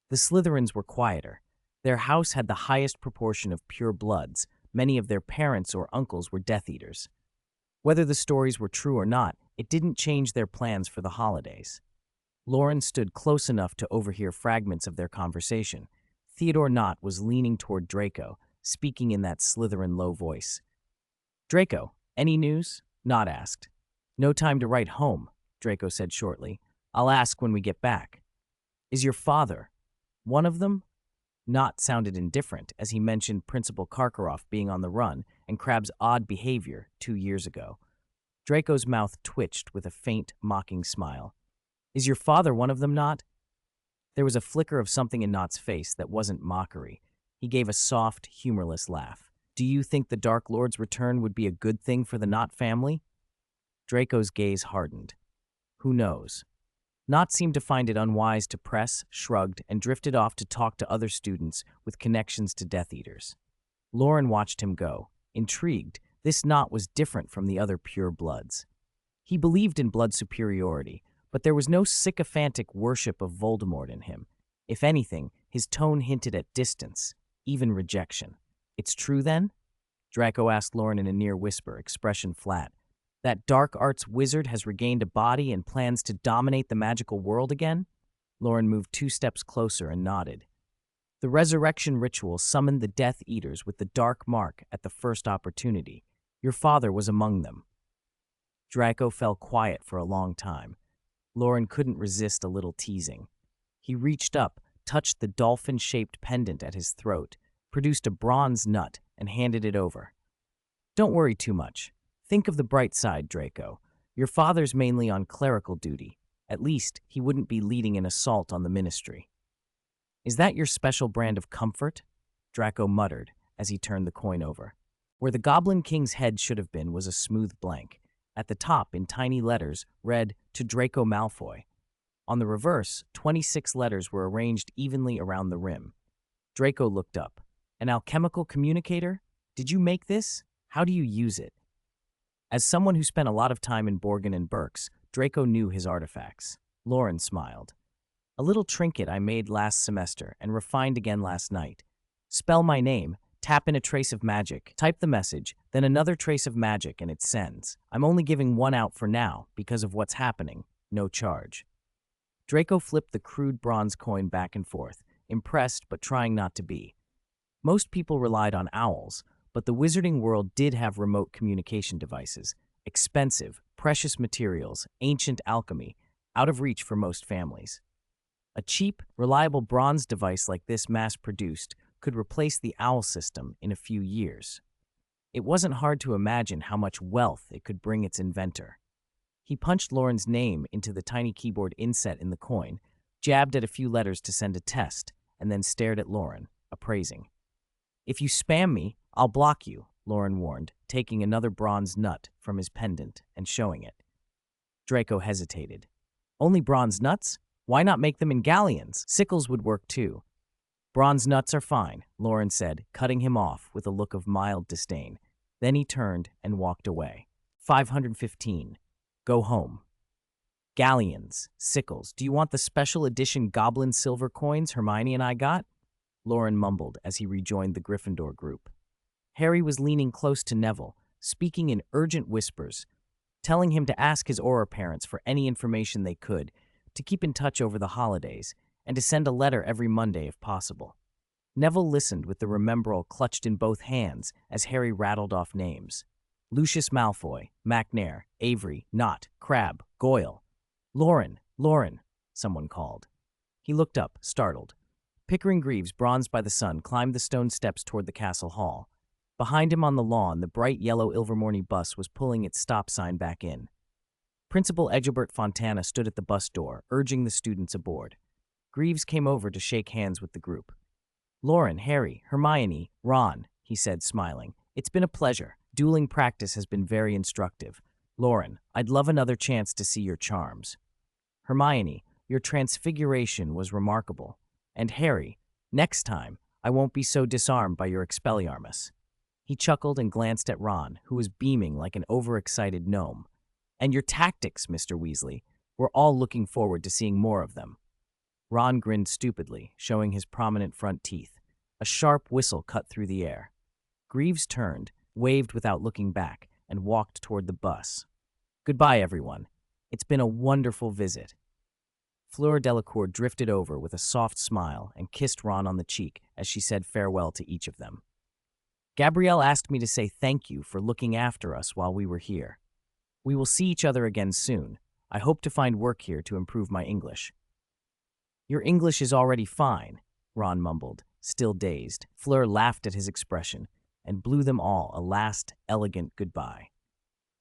The Slytherins were quieter. Their house had the highest proportion of pure bloods. Many of their parents or uncles were Death Eaters. Whether the stories were true or not, it didn't change their plans for the holidays. Loren stood close enough to overhear fragments of their conversation. Theodore Nott was leaning toward Draco, speaking in that Slytherin low voice. "Draco, any news?" Nott asked. "No time to write home," Draco said shortly. "I'll ask when we get back." Is your father one of them? Nott sounded indifferent as he mentioned Principal Karkaroff being on the run and Crabbe's odd behavior 2 years ago. Draco's mouth twitched with a faint, mocking smile. Is your father one of them, Nott? There was a flicker of something in Nott's face that wasn't mockery. He gave a soft, humorless laugh. Do you think the Dark Lord's return would be a good thing for the Nott family? Draco's gaze hardened. Who knows? Nott seemed to find it unwise to press, shrugged, and drifted off to talk to other students with connections to Death Eaters. Loren watched him go. Intrigued, this Nott was different from the other pure-bloods. He believed in blood superiority, but there was no sycophantic worship of Voldemort in him. If anything, his tone hinted at distance, even rejection. It's true, then? Draco asked Loren in a near whisper, expression flat. That dark arts wizard has regained a body and plans to dominate the magical world again? Loren moved 2 steps closer and nodded. The resurrection ritual summoned the Death Eaters with the dark mark at the first opportunity. Your father was among them. Draco fell quiet for a long time. Loren couldn't resist a little teasing. He reached up, touched the dolphin-shaped pendant at his throat, produced a bronze nut, and handed it over. Don't worry too much. Think of the bright side, Draco. Your father's mainly on clerical duty. At least, he wouldn't be leading an assault on the ministry. Is that your special brand of comfort? Draco muttered as he turned the coin over. Where the Goblin King's head should have been was a smooth blank. At the top, in tiny letters, read, To Draco Malfoy. On the reverse, 26 letters were arranged evenly around the rim. Draco looked up. An alchemical communicator? Did you make this? How do you use it? As someone who spent a lot of time in Borgin and Berks, Draco knew his artifacts. Loren smiled. A little trinket I made last semester and refined again last night. Spell my name, tap in a trace of magic, type the message, then another trace of magic and it sends. I'm only giving one out for now because of what's happening. No charge. Draco flipped the crude bronze coin back and forth, impressed but trying not to be. Most people relied on owls, but the wizarding world did have remote communication devices, expensive, precious materials, ancient alchemy, out of reach for most families. A cheap, reliable bronze device like this mass-produced could replace the owl system in a few years. It wasn't hard to imagine how much wealth it could bring its inventor. He punched Loren's name into the tiny keyboard inset in the coin, jabbed at a few letters to send a test, and then stared at Loren, appraising. If you spam me, I'll block you, Loren warned, taking another bronze nut from his pendant and showing it. Draco hesitated. Only bronze nuts? Why not make them in galleons? Sickles would work too. Bronze nuts are fine, Loren said, cutting him off with a look of mild disdain. Then he turned and walked away. 515. Go home. Galleons, sickles. Do you want the special edition goblin silver coins Hermione and I got? Loren mumbled as he rejoined the Gryffindor group. Harry was leaning close to Neville, speaking in urgent whispers, telling him to ask his Auror parents for any information they could, to keep in touch over the holidays, and to send a letter every Monday if possible. Neville listened with the Remembrall clutched in both hands as Harry rattled off names. Lucius Malfoy, McNair, Avery, Nott, Crabbe, Goyle. Loren, someone called. He looked up, startled. Pickering Greaves, bronzed by the sun, climbed the stone steps toward the castle hall. Behind him on the lawn, the bright yellow Ilvermorny bus was pulling its stop sign back in. Principal Egilbert Fontana stood at the bus door, urging the students aboard. Greaves came over to shake hands with the group. Loren, Harry, Hermione, Ron, he said, smiling. It's been a pleasure. Dueling practice has been very instructive. Loren, I'd love another chance to see your charms. Hermione, your transfiguration was remarkable. And Harry, next time, I won't be so disarmed by your Expelliarmus. He chuckled and glanced at Ron, who was beaming like an overexcited gnome. And your tactics, Mr. Weasley. We're all looking forward to seeing more of them. Ron grinned stupidly, showing his prominent front teeth. A sharp whistle cut through the air. Greaves turned, waved without looking back, and walked toward the bus. Goodbye, everyone. It's been a wonderful visit. Fleur Delacour drifted over with a soft smile and kissed Ron on the cheek as she said farewell to each of them. Gabrielle asked me to say thank you for looking after us while we were here. We will see each other again soon. I hope to find work here to improve my English. Your English is already fine, Ron mumbled, still dazed. Fleur laughed at his expression and blew them all a last, elegant goodbye.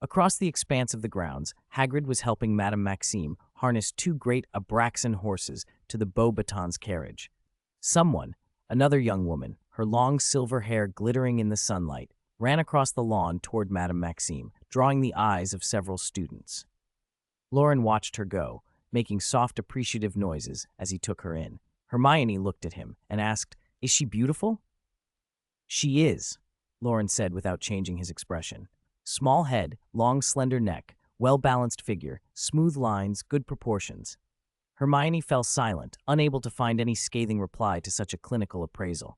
Across the expanse of the grounds, Hagrid was helping Madame Maxime harness two great Abraxan horses to the Beauxbatons carriage. Someone, another young woman, her long silver hair glittering in the sunlight, ran across the lawn toward Madame Maxime, drawing the eyes of several students. Loren watched her go, making soft, appreciative noises as he took her in. Hermione looked at him and asked, "Is she beautiful?" "She is," Loren said without changing his expression. Small head, long slender neck, well-balanced figure, smooth lines, good proportions. Hermione fell silent, unable to find any scathing reply to such a clinical appraisal.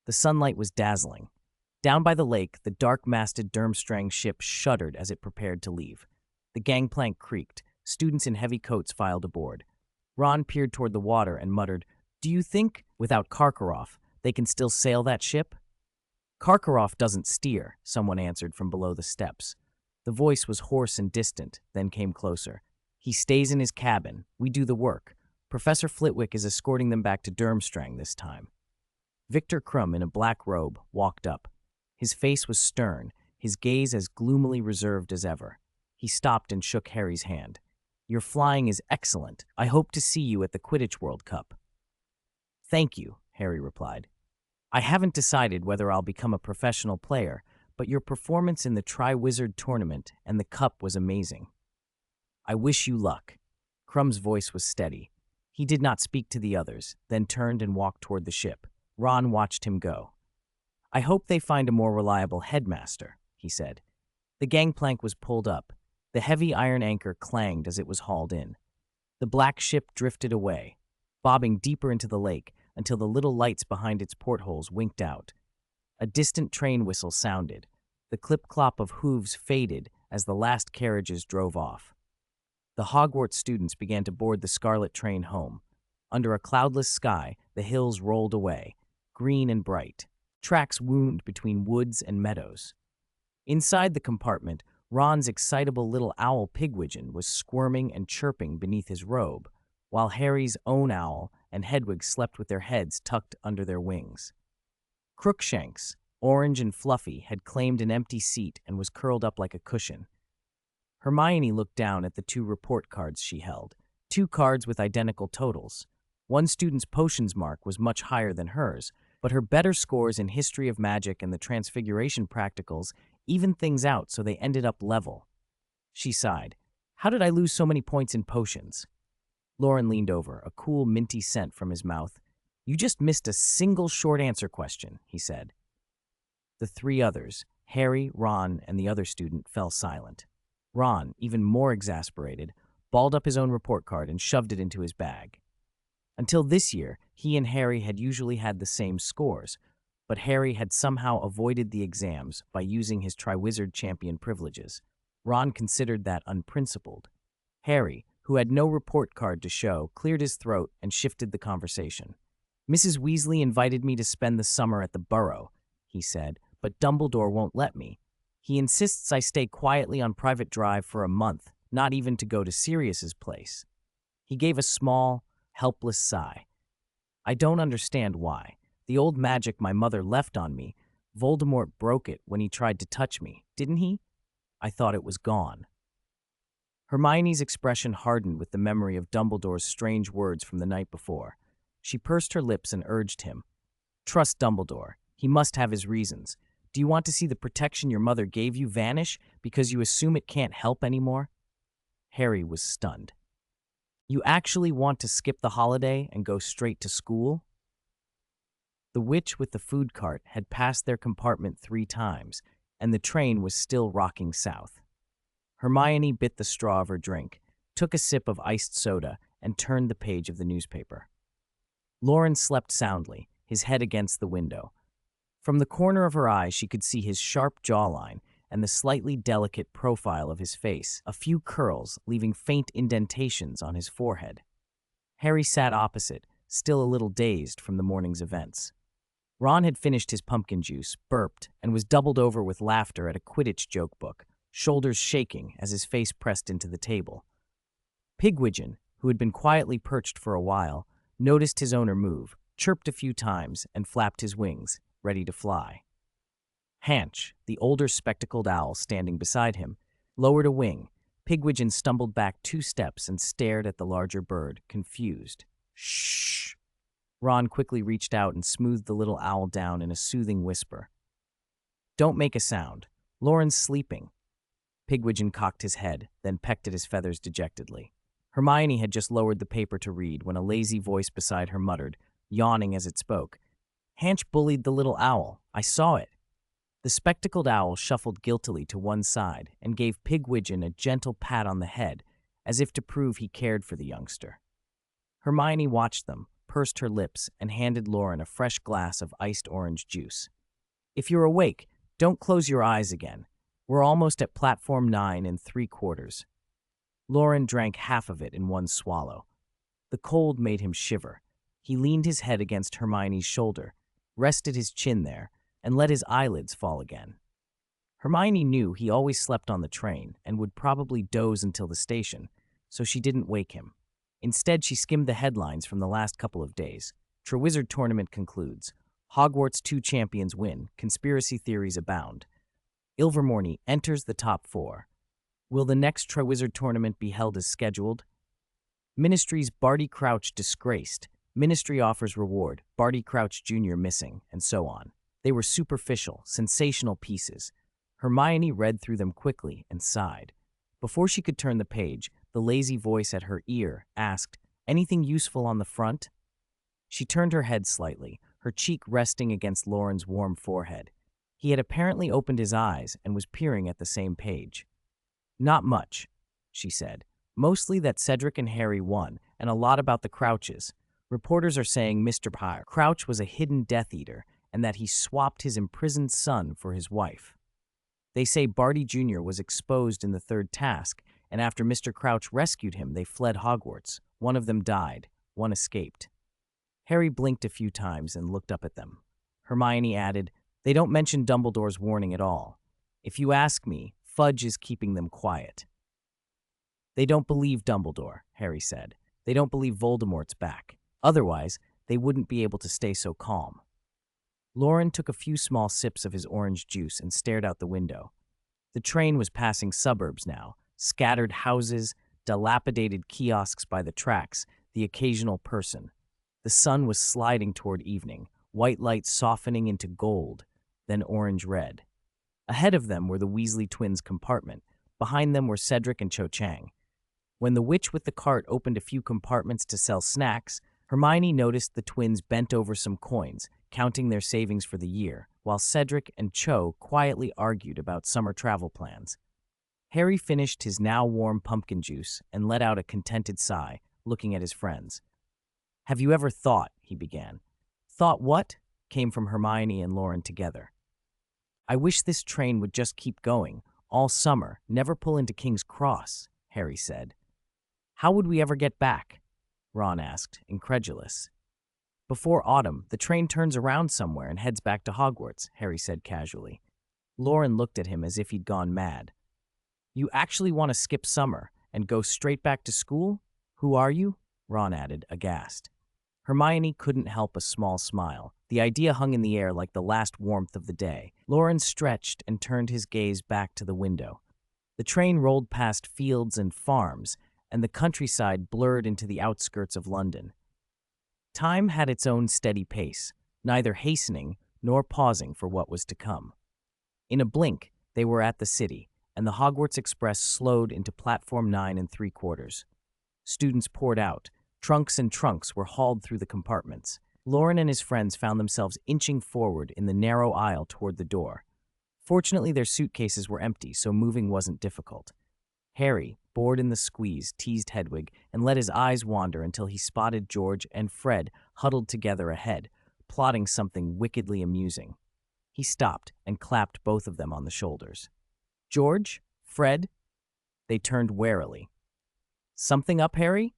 The sunlight was dazzling. Down by the lake, the dark-masted Durmstrang ship shuddered as it prepared to leave. The gangplank creaked. Students in heavy coats filed aboard. Ron peered toward the water and muttered, "Do you think, without Karkaroff, they can still sail that ship?" "Karkaroff doesn't steer," someone answered from below the steps. The voice was hoarse and distant, then came closer. "He stays in his cabin. We do the work. Professor Flitwick is escorting them back to Durmstrang this time." Victor Krum, in a black robe, walked up. His face was stern, his gaze as gloomily reserved as ever. He stopped and shook Harry's hand. "Your flying is excellent. I hope to see you at the Quidditch World Cup." "Thank you," Harry replied. "I haven't decided whether I'll become a professional player, but your performance in the Triwizard Tournament and the Cup was amazing." "I wish you luck." Krum's voice was steady. He did not speak to the others, then turned and walked toward the ship. Ron watched him go. "I hope they find a more reliable headmaster," he said. The gangplank was pulled up. The heavy iron anchor clanged as it was hauled in. The black ship drifted away, bobbing deeper into the lake until the little lights behind its portholes winked out. A distant train whistle sounded. The clip-clop of hooves faded as the last carriages drove off. The Hogwarts students began to board the Scarlet train home. Under a cloudless sky, the hills rolled away, green and bright. Tracks wound between woods and meadows. Inside the compartment, Ron's excitable little owl Pigwidgeon was squirming and chirping beneath his robe, while Harry's own owl and Hedwig slept with their heads tucked under their wings. Crookshanks, orange and fluffy, had claimed an empty seat and was curled up like a cushion. Hermione looked down at the two report cards she held, two cards with identical totals. One student's potions mark was much higher than hers, but her better scores in History of Magic and the Transfiguration practicals evened things out so they ended up level. She sighed. "How did I lose so many points in potions?" Loren leaned over, a cool, minty scent from his mouth. "You just missed a single short answer question," he said. The three others, Harry, Ron, and the other student, fell silent. Ron, even more exasperated, balled up his own report card and shoved it into his bag. Until this year, he and Harry had usually had the same scores, but Harry had somehow avoided the exams by using his Triwizard champion privileges. Ron considered that unprincipled. Harry, who had no report card to show, cleared his throat and shifted the conversation. "Mrs. Weasley invited me to spend the summer at the Burrow," he said, "but Dumbledore won't let me. He insists I stay quietly on private drive for a month, not even to go to Sirius's place." He gave a small, helpless sigh. "I don't understand why. The old magic my mother left on me, Voldemort broke it when he tried to touch me, didn't he? I thought it was gone." Hermione's expression hardened with the memory of Dumbledore's strange words from the night before. She pursed her lips and urged him, "Trust Dumbledore. He must have his reasons. Do you want to see the protection your mother gave you vanish because you assume it can't help anymore?" Harry was stunned. "You actually want to skip the holiday and go straight to school?" The witch with the food cart had passed their compartment 3 times, and the train was still rocking south. Hermione bit the straw of her drink, took a sip of iced soda, and turned the page of the newspaper. Loren slept soundly, his head against the window. From the corner of her eye, she could see his sharp jawline and the slightly delicate profile of his face, a few curls leaving faint indentations on his forehead. Harry sat opposite, still a little dazed from the morning's events. Ron had finished his pumpkin juice, burped, and was doubled over with laughter at a Quidditch joke book, shoulders shaking as his face pressed into the table. Pigwidgeon, who had been quietly perched for a while, noticed his owner move, chirped a few times, and flapped his wings, ready to fly. Hanch, the older spectacled owl standing beside him, lowered a wing. Pigwidgeon stumbled back 2 steps and stared at the larger bird, confused. Shh! Ron quickly reached out and smoothed the little owl down in a soothing whisper. Don't make a sound. Loren's sleeping. Pigwidgeon cocked his head, then pecked at his feathers dejectedly. Hermione had just lowered the paper to read when a lazy voice beside her muttered, yawning as it spoke. Hanch bullied the little owl. I saw it. The spectacled owl shuffled guiltily to one side and gave Pigwidgeon a gentle pat on the head, as if to prove he cared for the youngster. Hermione watched them, pursed her lips, and handed Loren a fresh glass of iced orange juice. If you're awake, don't close your eyes again. We're almost at platform 9 3/4. Loren drank half of it in one swallow. The cold made him shiver. He leaned his head against Hermione's shoulder, rested his chin there, and let his eyelids fall again. Hermione knew he always slept on the train and would probably doze until the station, so she didn't wake him. Instead, she skimmed the headlines from the last couple of days. Triwizard Tournament concludes. Hogwarts 2 champions win. Conspiracy theories abound. Ilvermorny enters the top 4. Will the next Triwizard Tournament be held as scheduled? Ministry's Barty Crouch disgraced. Ministry offers reward. Barty Crouch Jr. missing, and so on. They were superficial, sensational pieces. Hermione read through them quickly and sighed. Before she could turn the page, the lazy voice at her ear asked, Anything useful on the front? She turned her head slightly, her cheek resting against Loren's warm forehead. He had apparently opened his eyes and was peering at the same page. Not much, she said. Mostly that Cedric and Harry won, and a lot about the Crouches. Reporters are saying Mr. Crouch was a hidden Death Eater, and that he swapped his imprisoned son for his wife. They say Barty Jr. was exposed in the 3rd task, and after Mr. Crouch rescued him, they fled Hogwarts. One of them died, one escaped. Harry blinked a few times and looked up at them. Hermione added, They don't mention Dumbledore's warning at all. If you ask me, Fudge is keeping them quiet. They don't believe Dumbledore, Harry said. They don't believe Voldemort's back. Otherwise, they wouldn't be able to stay so calm. Loren took a few small sips of his orange juice and stared out the window. The train was passing suburbs now, scattered houses, dilapidated kiosks by the tracks, the occasional person. The sun was sliding toward evening, white light softening into gold, then orange-red. Ahead of them were the Weasley twins' compartment. Behind them were Cedric and Cho Chang. When the witch with the cart opened a few compartments to sell snacks, Hermione noticed the twins bent over some coins, counting their savings for the year, while Cedric and Cho quietly argued about summer travel plans. Harry finished his now warm pumpkin juice and let out a contented sigh, looking at his friends. Have you ever thought, he began. Thought what? Came from Hermione and Loren together. I wish this train would just keep going, all summer, never pull into King's Cross, Harry said. How would we ever get back? Ron asked, incredulous. Before autumn, the train turns around somewhere and heads back to Hogwarts, Harry said casually. Loren looked at him as if he'd gone mad. You actually want to skip summer and go straight back to school? Who are you? Ron added, aghast. Hermione couldn't help a small smile. The idea hung in the air like the last warmth of the day. Loren stretched and turned his gaze back to the window. The train rolled past fields and farms, and the countryside blurred into the outskirts of London. Time had its own steady pace, neither hastening nor pausing for what was to come. In a blink, they were at the city, and the Hogwarts Express slowed into platform 9 3/4. Students poured out. Trunks and trunks were hauled through the compartments. Loren and his friends found themselves inching forward in the narrow aisle toward the door. Fortunately, their suitcases were empty, so moving wasn't difficult. Harry, bored in the squeeze, teased Hedwig and let his eyes wander until he spotted George and Fred huddled together ahead, plotting something wickedly amusing. He stopped and clapped both of them on the shoulders. George? Fred? They turned warily. Something up, Harry?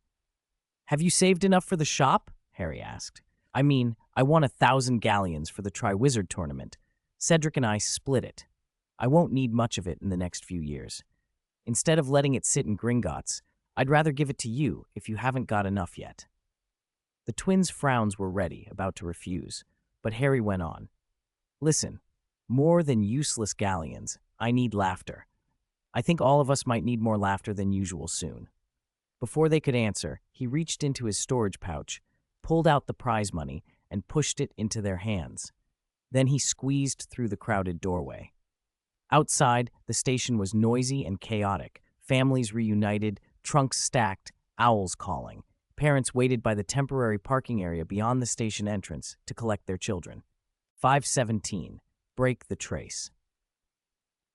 Have you saved enough for the shop? Harry asked. I mean, I won 1,000 galleons for the Triwizard Tournament. Cedric and I split it. I won't need much of it in the next few years. Instead of letting it sit in Gringotts, I'd rather give it to you if you haven't got enough yet. The twins' frowns were ready, about to refuse, but Harry went on. Listen, more than useless galleons, I need laughter. I think all of us might need more laughter than usual soon. Before they could answer, he reached into his storage pouch, pulled out the prize money, and pushed it into their hands. Then he squeezed through the crowded doorway. Outside, the station was noisy and chaotic. Families reunited, trunks stacked, owls calling. Parents waited by the temporary parking area beyond the station entrance to collect their children. 5:17. Break the trace.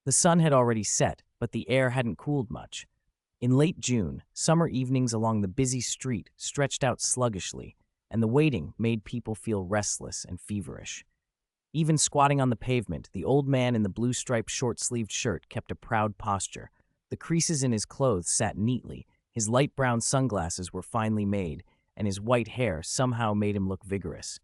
The sun had already set, but the air hadn't cooled much. In late June, summer evenings along the busy street stretched out sluggishly, and the waiting made people feel restless and feverish. Even squatting on the pavement, the old man in the blue-striped short-sleeved shirt kept a proud posture. The creases in his clothes sat neatly, his light brown sunglasses were finely made, and his white hair somehow made him look vigorous.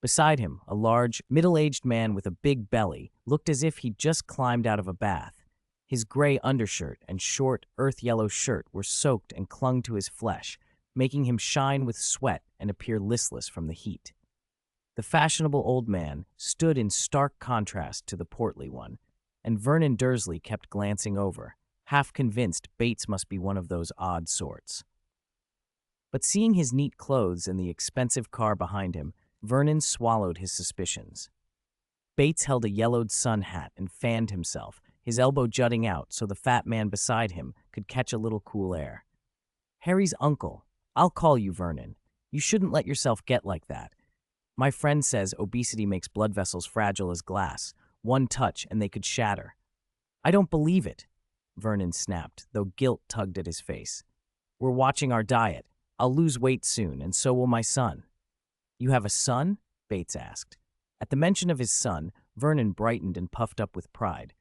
Beside him, a large, middle-aged man with a big belly looked as if he'd just climbed out of a bath. His gray undershirt and short, earth-yellow shirt were soaked and clung to his flesh, making him shine with sweat and appear listless from the heat. The fashionable old man stood in stark contrast to the portly one, and Vernon Dursley kept glancing over, half convinced Bates must be one of those odd sorts. But seeing his neat clothes and the expensive car behind him, Vernon swallowed his suspicions. Bates held a yellowed sun hat and fanned himself, his elbow jutting out so the fat man beside him could catch a little cool air. "Harry's uncle. I'll call you Vernon. You shouldn't let yourself get like that. My friend says obesity makes blood vessels fragile as glass. One touch and they could shatter." "I don't believe it," Vernon snapped, though guilt tugged at his face. "We're watching our diet. I'll lose weight soon, and so will my son." "You have a son?" Bates asked. At the mention of his son, Vernon brightened and puffed up with pride.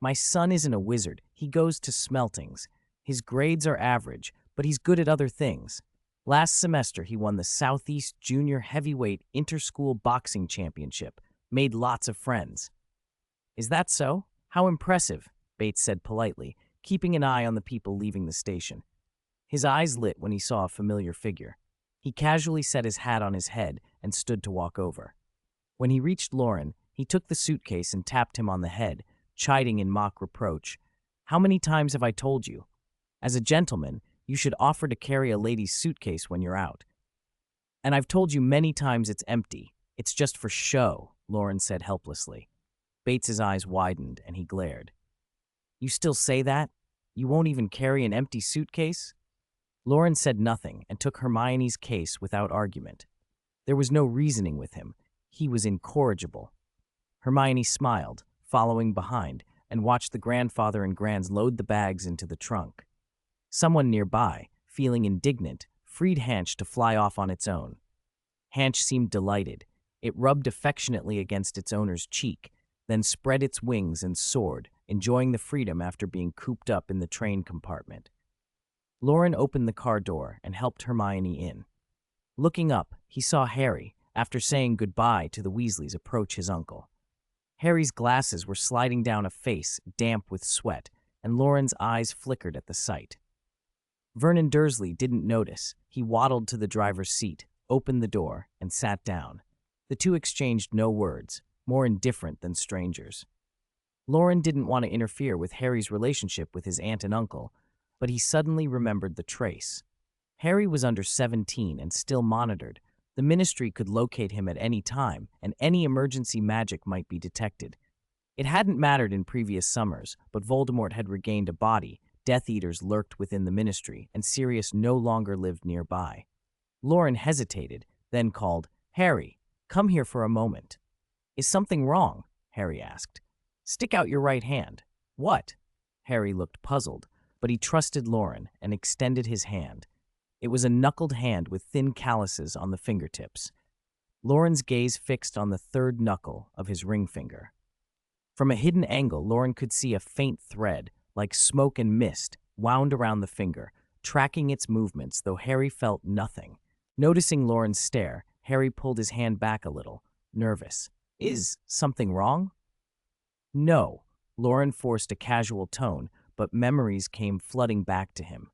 "My son isn't a wizard. He goes to Smeltings. His grades are average, but he's good at other things. Last semester, he won the Southeast Junior Heavyweight Interschool Boxing Championship, made lots of friends." "Is that so? How impressive," Bates said politely, keeping an eye on the people leaving the station. His eyes lit when he saw a familiar figure. He casually set his hat on his head and stood to walk over. When he reached Loren, he took the suitcase and tapped him on the head, chiding in mock reproach. "How many times have I told you? As a gentleman, you should offer to carry a lady's suitcase when you're out." "And I've told you many times it's empty. It's just for show," Loren said helplessly. Bates's eyes widened and he glared. "You still say that? You won't even carry an empty suitcase?" Loren said nothing and took Hermione's case without argument. There was no reasoning with him. He was incorrigible. Hermione smiled, following behind, and watched the grandfather and grands load the bags into the trunk. Someone nearby, feeling indignant, freed Hanch to fly off on its own. Hanch seemed delighted. It rubbed affectionately against its owner's cheek, then spread its wings and soared, enjoying the freedom after being cooped up in the train compartment. Loren opened the car door and helped Hermione in. Looking up, he saw Harry, after saying goodbye to the Weasleys, approach his uncle. Harry's glasses were sliding down a face damp with sweat, and Loren's eyes flickered at the sight. Vernon Dursley didn't notice. He waddled to the driver's seat, opened the door, and sat down. The two exchanged no words, more indifferent than strangers. Loren didn't want to interfere with Harry's relationship with his aunt and uncle, but he suddenly remembered the trace. Harry was under 17 and still monitored. The Ministry could locate him at any time, and any emergency magic might be detected. It hadn't mattered in previous summers, but Voldemort had regained a body, Death Eaters lurked within the Ministry, and Sirius no longer lived nearby. Loren hesitated, then called, "Harry, come here for a moment." "Is something wrong?" Harry asked. "Stick out your right hand." "What?" Harry looked puzzled, but he trusted Loren and extended his hand. It was a knuckled hand with thin calluses on the fingertips. Loren's gaze fixed on the third knuckle of his ring finger. From a hidden angle, Loren could see a faint thread, like smoke and mist, wound around the finger, tracking its movements, though Harry felt nothing. Noticing Loren's stare, Harry pulled his hand back a little, nervous. "Is something wrong?" "No," Loren forced a casual tone, but memories came flooding back to him.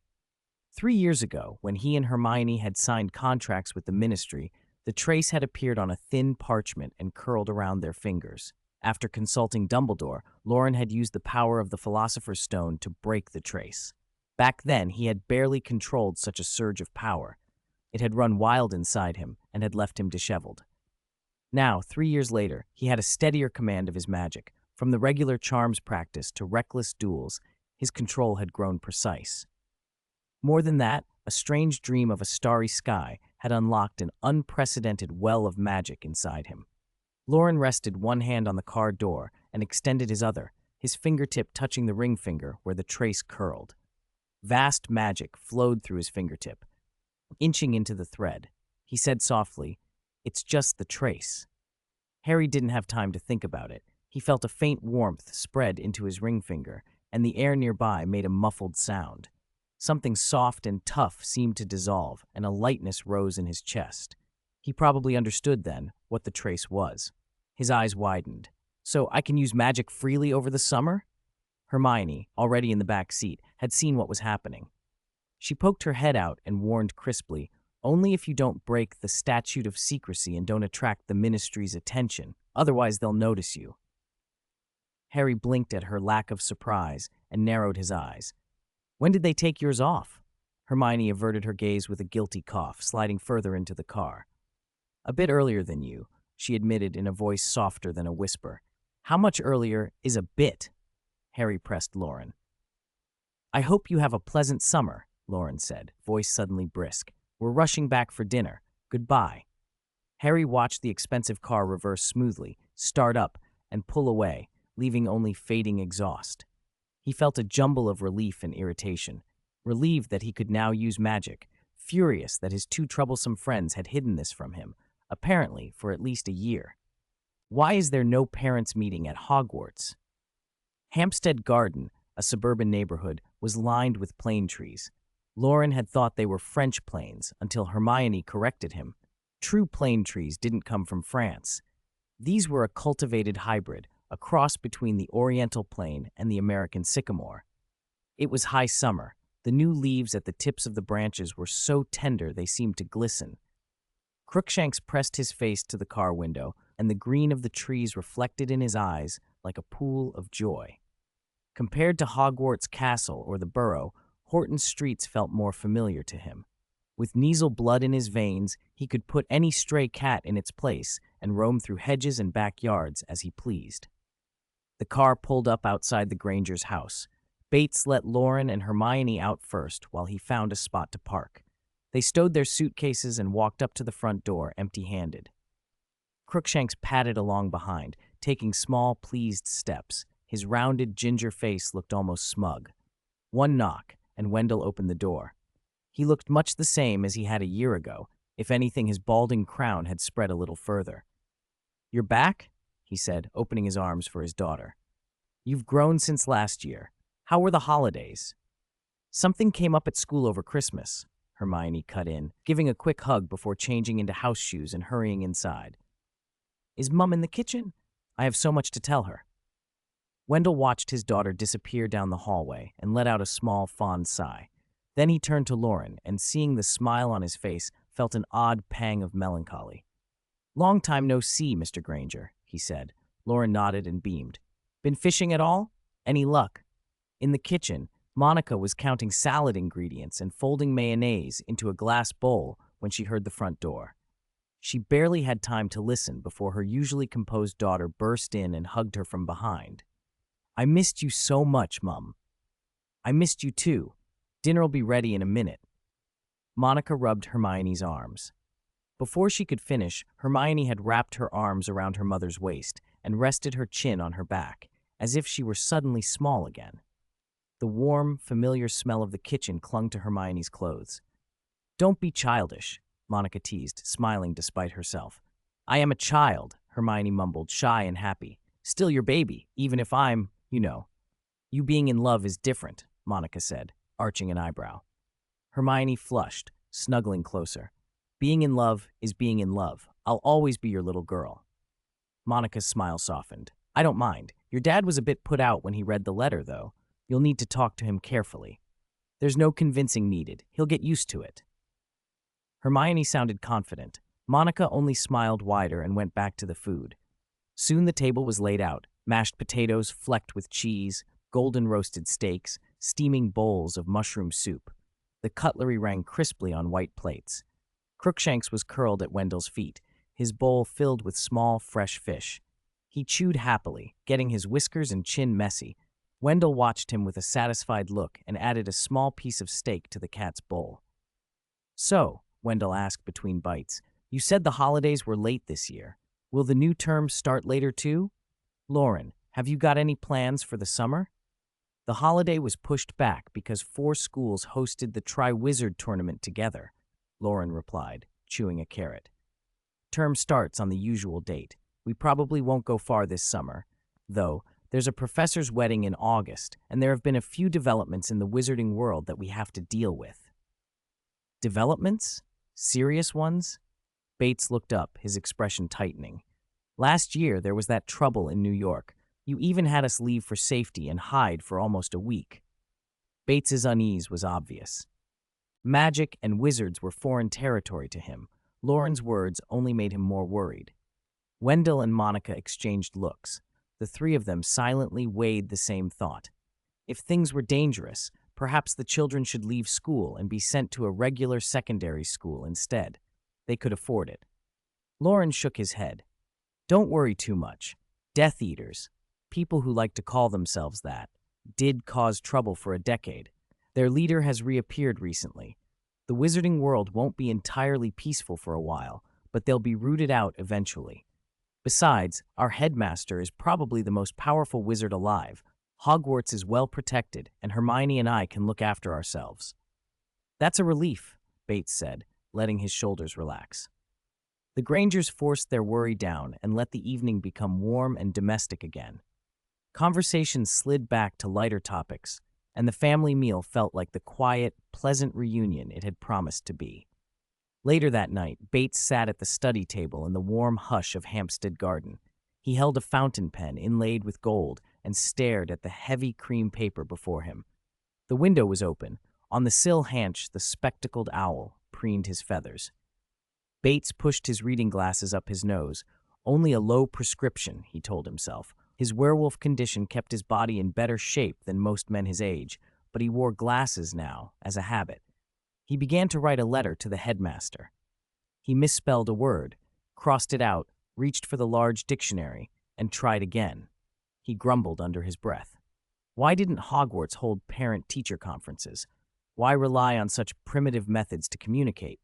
3 years ago, when he and Hermione had signed contracts with the Ministry, the trace had appeared on a thin parchment and curled around their fingers. After consulting Dumbledore, Loren had used the power of the Philosopher's Stone to break the trace. Back then, he had barely controlled such a surge of power. It had run wild inside him and had left him disheveled. Now, 3 years later, he had a steadier command of his magic. From the regular charms practice to reckless duels, his control had grown precise. More than that, a strange dream of a starry sky had unlocked an unprecedented well of magic inside him. Loren rested one hand on the car door and extended his other, his fingertip touching the ring finger where the trace curled. Vast magic flowed through his fingertip, inching into the thread. He said softly, "It's just the trace." Harry didn't have time to think about it. He felt a faint warmth spread into his ring finger, and the air nearby made a muffled sound. Something soft and tough seemed to dissolve, and a lightness rose in his chest. He probably understood then what the trace was. His eyes widened. "So I can use magic freely over the summer?" Hermione, already in the back seat, had seen what was happening. She poked her head out and warned crisply, "Only if you don't break the statute of secrecy and don't attract the Ministry's attention. Otherwise, they'll notice you." Harry blinked at her lack of surprise and narrowed his eyes. "When did they take yours off?" Hermione averted her gaze with a guilty cough, sliding further into the car. "A bit earlier than you," she admitted in a voice softer than a whisper. "How much earlier is a bit?" Harry pressed Loren. "I hope you have a pleasant summer," Loren said, voice suddenly brisk. "We're rushing back for dinner. Goodbye." Harry watched the expensive car reverse smoothly, start up, and pull away, leaving only fading exhaust. He felt a jumble of relief and irritation, relieved that he could now use magic, furious that his two troublesome friends had hidden this from him, apparently for at least a year. Why is there no parents' meeting at Hogwarts? Hampstead Garden, a suburban neighborhood, was lined with plane trees. Loren had thought they were French planes until Hermione corrected him. True plane trees didn't come from France. These were a cultivated hybrid, a cross between the Oriental plane and the American sycamore. It was high summer. The new leaves at the tips of the branches were so tender they seemed to glisten. Crookshanks pressed his face to the car window, and the green of the trees reflected in his eyes like a pool of joy. Compared to Hogwarts Castle or the Burrow, Horton's streets felt more familiar to him. With Kneazle blood in his veins, he could put any stray cat in its place and roam through hedges and backyards as he pleased. The car pulled up outside the Grangers' house. Bates let Loren and Hermione out first while he found a spot to park. They stowed their suitcases and walked up to the front door empty-handed. Crookshanks padded along behind, taking small, pleased steps. His rounded ginger face looked almost smug. One knock, and Wendell opened the door. He looked much the same as he had a year ago. If anything, his balding crown had spread a little further. "You're back?" he said, opening his arms for his daughter. "You've grown since last year. How were the holidays?" "Something came up at school over Christmas," Hermione cut in, giving a quick hug before changing into house shoes and hurrying inside. "Is Mum in the kitchen? I have so much to tell her." Wendell watched his daughter disappear down the hallway and let out a small, fond sigh. Then he turned to Loren and, seeing the smile on his face, felt an odd pang of melancholy. "Long time no see, Mr. Granger," he said. Loren nodded and beamed. "Been fishing at all? Any luck?" In the kitchen, Monica was counting salad ingredients and folding mayonnaise into a glass bowl when she heard the front door. She barely had time to listen before her usually composed daughter burst in and hugged her from behind. "I missed you so much, Mum." "I missed you too. Dinner'll be ready in a minute." Monica rubbed Hermione's arms. Before she could finish, Hermione had wrapped her arms around her mother's waist and rested her chin on her back, as if she were suddenly small again. The warm, familiar smell of the kitchen clung to Hermione's clothes. "Don't be childish," Monica teased, smiling despite herself. "I am a child," Hermione mumbled, shy and happy. "Still your baby, even if I'm, you know." "You being in love is different," Monica said, arching an eyebrow. Hermione flushed, snuggling closer. "Being in love is being in love. I'll always be your little girl." Monica's smile softened. "I don't mind. Your dad was a bit put out when he read the letter, though. You'll need to talk to him carefully." There's no convincing needed. He'll get used to it. Hermione sounded confident. Monica only smiled wider and went back to the food. Soon the table was laid out, mashed potatoes flecked with cheese, golden roasted steaks, steaming bowls of mushroom soup. The cutlery rang crisply on white plates. Crookshanks was curled at Wendell's feet, his bowl filled with small, fresh fish. He chewed happily, getting his whiskers and chin messy. Wendell watched him with a satisfied look and added a small piece of steak to the cat's bowl. "So," Wendell asked between bites, "you said the holidays were late this year. Will the new term start later too? Loren, have you got any plans for the summer?" The holiday was pushed back because 4 schools hosted the Tri-Wizard tournament together, Loren replied, chewing a carrot. "Term starts on the usual date. We probably won't go far this summer, though there's a professor's wedding in August, and there have been a few developments in the wizarding world that we have to deal with." "Developments? Serious ones?" Bates looked up, his expression tightening. "Last year there was that trouble in New York. You even had us leave for safety and hide for almost a week." Bates's unease was obvious. Magic and wizards were foreign territory to him. Loren's words only made him more worried. Wendell and Monica exchanged looks. The 3 of them silently weighed the same thought. If things were dangerous, perhaps the children should leave school and be sent to a regular secondary school instead. They could afford it. Loren shook his head. "Don't worry too much. Death Eaters, people who like to call themselves that, did cause trouble for a decade. Their leader has reappeared recently. The wizarding world won't be entirely peaceful for a while, but they'll be rooted out eventually. Besides, our headmaster is probably the most powerful wizard alive. Hogwarts is well protected, and Hermione and I can look after ourselves." "That's a relief," Bates said, letting his shoulders relax. The Grangers forced their worry down and let the evening become warm and domestic again. Conversation slid back to lighter topics, and the family meal felt like the quiet, pleasant reunion it had promised to be. Later that night, Bates sat at the study table in the warm hush of Hampstead Garden. He held a fountain pen inlaid with gold and stared at the heavy cream paper before him. The window was open. On the sill Hanch, the spectacled owl, preened his feathers. Bates pushed his reading glasses up his nose. Only a low prescription, he told himself. His werewolf condition kept his body in better shape than most men his age, but he wore glasses now, as a habit. He began to write a letter to the headmaster. He misspelled a word, crossed it out, reached for the large dictionary, and tried again. He grumbled under his breath. Why didn't Hogwarts hold parent-teacher conferences? Why rely on such primitive methods to communicate?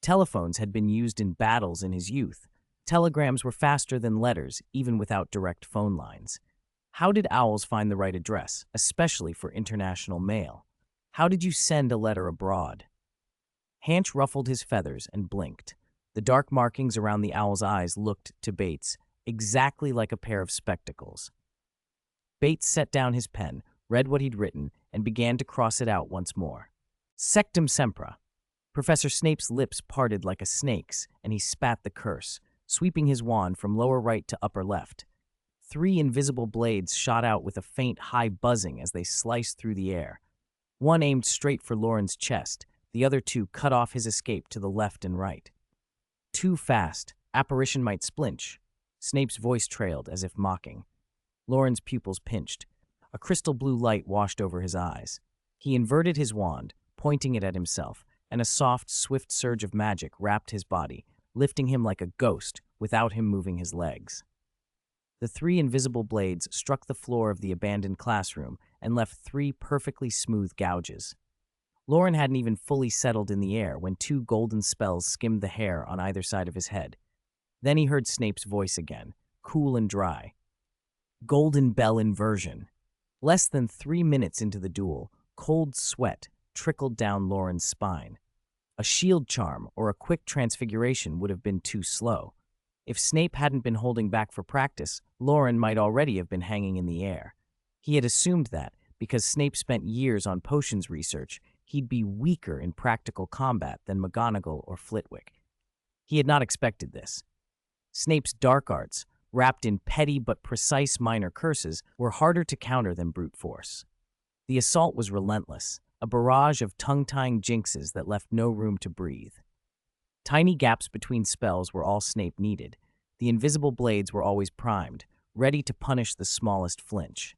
Telephones had been used in battles in his youth. Telegrams were faster than letters, even without direct phone lines. How did owls find the right address, especially for international mail? How did you send a letter abroad? Hanch ruffled his feathers and blinked. The dark markings around the owl's eyes looked, to Bates, exactly like a pair of spectacles. Bates set down his pen, read what he'd written, and began to cross it out once more. Sectum sempra. Professor Snape's lips parted like a snake's, and he spat the curse, sweeping his wand from lower right to upper left. 3 invisible blades shot out with a faint, high buzzing as they sliced through the air. One aimed straight for Loren's chest, the other 2 cut off his escape to the left and right. Too fast. Apparition might splinch. Snape's voice trailed, as if mocking. Loren's pupils pinched. A crystal blue light washed over his eyes. He inverted his wand, pointing it at himself, and a soft, swift surge of magic wrapped his body, lifting him like a ghost without him moving his legs. The 3 invisible blades struck the floor of the abandoned classroom and left 3 perfectly smooth gouges. Loren hadn't even fully settled in the air when 2 golden spells skimmed the hair on either side of his head. Then he heard Snape's voice again, cool and dry. Golden Bell Inversion. Less than 3 minutes into the duel, cold sweat trickled down Loren's spine. A shield charm or a quick transfiguration would have been too slow. If Snape hadn't been holding back for practice, Loren might already have been hanging in the air. He had assumed that, because Snape spent years on potions research, he'd be weaker in practical combat than McGonagall or Flitwick. He had not expected this. Snape's dark arts, wrapped in petty but precise minor curses, were harder to counter than brute force. The assault was relentless. a barrage of tongue-tying jinxes that left no room to breathe. Tiny gaps between spells were all Snape needed. The invisible blades were always primed, ready to punish the smallest flinch.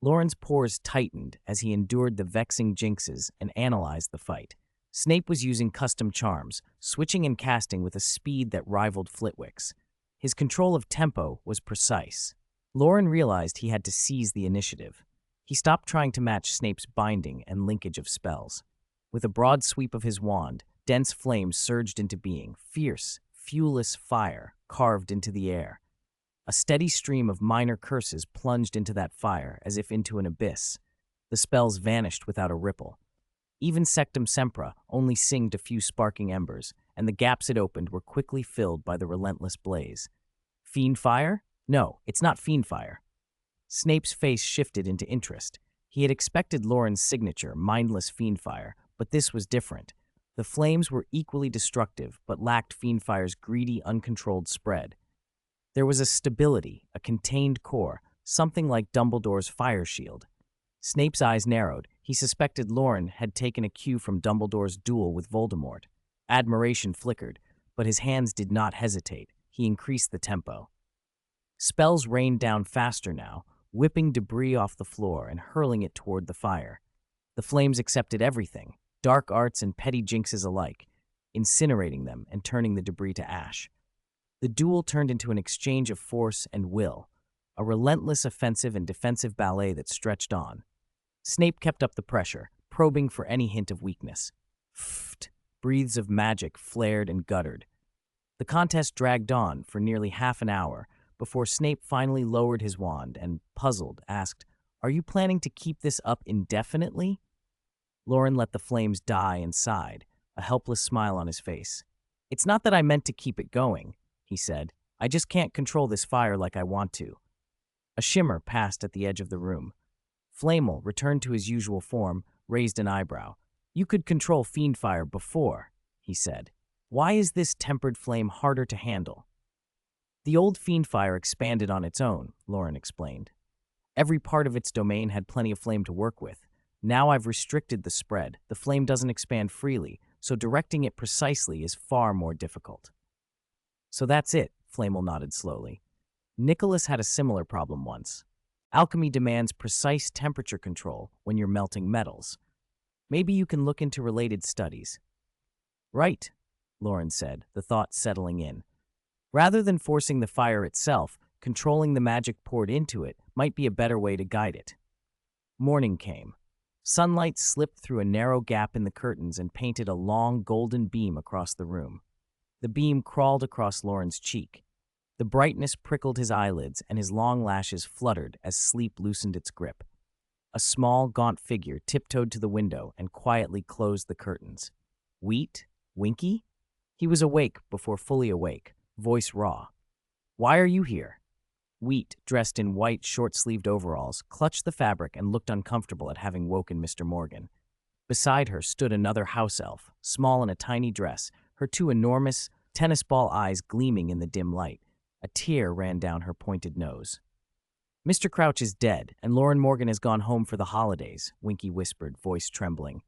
Loren's pores tightened as he endured the vexing jinxes and analyzed the fight. Snape was using custom charms, switching and casting with a speed that rivaled Flitwick's. His control of tempo was precise. Loren realized he had to seize the initiative. He stopped trying to match Snape's binding and linkage of spells. With a broad sweep of his wand, dense flames surged into being, fierce, fuelless fire carved into the air. A steady stream of minor curses plunged into that fire as if into an abyss. The spells vanished without a ripple. Even Sectum Sempra only singed a few sparking embers, and the gaps it opened were quickly filled by the relentless blaze. Fiend fire? No, it's not fiend fire. Snape's face shifted into interest. He had expected Loren's signature, mindless fiend fire, but this was different. The flames were equally destructive, but lacked fiend fire's greedy, uncontrolled spread. There was a stability, a contained core, something like Dumbledore's fire shield. Snape's eyes narrowed. He suspected Loren had taken a cue from Dumbledore's duel with Voldemort. Admiration flickered, but his hands did not hesitate. He increased the tempo. Spells rained down faster now, whipping debris off the floor and hurling it toward the fire. The flames accepted everything, dark arts and petty jinxes alike, incinerating them and turning the debris to ash. The duel turned into an exchange of force and will, a relentless offensive and defensive ballet that stretched on. Snape kept up the pressure, probing for any hint of weakness. Pfft! Breaths of magic flared and guttered. The contest dragged on for nearly half an hour before Snape finally lowered his wand and, puzzled, asked, "Are you planning to keep this up indefinitely?" Loren let the flames die and sighed, a helpless smile on his face. "It's not that I meant to keep it going," he said. "I just can't control this fire like I want to." A shimmer passed at the edge of the room. Flamel returned to his usual form, raised an eyebrow. "You could control fiend fire before," he said. "Why is this tempered flame harder to handle?" "The old fiend fire expanded on its own," Loren explained. "Every part of its domain had plenty of flame to work with. Now I've restricted the spread. The flame doesn't expand freely, so directing it precisely is far more difficult." "So that's it," Flamel nodded slowly. "Nicholas had a similar problem once. Alchemy demands precise temperature control when you're melting metals. Maybe you can look into related studies." "Right," Loren said, the thought settling in. Rather than forcing the fire itself, controlling the magic poured into it might be a better way to guide it. Morning came. Sunlight slipped through a narrow gap in the curtains and painted a long golden beam across the room. The beam crawled across Loren's cheek. The brightness prickled his eyelids and his long lashes fluttered as sleep loosened its grip. A small, gaunt figure tiptoed to the window and quietly closed the curtains. Wheat? Winky? He was awake before fully awake, voice raw. "Why are you here?" Wheat, dressed in white, short-sleeved overalls, clutched the fabric and looked uncomfortable at having woken Mr. Morgan. Beside her stood another house elf, small in a tiny dress, her two enormous, tennis ball eyes gleaming in the dim light. A tear ran down her pointed nose. "Mr. Crouch is dead, and Loren Morgan has gone home for the holidays," Winky whispered, voice trembling.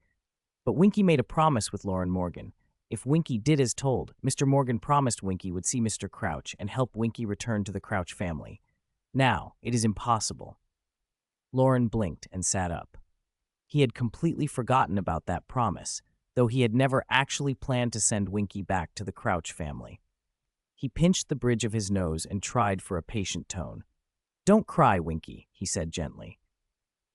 But Winky made a promise with Loren Morgan. If Winky did as told, Mr. Morgan promised Winky would see Mr. Crouch and help Winky return to the Crouch family. Now, it is impossible. Loren blinked and sat up. He had completely forgotten about that promise, though he had never actually planned to send Winky back to the Crouch family. He pinched the bridge of his nose and tried for a patient tone. "Don't cry, Winky," he said gently.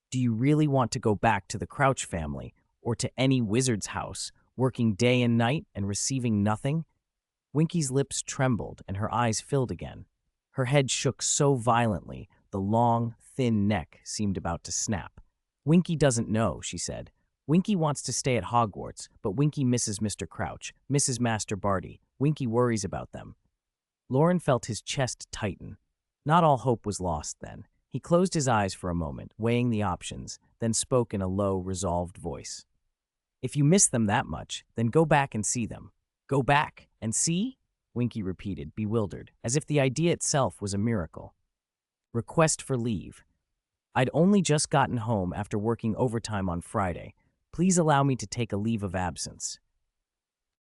"Do you really want to go back to the Crouch family, or to any wizard's house, working day and night and receiving nothing?" Winky's lips trembled and her eyes filled again. Her head shook so violently, the long, thin neck seemed about to snap. "Winky doesn't know," she said. "Winky wants to stay at Hogwarts, but Winky misses Mr. Crouch, misses Master Barty. Winky worries about them." Loren felt his chest tighten. Not all hope was lost then. He closed his eyes for a moment, weighing the options, then spoke in a low, resolved voice. "If you miss them that much, then go back and see them." "Go back and see?" Winky repeated, bewildered, as if the idea itself was a miracle. "Request for leave. I'd only just gotten home after working overtime on Friday. Please allow me to take a leave of absence.